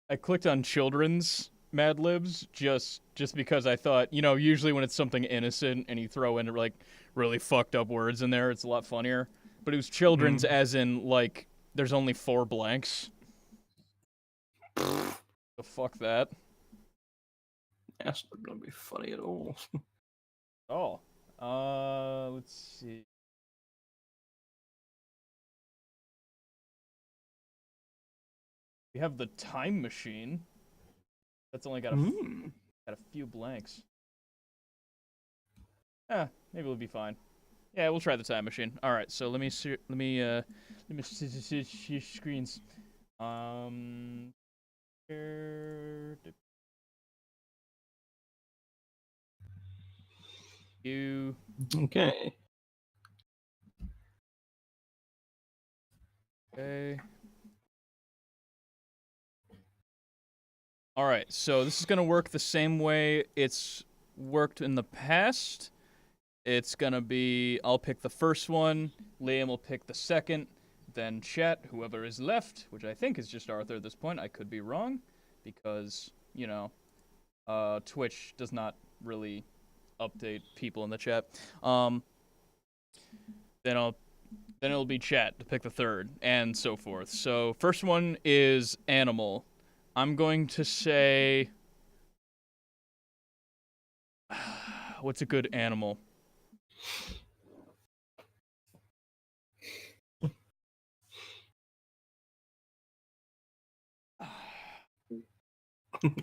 I clicked on children's Mad Libs just because I thought, you know, usually when it's something innocent and you throw in like really fucked up words in there, it's a lot funnier. But it was children's as in like there's only 4 blanks. So fuck that. That's not gonna be funny at all. Oh. Let's see. We have the time machine. That's only got a few blanks. Maybe we'll be fine. Yeah, we'll try the time machine. All right, so let me see screens. Share you. Okay. Okay. All right, so this is gonna work the same way it's worked in the past. It's gonna be, I'll pick the first one, Liam will pick the second, then chat, whoever is left, which I think is just Arthur at this point. I could be wrong, because, you know, Twitch does not really update people in the chat. Then it'll be chat to pick the third, and so forth. So first one is animal. I'm going to say, what's a good animal?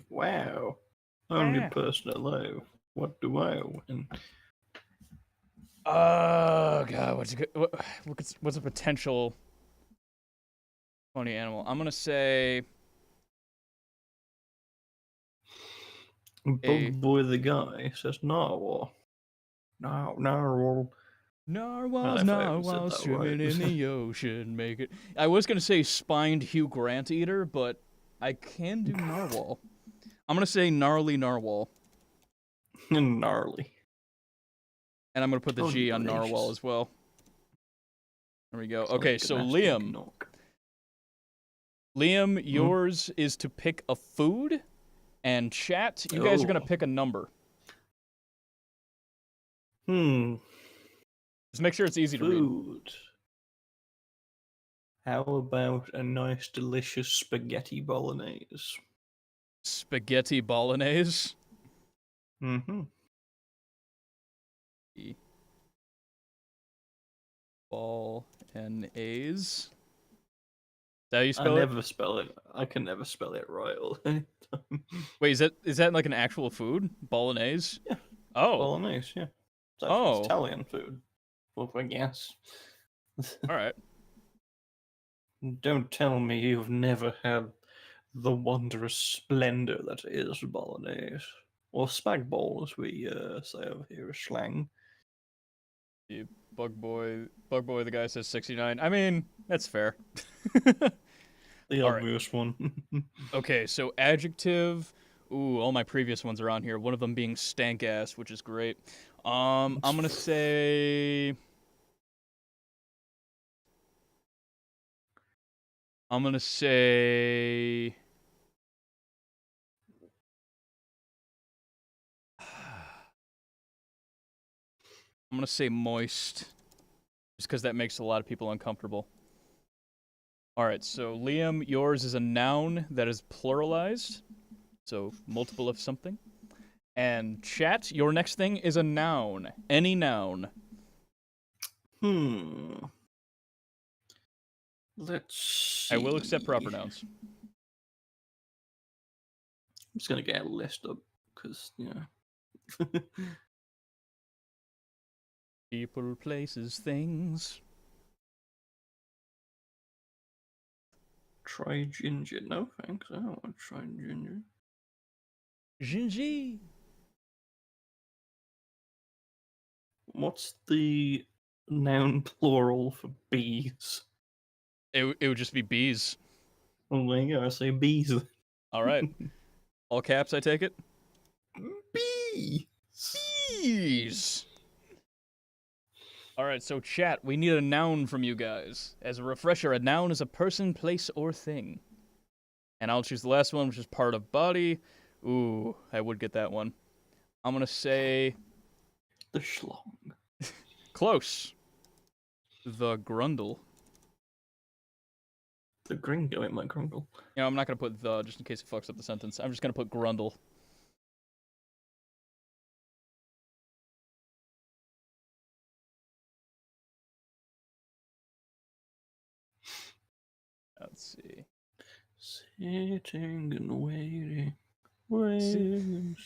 Wow. Only person alive. What do I win? Oh god, what's a good, what's a potential funny animal? I'm gonna say Bug Boy the guy says narwhal. Narwhal. Narwhals, if I haven't said narwhals that swimming right. in the ocean, make it. I was gonna say spined Hugh Grant eater, but I can do narwhal. I'm gonna say gnarly narwhal, Gnarly. and I'm gonna put the Oh, G on gracious. narwhal as well. There we go. It's Okay, like a so nasty Liam. knock. Liam, yours is to pick a food, and chat, you guys are gonna Oh. pick a number. Just make sure it's easy to read. Food. How about a nice, delicious spaghetti bolognese? Spaghetti bolognese. Mm-hmm. Bolognese. Is that how you I spell it? never spell it. I can never spell it right all the time. Wait, is that like an actual food? Bolognese? Yeah. Oh. Bolognese, yeah. Oh. It's Italian food. Well, I guess. All right. Don't tell me you've never had the wondrous splendor that is bolognese. Or spag bol, as we say over here, is slang. Bug boy, the guy says 69. I mean, that's fair. The All right. obvious one. Okay, so adjective. Ooh, all my previous ones are on here. One of them being stank ass, which is great. I'm gonna say. I'm gonna say. I'm gonna say moist, just because that makes a lot of people uncomfortable. All right, so Liam, yours is a noun that is pluralized, so multiple of something. And chat, your next thing is a noun, any noun. Let's see. I will accept proper nouns. I'm just gonna get a list up, because, yeah. People, places, things. Try ginger. No, thanks. I don't want to try ginger. Gingy. What's the noun plural for bees? It would just be bees. Oh, there you go. I say bees. All right. All caps, I take it? Bees. Bees. All right, so chat, we need a noun from you guys. As a refresher, a noun is a person, place, or thing. And I'll choose the last one, which is part of body. Ooh, I would get that one. I'm going to say... The schlong. Close. The grundle. The gringo in my grundle. You know, I'm not going to put the, just in case it fucks up the sentence. I'm just going to put grundle. Let's see. Sitting and waiting. Waiting.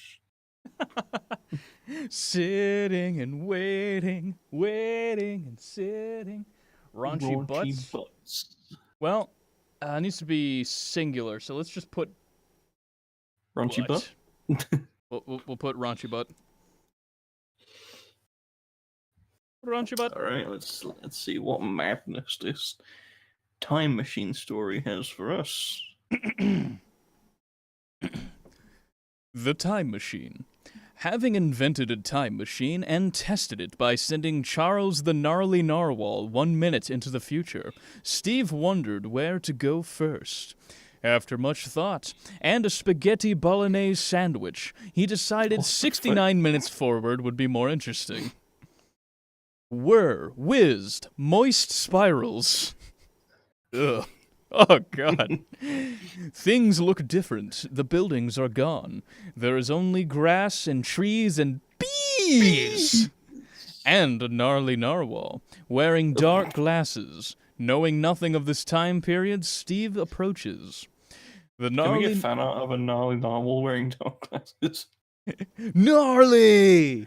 Sitting and waiting, waiting and sitting. Raunchy butts. Well, it needs to be singular, so let's just put Raunchy butt? We'll put raunchy butt. Raunchy butt. All right, let's see what madness this time machine story has for us. The Time Machine. Having invented a time machine and tested it by sending Charles the Gnarly Narwhal 1 minute into the future, Steve wondered where to go first. After much thought and a spaghetti bolognese sandwich, he decided 69 minutes forward would be more interesting. Whizzed, moist spirals. Ugh. Oh, God. Things look different. The buildings are gone. There is only grass and trees and bees! And a gnarly narwhal, wearing dark glasses. Knowing nothing of this time period, Steve approaches. Can we get fan art of a gnarly narwhal wearing dark glasses? Gnarly!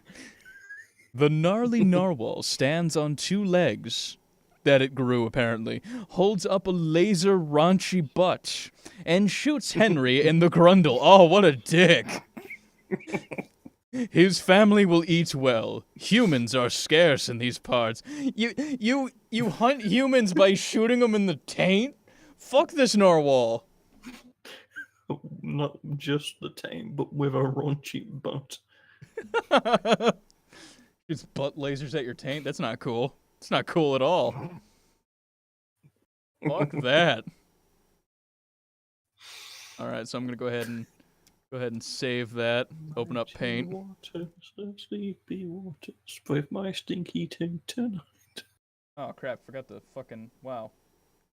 The gnarly narwhal stands on 2 legs. That it grew, apparently, holds up a laser raunchy butt, and shoots Henry in the grundle. Oh, what a dick. His family will eat well. Humans are scarce in these parts. You hunt humans by shooting them in the taint? Fuck this narwhal. Not just the taint, but with a raunchy butt. Shoots butt lasers at your taint? That's not cool. It's not cool at all. Fuck that. All right, so I'm gonna go ahead and save that. Open up Paint. Waters, sleepy waters, with my stinky taint tonight. Oh crap! Forgot the fucking wow.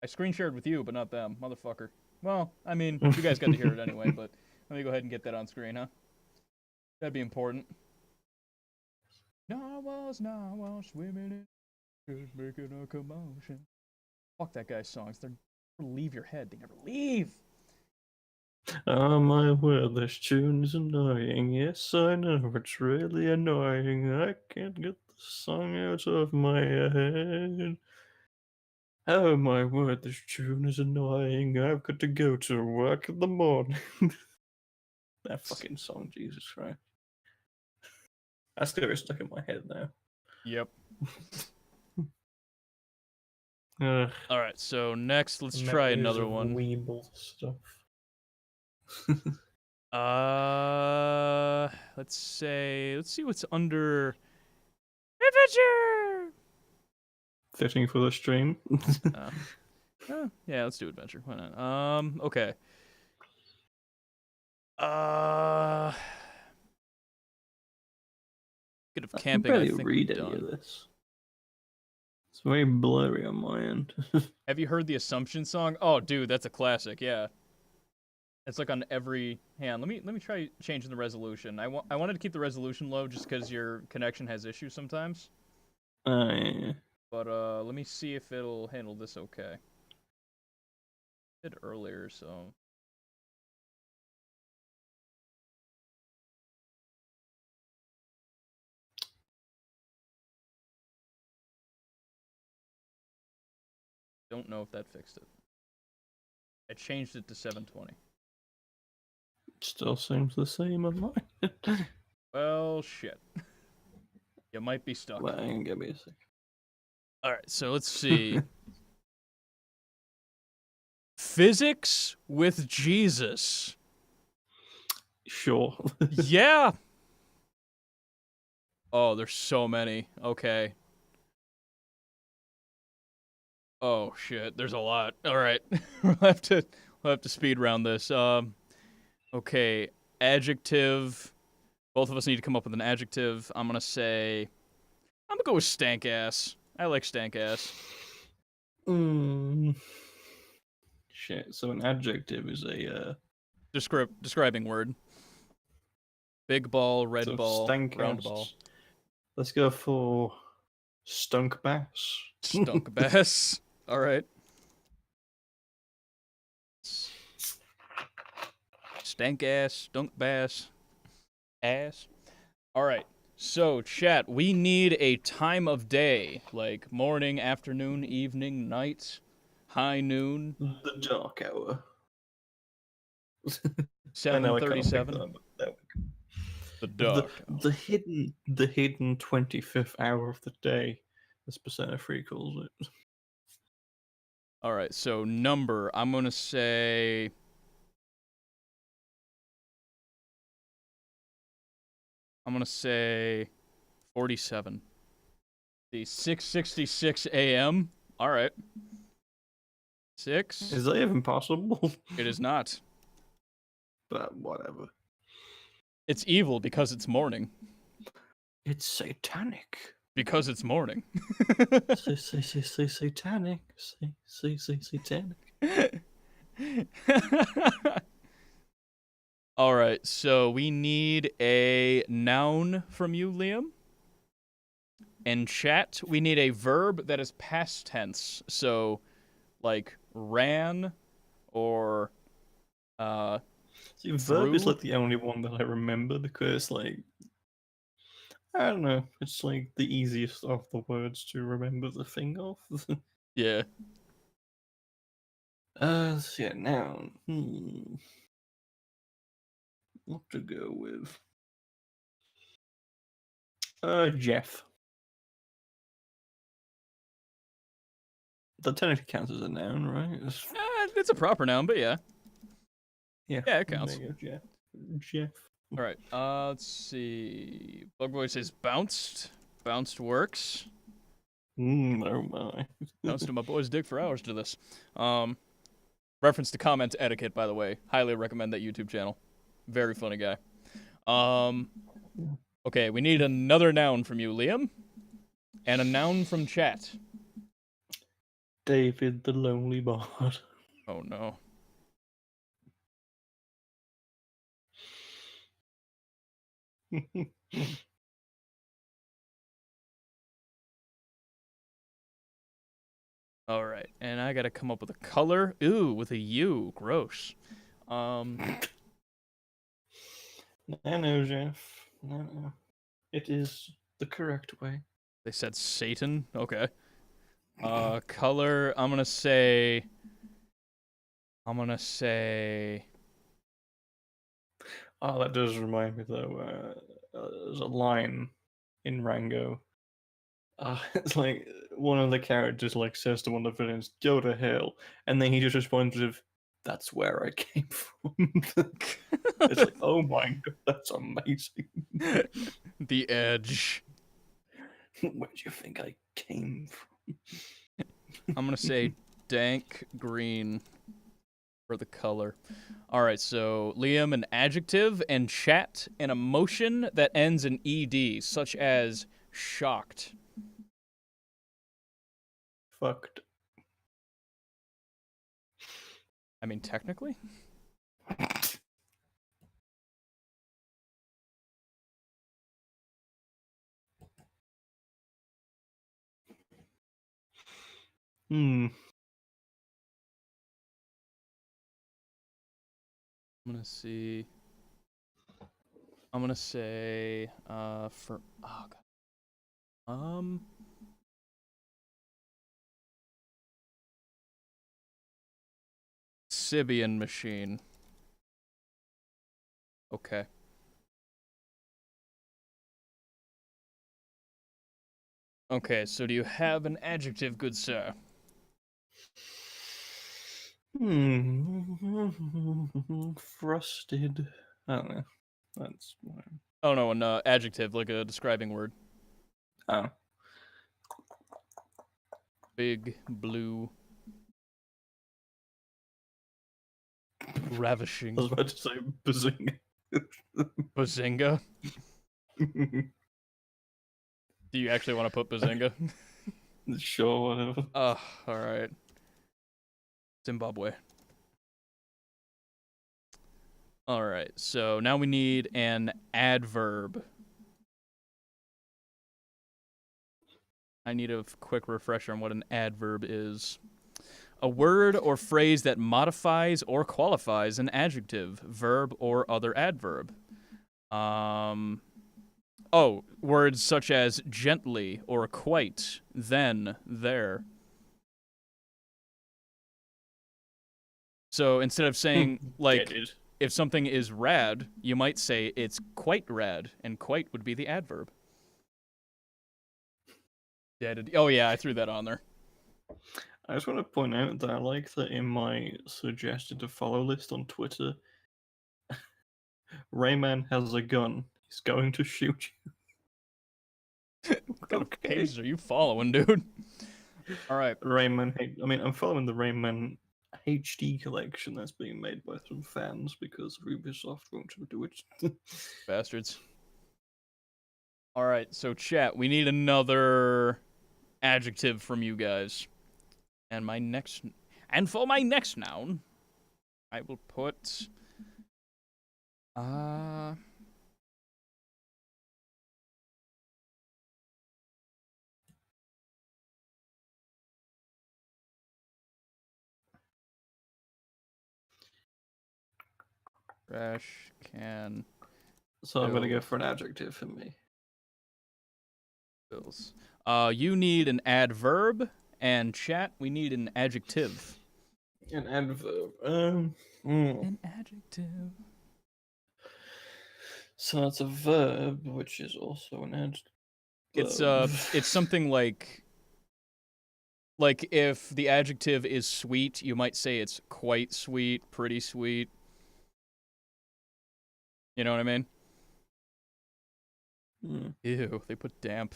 I screen shared with you, but not them, motherfucker. Well, I mean, you guys got to hear it anyway. But let me go ahead and get that on screen, huh? That'd be important. Narwhals swimming in, making a commotion. Fuck that guy's songs. They're never leave your head. They never leave. Oh my word, this tune is annoying. Yes, I know, it's really annoying. I can't get the song out of my head. Oh my word, this tune is annoying. I've got to go to work in the morning. That fucking song, Jesus Christ. That's gonna be stuck in my head now. Yep. Ugh. All right, so next, let's try another one. Weeble stuff. Let's see what's under adventure. Fitting for the stream. Yeah, let's do adventure. Why not? Okay. Bit of camping. I think read any of this. It's very blurry on my end. Have you heard the Assumption song? Oh, dude, that's a classic. Yeah. It's like on every hand. Let me try changing the resolution. I wanted to keep the resolution low just because your connection has issues sometimes. Yeah. But let me see if it'll handle this okay. I did earlier, so. Don't know if that fixed it. I changed it to 720. Still seems the same on mine. Well, shit. You might be stuck. Well, give me a sec. Alright, so let's see. Physics with Jesus. Sure. Yeah! Oh, there's so many. Okay. Oh shit, there's a lot. Alright. we'll have to speed round this. Okay. Adjective. Both of us need to come up with an adjective. I'm gonna go with stank ass. I like stank ass. Shit, so an adjective is a describing word. Big ball, red so ball, stank round ass. ball. Let's go for stunk bass. Stunk bass. All right. Stank ass, stunk bass, ass. All right. So, chat, we need a time of day, like morning, afternoon, evening, night, high noon, The dark hour. I know I can't pick 7:37. that, but there we The go. dark. The hidden 25th hour of the day, as Persona 3 calls it. All right. So, number, I'm going to say I'm going to say 47. The 6:66 a.m. All right. 6. Is that even possible? It is not. But whatever. It's evil because it's morning. It's satanic. Because it's morning. Say satanic. Say satanic. All right, so we need a noun from you, Liam. In chat, we need a verb that is past tense. So, like, ran or, See, verb is through? like the only one that I remember because, like, I don't know, it's like the easiest of the words to remember the thing of. Yeah. So yeah, noun. What to go with? Jeff. That technically counts as a noun, right? It's a proper noun, but yeah. Yeah. Yeah, it counts. There you go, Jeff. All right, let's see. Bugboy says bounced. Bounced works. Oh my. Bounced to my boy's dick for hours to this. Reference to comment etiquette, by the way. Highly recommend that YouTube channel. Very funny guy. Okay, we need another noun from you, Liam. And a noun from chat. David the Lonely Bard. Oh no. All right, and I gotta come up with a color. Ooh, with a U. Gross. I know, Jeff. No. It is the correct way. They said Satan. Okay. Color. I'm gonna say. Oh, that does remind me though. There's a line in Rango. It's like one of the characters like says to one of the villains, "Go to hell," and then he just responds with, "That's where I came from." It's like, oh my god, that's amazing. The Edge. Where do you think I came from? I'm gonna say dank green for the color. All right, so Liam, an adjective, and chat, an emotion that ends in ed, such as shocked. Fucked. I mean, technically. Hmm. I'm gonna see. I'm gonna say for oh god. Sibian machine. Okay. Okay, so do you have an adjective, good sir? Frosted. I don't know. That's Oh no, an adjective, like a describing word. oh. Big, blue, ravishing. I was about to say bazinga. Bazinga? Do you actually want to put Bazinga? Sure, whatever. Alright. Zimbabwe. Alright, so now we need an adverb. I need a quick refresher on what an adverb is. A word or phrase that modifies or qualifies an adjective, verb, or other adverb. Oh, words such as gently or quite, then, there. So instead of saying, like, Get it. if something is rad, you might say it's quite rad, and quite would be the adverb. Oh yeah, I threw that on there. I just want to point out that I like that in my suggested to follow list on Twitter, Rayman has a gun. He's going to shoot you. What kind of page are you following, dude? All right. Rayman. I mean, I'm following the Rayman HD collection that's being made by some fans because Ubisoft won't do it. Bastards. All right, so chat, we need another adjective from you guys. And for my next noun, I will put trash can So I'm gonna go for an adjective for me. bills. You need an adverb, and chat, we need an adjective. An adverb. An adjective. So that's a verb, which is also an adjective. It's something like if the adjective is sweet, you might say it's quite sweet, pretty sweet. You know what I mean? Ew, they put damp.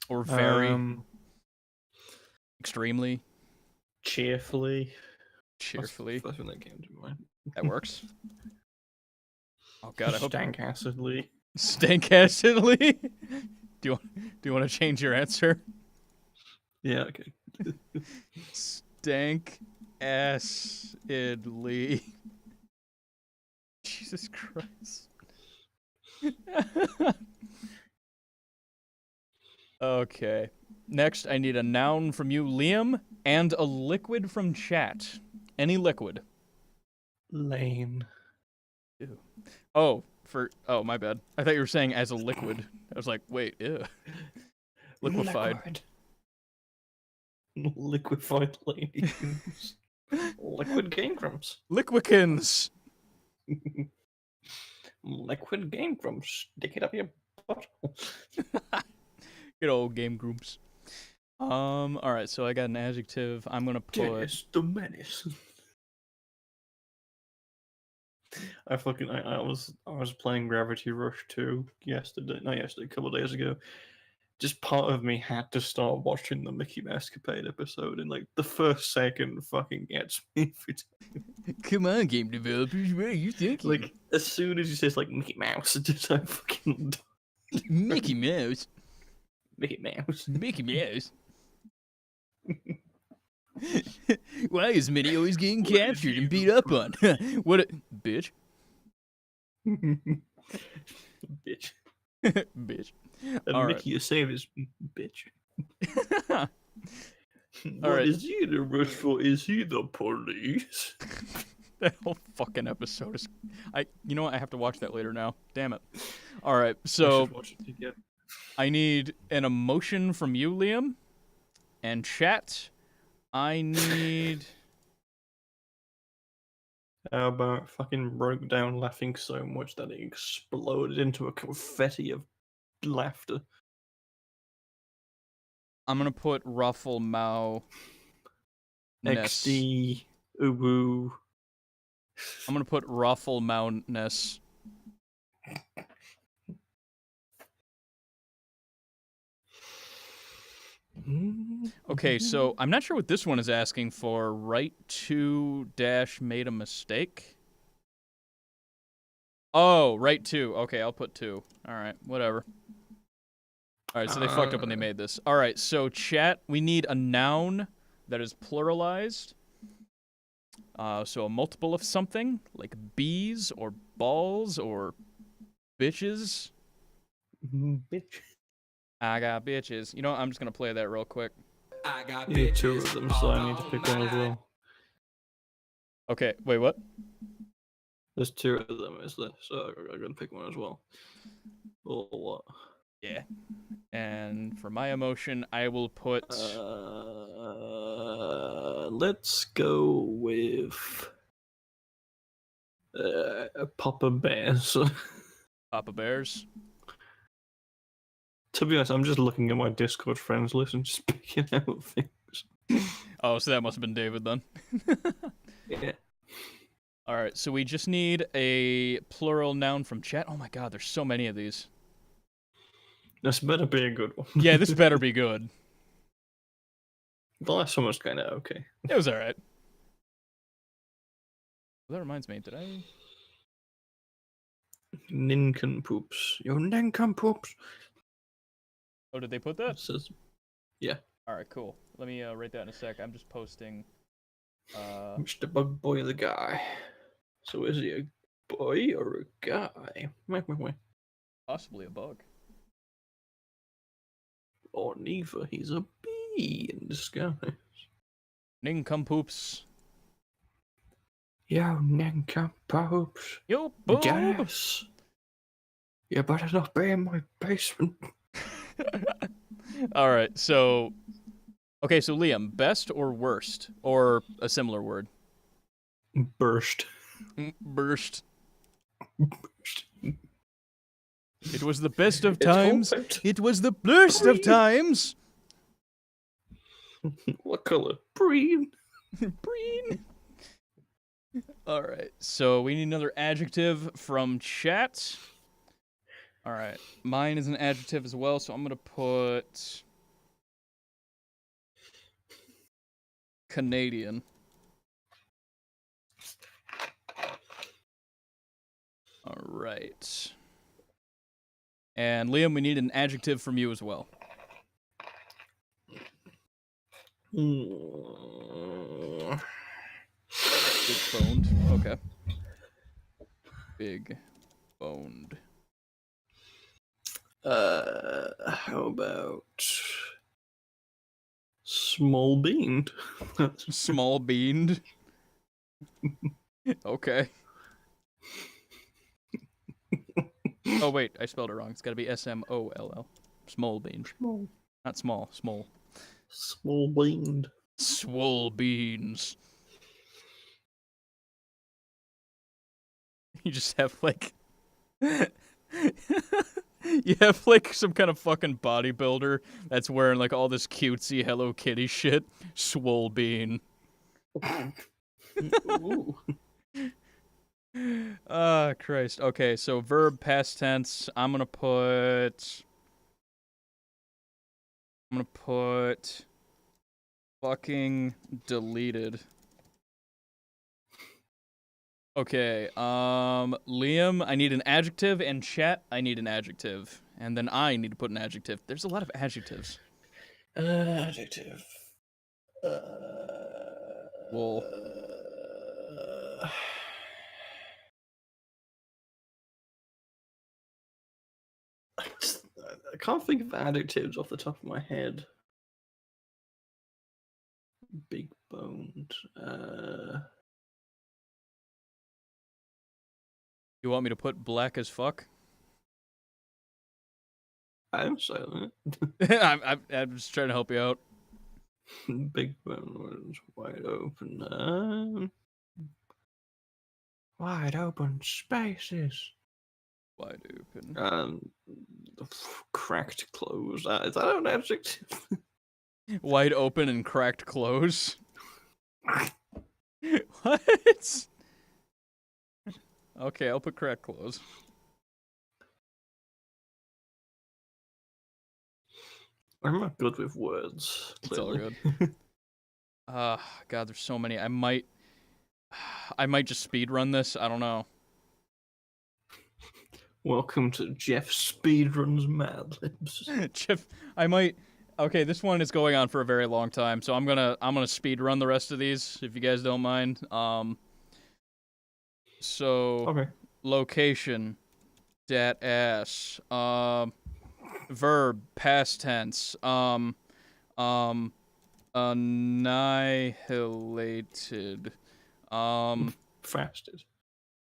Or very. Extremely. Cheerfully. Cheerfully. That's when that came to mind. That works. Oh god, I hope. Stank-acidly. Stank-acidly? Do you want to change your answer? Yeah, okay. Stank-acidly. Jesus Christ. Okay. Next, I need a noun from you, Liam, and a liquid from chat. Any liquid. Lame. Ew. Oh, my bad. I thought you were saying as a liquid. I was like, wait, ew. Liquefied. Liquefied ladies. Liquid Game Grumps. Liquikins! Liquid Game Grumps. Stick it up your butthole. Good old game groups. Alright, so I got an adjective. I'm gonna put... Dennis the Menace. I was playing Gravity Rush 2 a couple of days ago. Just part of me had to start watching the Mickey Mousecapade episode, and like the first second fucking gets me. Come on, game developers, what are you thinking? Like as soon as he says like Mickey Mouse, just I fucking Mickey Mouse. Mickey Mouse. Mickey Mouse. Why is Minnie always getting captured and beat up on? What a bitch. Bitch. Bitch. And All Mickey, you save his bitch. All What right. is he the rush for? Is he the police? That whole fucking episode is... You know what? I have to watch that later now. Damn it. All right, so Watch it together. I need an emotion from you, Liam. And chat, I need... How about fucking broke down laughing so much that it exploded into a confetti of laughter? I'm gonna put ruffle mow. XD, uwu. I'm gonna put ruffle mountainous. Okay, so I'm not sure what this one is asking for. Right 2 dash made a mistake. Oh, right 2. Okay, I'll put 2. All right, whatever. All right, so they fucked up when they made this. All right, so chat, we need a noun that is pluralized. So a multiple of something, like bees or balls or bitches. Bitch. I got bitches. You know what? I'm just going to play that real quick. I got You need 2 of them, so I need to pick one as well. Okay, wait, what? There's two of them, is there? So I'm gonna pick one as well. Or what? Yeah. And for my emotion, I will put... Let's go with Papa Bears. Papa Bears. To be honest, I'm just looking at my Discord friends list and just picking out things. Oh, so that must have been David then. Yeah. Alright, so we just need a plural noun from chat. Oh my god, there's so many of these. This better be a good one. Yeah, this better be good. The last one was kind of okay. It was alright. That reminds me, did I... Nincompoops. Your nincompoops. Oh, did they put that? Says, yeah. Alright, cool. Let me write that in a sec. I'm just posting... Mr. Bug Boy the guy. So is he a boy or a guy? Wait. Possibly a bug. Or neither. He's a bee in disguise. Nincompoops. Yo, nincompoops. Yo, boob! Yes. You better not be in my basement. Alright, so... Okay, so Liam, best or worst? Or a similar word? Burst. Burst. It was the best of times. It was the blurst of times. What color? Green. Green. Alright, so we need another adjective from chat. Alright, mine is an adjective as well, so I'm gonna put... Canadian. Alright. And Liam, we need an adjective from you as well. Big boned. Okay. Big boned. How about small beaned? Small beaned. Okay. Oh wait, I spelled it wrong. It's gotta be S-M-O-L-L. Small bean. Small. Not small, small. Small beaned. Swole beans. You just have like... You have like some kind of fucking bodybuilder that's wearing like all this cutesy Hello Kitty shit. Swole bean. Ooh. Ah, Christ. Okay, so verb past tense. I'm gonna put fucking deleted. Okay, Liam, I need an adjective, and chat, I need an adjective. And then I need to put an adjective. There's a lot of adjectives. Adjective. Wool. I can't think of adjectives off the top of my head. Big boned. You want me to put black as fuck? I'm silent. I'm just trying to help you out. Big boned ones wide open. Wide open spaces. Wide open. Cracked clothes. Is that an adjective? Wide open and cracked clothes. What? Okay, I'll put cracked clothes. I'm not good with words. It's all Clearly. good. God, there's so many. I might just speed run this. I don't know. Welcome to Jeff Speedruns Mad Libs. Jeff, I might. Okay, this one is going on for a very long time, so I'm gonna speed run the rest of these if you guys don't mind. So Okay. Location, dat ass. Verb, past tense. Annihilated. Fasted.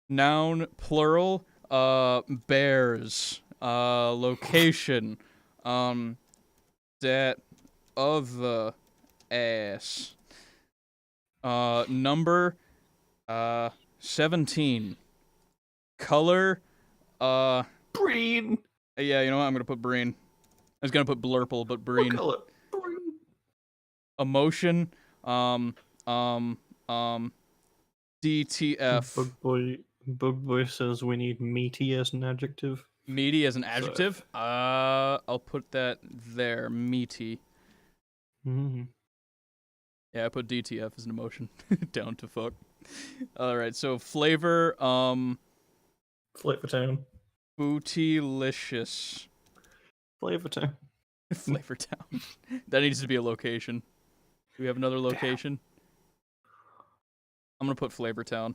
Noun, plural, bears. Location, that other ass. Number, 17. Color, Green. yeah, you know what? I'm gonna put breen. I was gonna put blurple, but breen. What color? Green. Emotion, DTF. Bug boy says we need meaty as an adjective. Meaty as an adjective? I'll put that there. Meaty. Mm-hmm. Yeah, I put DTF as an emotion. Down to fuck. Alright, so flavor, Flavor Town. bootylicious. Flavor Town. Flavor Town. That needs to be a location. Do we have another location? I'm gonna put Flavor Town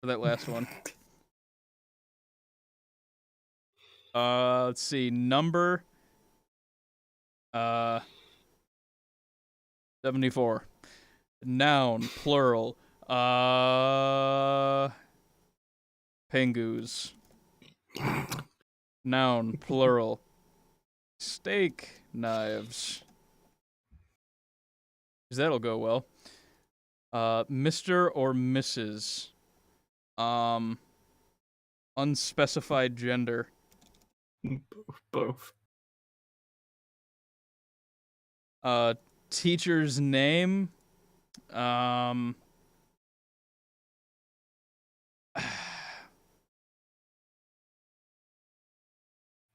for that last one. Let's see. Number 74. Noun, plural. Pengoos. Noun, plural. Steak knives. 'Cause that'll go well. Mr. or Mrs. Unspecified gender. Both. Teacher's name.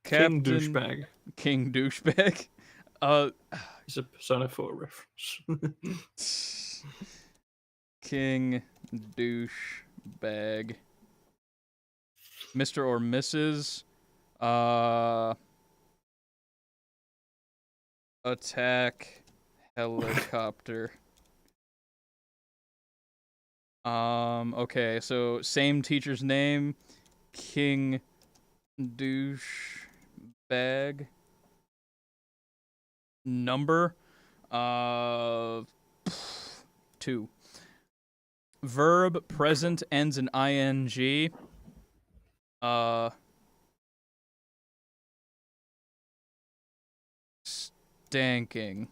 King Douchebag. King Douchebag. It's a Persona 4 reference. King Douchebag. Mr. or Mrs. Attack helicopter. Okay, so same teacher's name. King Douchebag. Number 2. Verb present ends in ing. Stanking.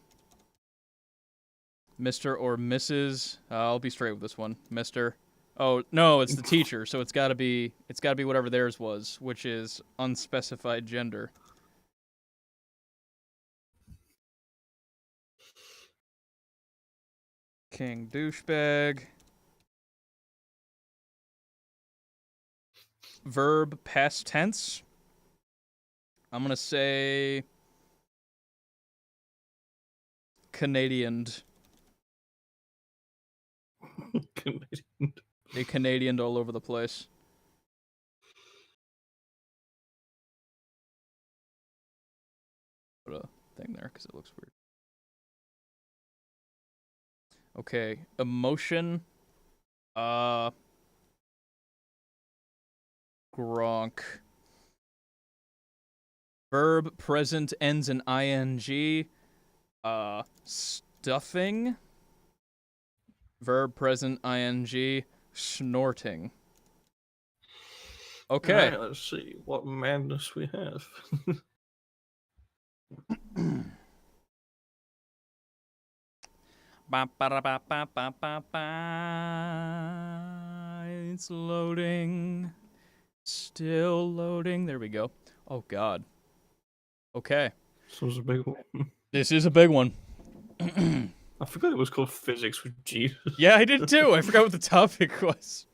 Mr. or Mrs. I'll be straight with this one. Mr. Oh no, it's the teacher, so it's gotta be whatever theirs was, which is unspecified gender. King Douchebag. Verb past tense. I'm gonna say Canadian. Canadian. They Canadianed all over the place. Put a thing there because it looks weird. Okay, emotion. Gronk. Verb present ends in ing. Stuffing. Verb present ing. Snorting. Okay. Right, let's see what madness we have. It's loading. Still loading. There we go. Oh, God. Okay. This was a big one. This is a big one. I forgot it was called Physics with Jesus. Yeah, I did too. I forgot what the topic was.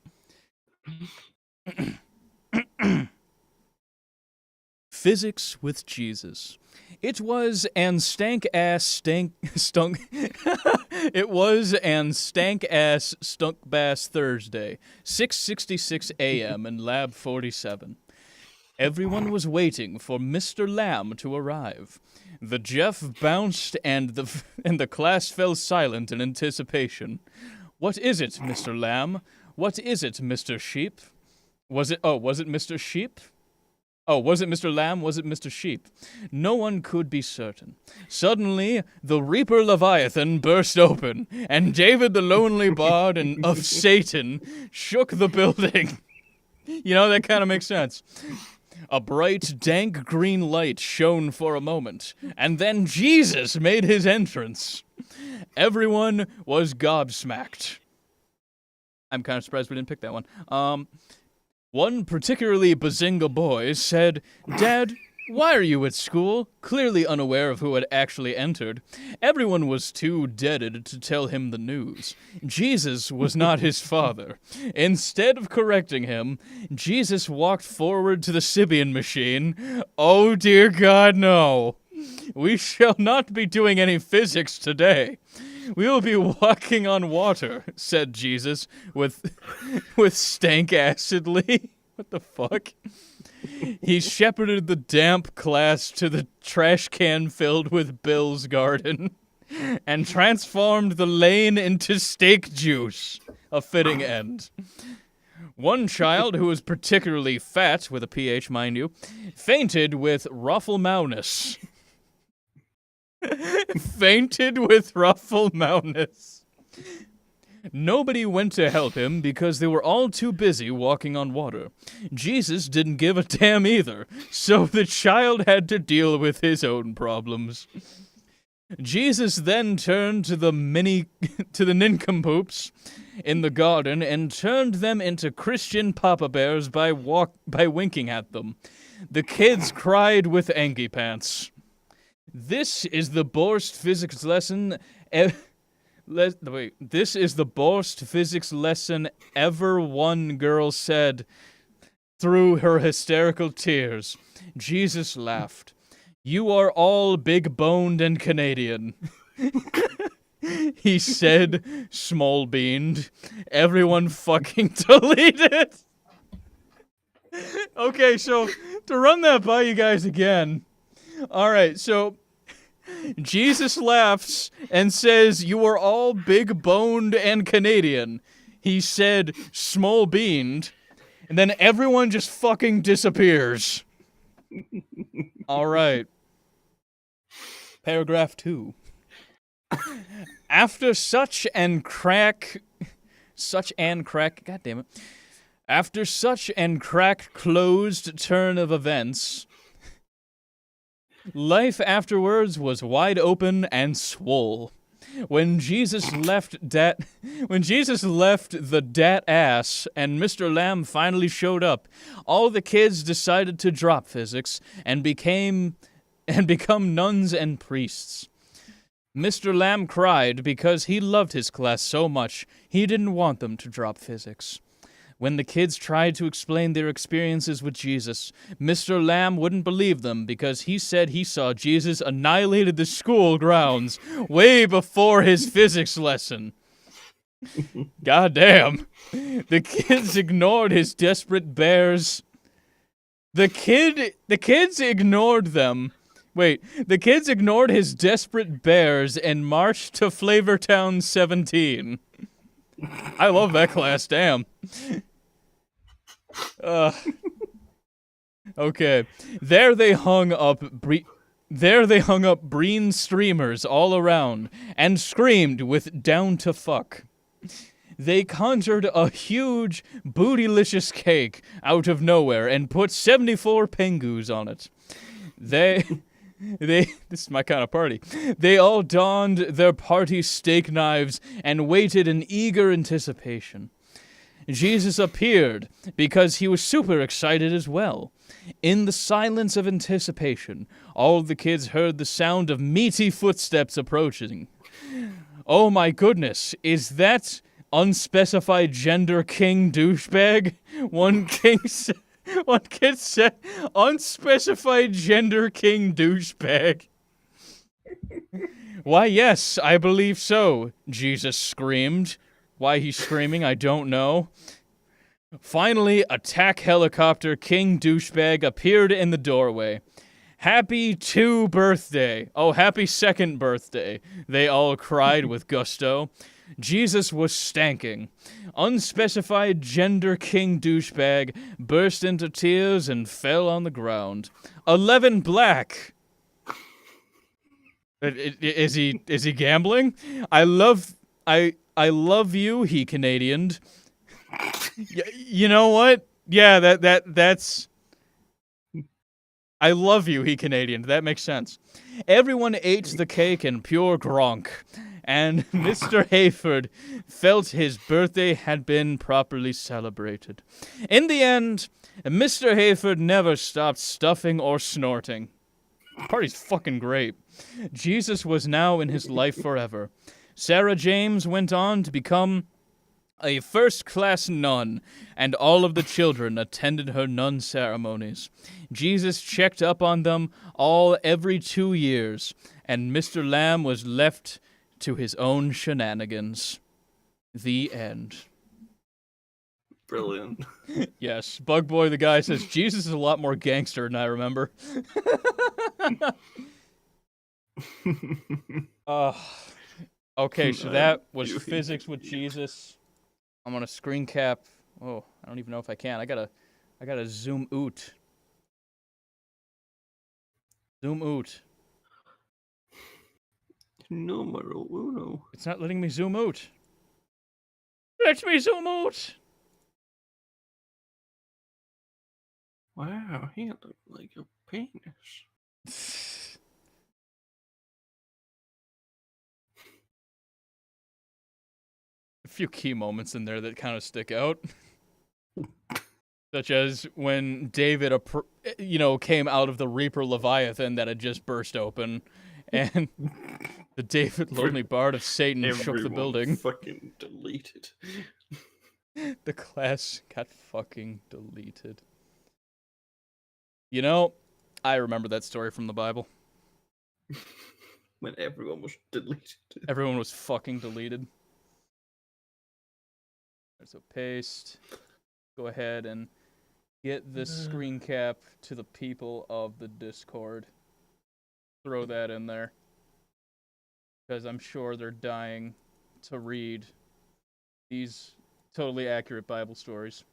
Physics with Jesus. It was and stank ass stunk. It was and stank ass stunk bass Thursday, 6:66 a.m. in Lab 47. Everyone was waiting for Mr. Lamb to arrive. The Jeff bounced and the class fell silent in anticipation. What is it, Mr. Lamb? What is it, Mr. Sheep? Was it Mr. Sheep? Oh, was it Mr. Lamb? Was it Mr. Sheep? No one could be certain. Suddenly, the Reaper Leviathan burst open, and David the Lonely Bard of Satan shook the building. You know, that kind of makes sense. A bright, dank green light shone for a moment, and then Jesus made his entrance. Everyone was gobsmacked. I'm kind of surprised we didn't pick that one. One particularly bazinga boy said, "Dad, why are you at school?" Clearly unaware of who had actually entered. Everyone was too deaded to tell him the news. Jesus was not his father. Instead of correcting him, Jesus walked forward to the Sibian machine. "Oh dear God, no. We shall not be doing any physics today. We will be walking on water," said Jesus with stank acidly. What the fuck? He shepherded the damp class to the trash can filled with Bill's garden and transformed the lane into steak juice. A fitting end. One child, who was particularly fat, with a PH, mind you, fainted with ruffle-mounus. Fainted with ruffle-mounus. Nobody went to help him because they were all too busy walking on water. Jesus didn't give a damn either, so the child had to deal with his own problems. Jesus then turned to the nincompoops in the garden and turned them into Christian Papa Bears by winking at them. The kids cried with Angie Pants. This is the Borst physics lesson. This is the Borst physics lesson ever, one girl said through her hysterical tears. Jesus laughed. "You are all big-boned and Canadian." He said, small-beaned. Everyone fucking deleted. Okay, so to run that by you guys again. All right, so Jesus laughs and says, "You are all big-boned and Canadian." He said, small-beaned, and then everyone just fucking disappears. All right. Paragraph 2. After such and crack, God damn it. After such and crack closed turn of events, life afterwards was wide open and swole. When Jesus left the dat ass and Mr. Lamb finally showed up, all the kids decided to drop physics and become nuns and priests. Mr. Lamb cried because he loved his class so much he didn't want them to drop physics. When the kids tried to explain their experiences with Jesus, Mr. Lamb wouldn't believe them because he said he saw Jesus annihilated the school grounds way before his physics lesson. God damn. The kids ignored his desperate bears. The kids ignored them. Wait, the kids ignored his desperate bears and marched to Flavortown 17. I love that class, damn. Okay. There they hung up Breen streamers all around and screamed with "down to fuck." They conjured a huge bootylicious cake out of nowhere and put 74 pengus on it. This is my kind of party. They all donned their party steak knives and waited in eager anticipation. Jesus appeared because he was super excited as well. In the silence of anticipation, all the kids heard the sound of meaty footsteps approaching. "Oh my goodness, is that unspecified gender king douchebag?" One kid said, "Unspecified gender king douchebag." "Why, yes, I believe so," Jesus screamed. Why he's screaming, I don't know. Finally, attack helicopter king douchebag appeared in the doorway. "Happy 2 birthday. Oh, happy 2nd birthday," they all cried with gusto. Jesus was stanking. Unspecified gender king douchebag burst into tears and fell on the ground. 11 black. Is he gambling? I love you, he Canadianed. You know what? Yeah, that's... I love you, he Canadian. That makes sense. Everyone ate the cake in pure gronk, and Mr. Hayford felt his birthday had been properly celebrated. In the end, Mr. Hayford never stopped stuffing or snorting. The party's fucking great. Jesus was now in his life forever. Sarah James went on to become a first-class nun, and all of the children attended her nun ceremonies. Jesus checked up on them all every 2 years, and Mr. Lamb was left to his own shenanigans. The end. Brilliant. Yes, Bug Boy the guy says, Jesus is a lot more gangster than I remember. Okay, so that was physics with Jesus. I'm gonna screen cap. Oh, I don't even know if I can. I gotta zoom out. Zoom out. Numero uno. It's not letting me zoom out. Let me zoom out. Wow, he looked like a penis. A few key moments in there that kind of stick out. Such as when David, came out of the Reaper Leviathan that had just burst open, and the David Lonely Bard of Satan shook the building. Fucking deleted. The class got fucking deleted. You know, I remember that story from the Bible. When everyone was deleted. Everyone was fucking deleted. So paste. Go ahead and get this screen cap to the people of the Discord. Throw that in there. Because I'm sure they're dying to read these totally accurate Bible stories.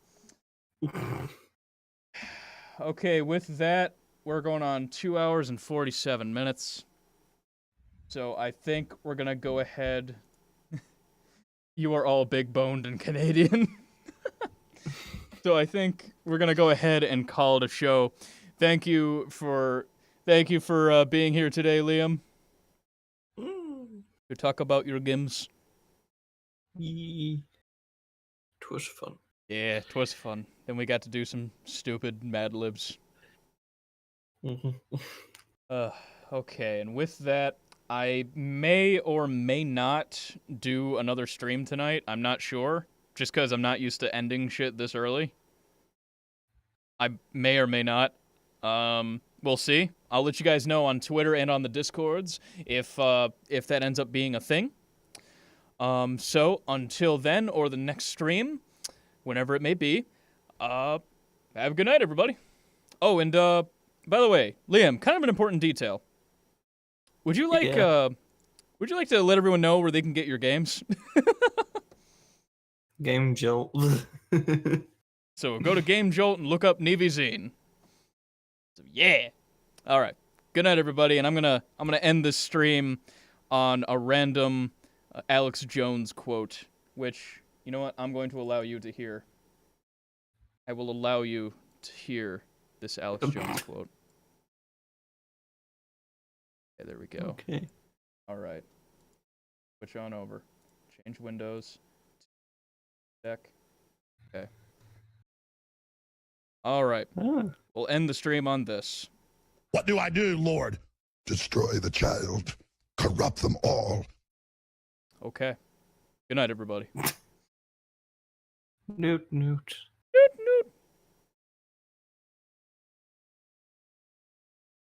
Okay, with that, we're going on 2 hours and 47 minutes. So I think we're going to go ahead. You are all big-boned and Canadian. So I think we're going to go ahead and call it a show. Thank you for being here today, Liam. To talk about your games. It was fun. Yeah, it was fun. Then we got to do some stupid Mad Libs. Okay, and with that, I may or may not do another stream tonight. I'm not sure. Just because I'm not used to ending shit this early. I may or may not. We'll see. I'll let you guys know on Twitter and on the Discords if that ends up being a thing. So until then, or the next stream, whenever it may be, have a good night, everybody. Oh, and by the way, Liam, kind of an important detail. Would you like to let everyone know where they can get your games? Game Jolt. So go to Game Jolt and look up NiviXien. So yeah. All right. Good night, everybody. And I'm gonna end this stream on a random Alex Jones quote, which, you know what, I'm going to allow you to hear. I will allow you to hear this Alex Jones quote. Okay, there we go. Okay. All right. Switch on over. Change windows. Deck. Okay. All right. We'll end the stream on this. What do I do, Lord? Destroy the child. Corrupt them all. Okay. Good night, everybody. Newt. Newt.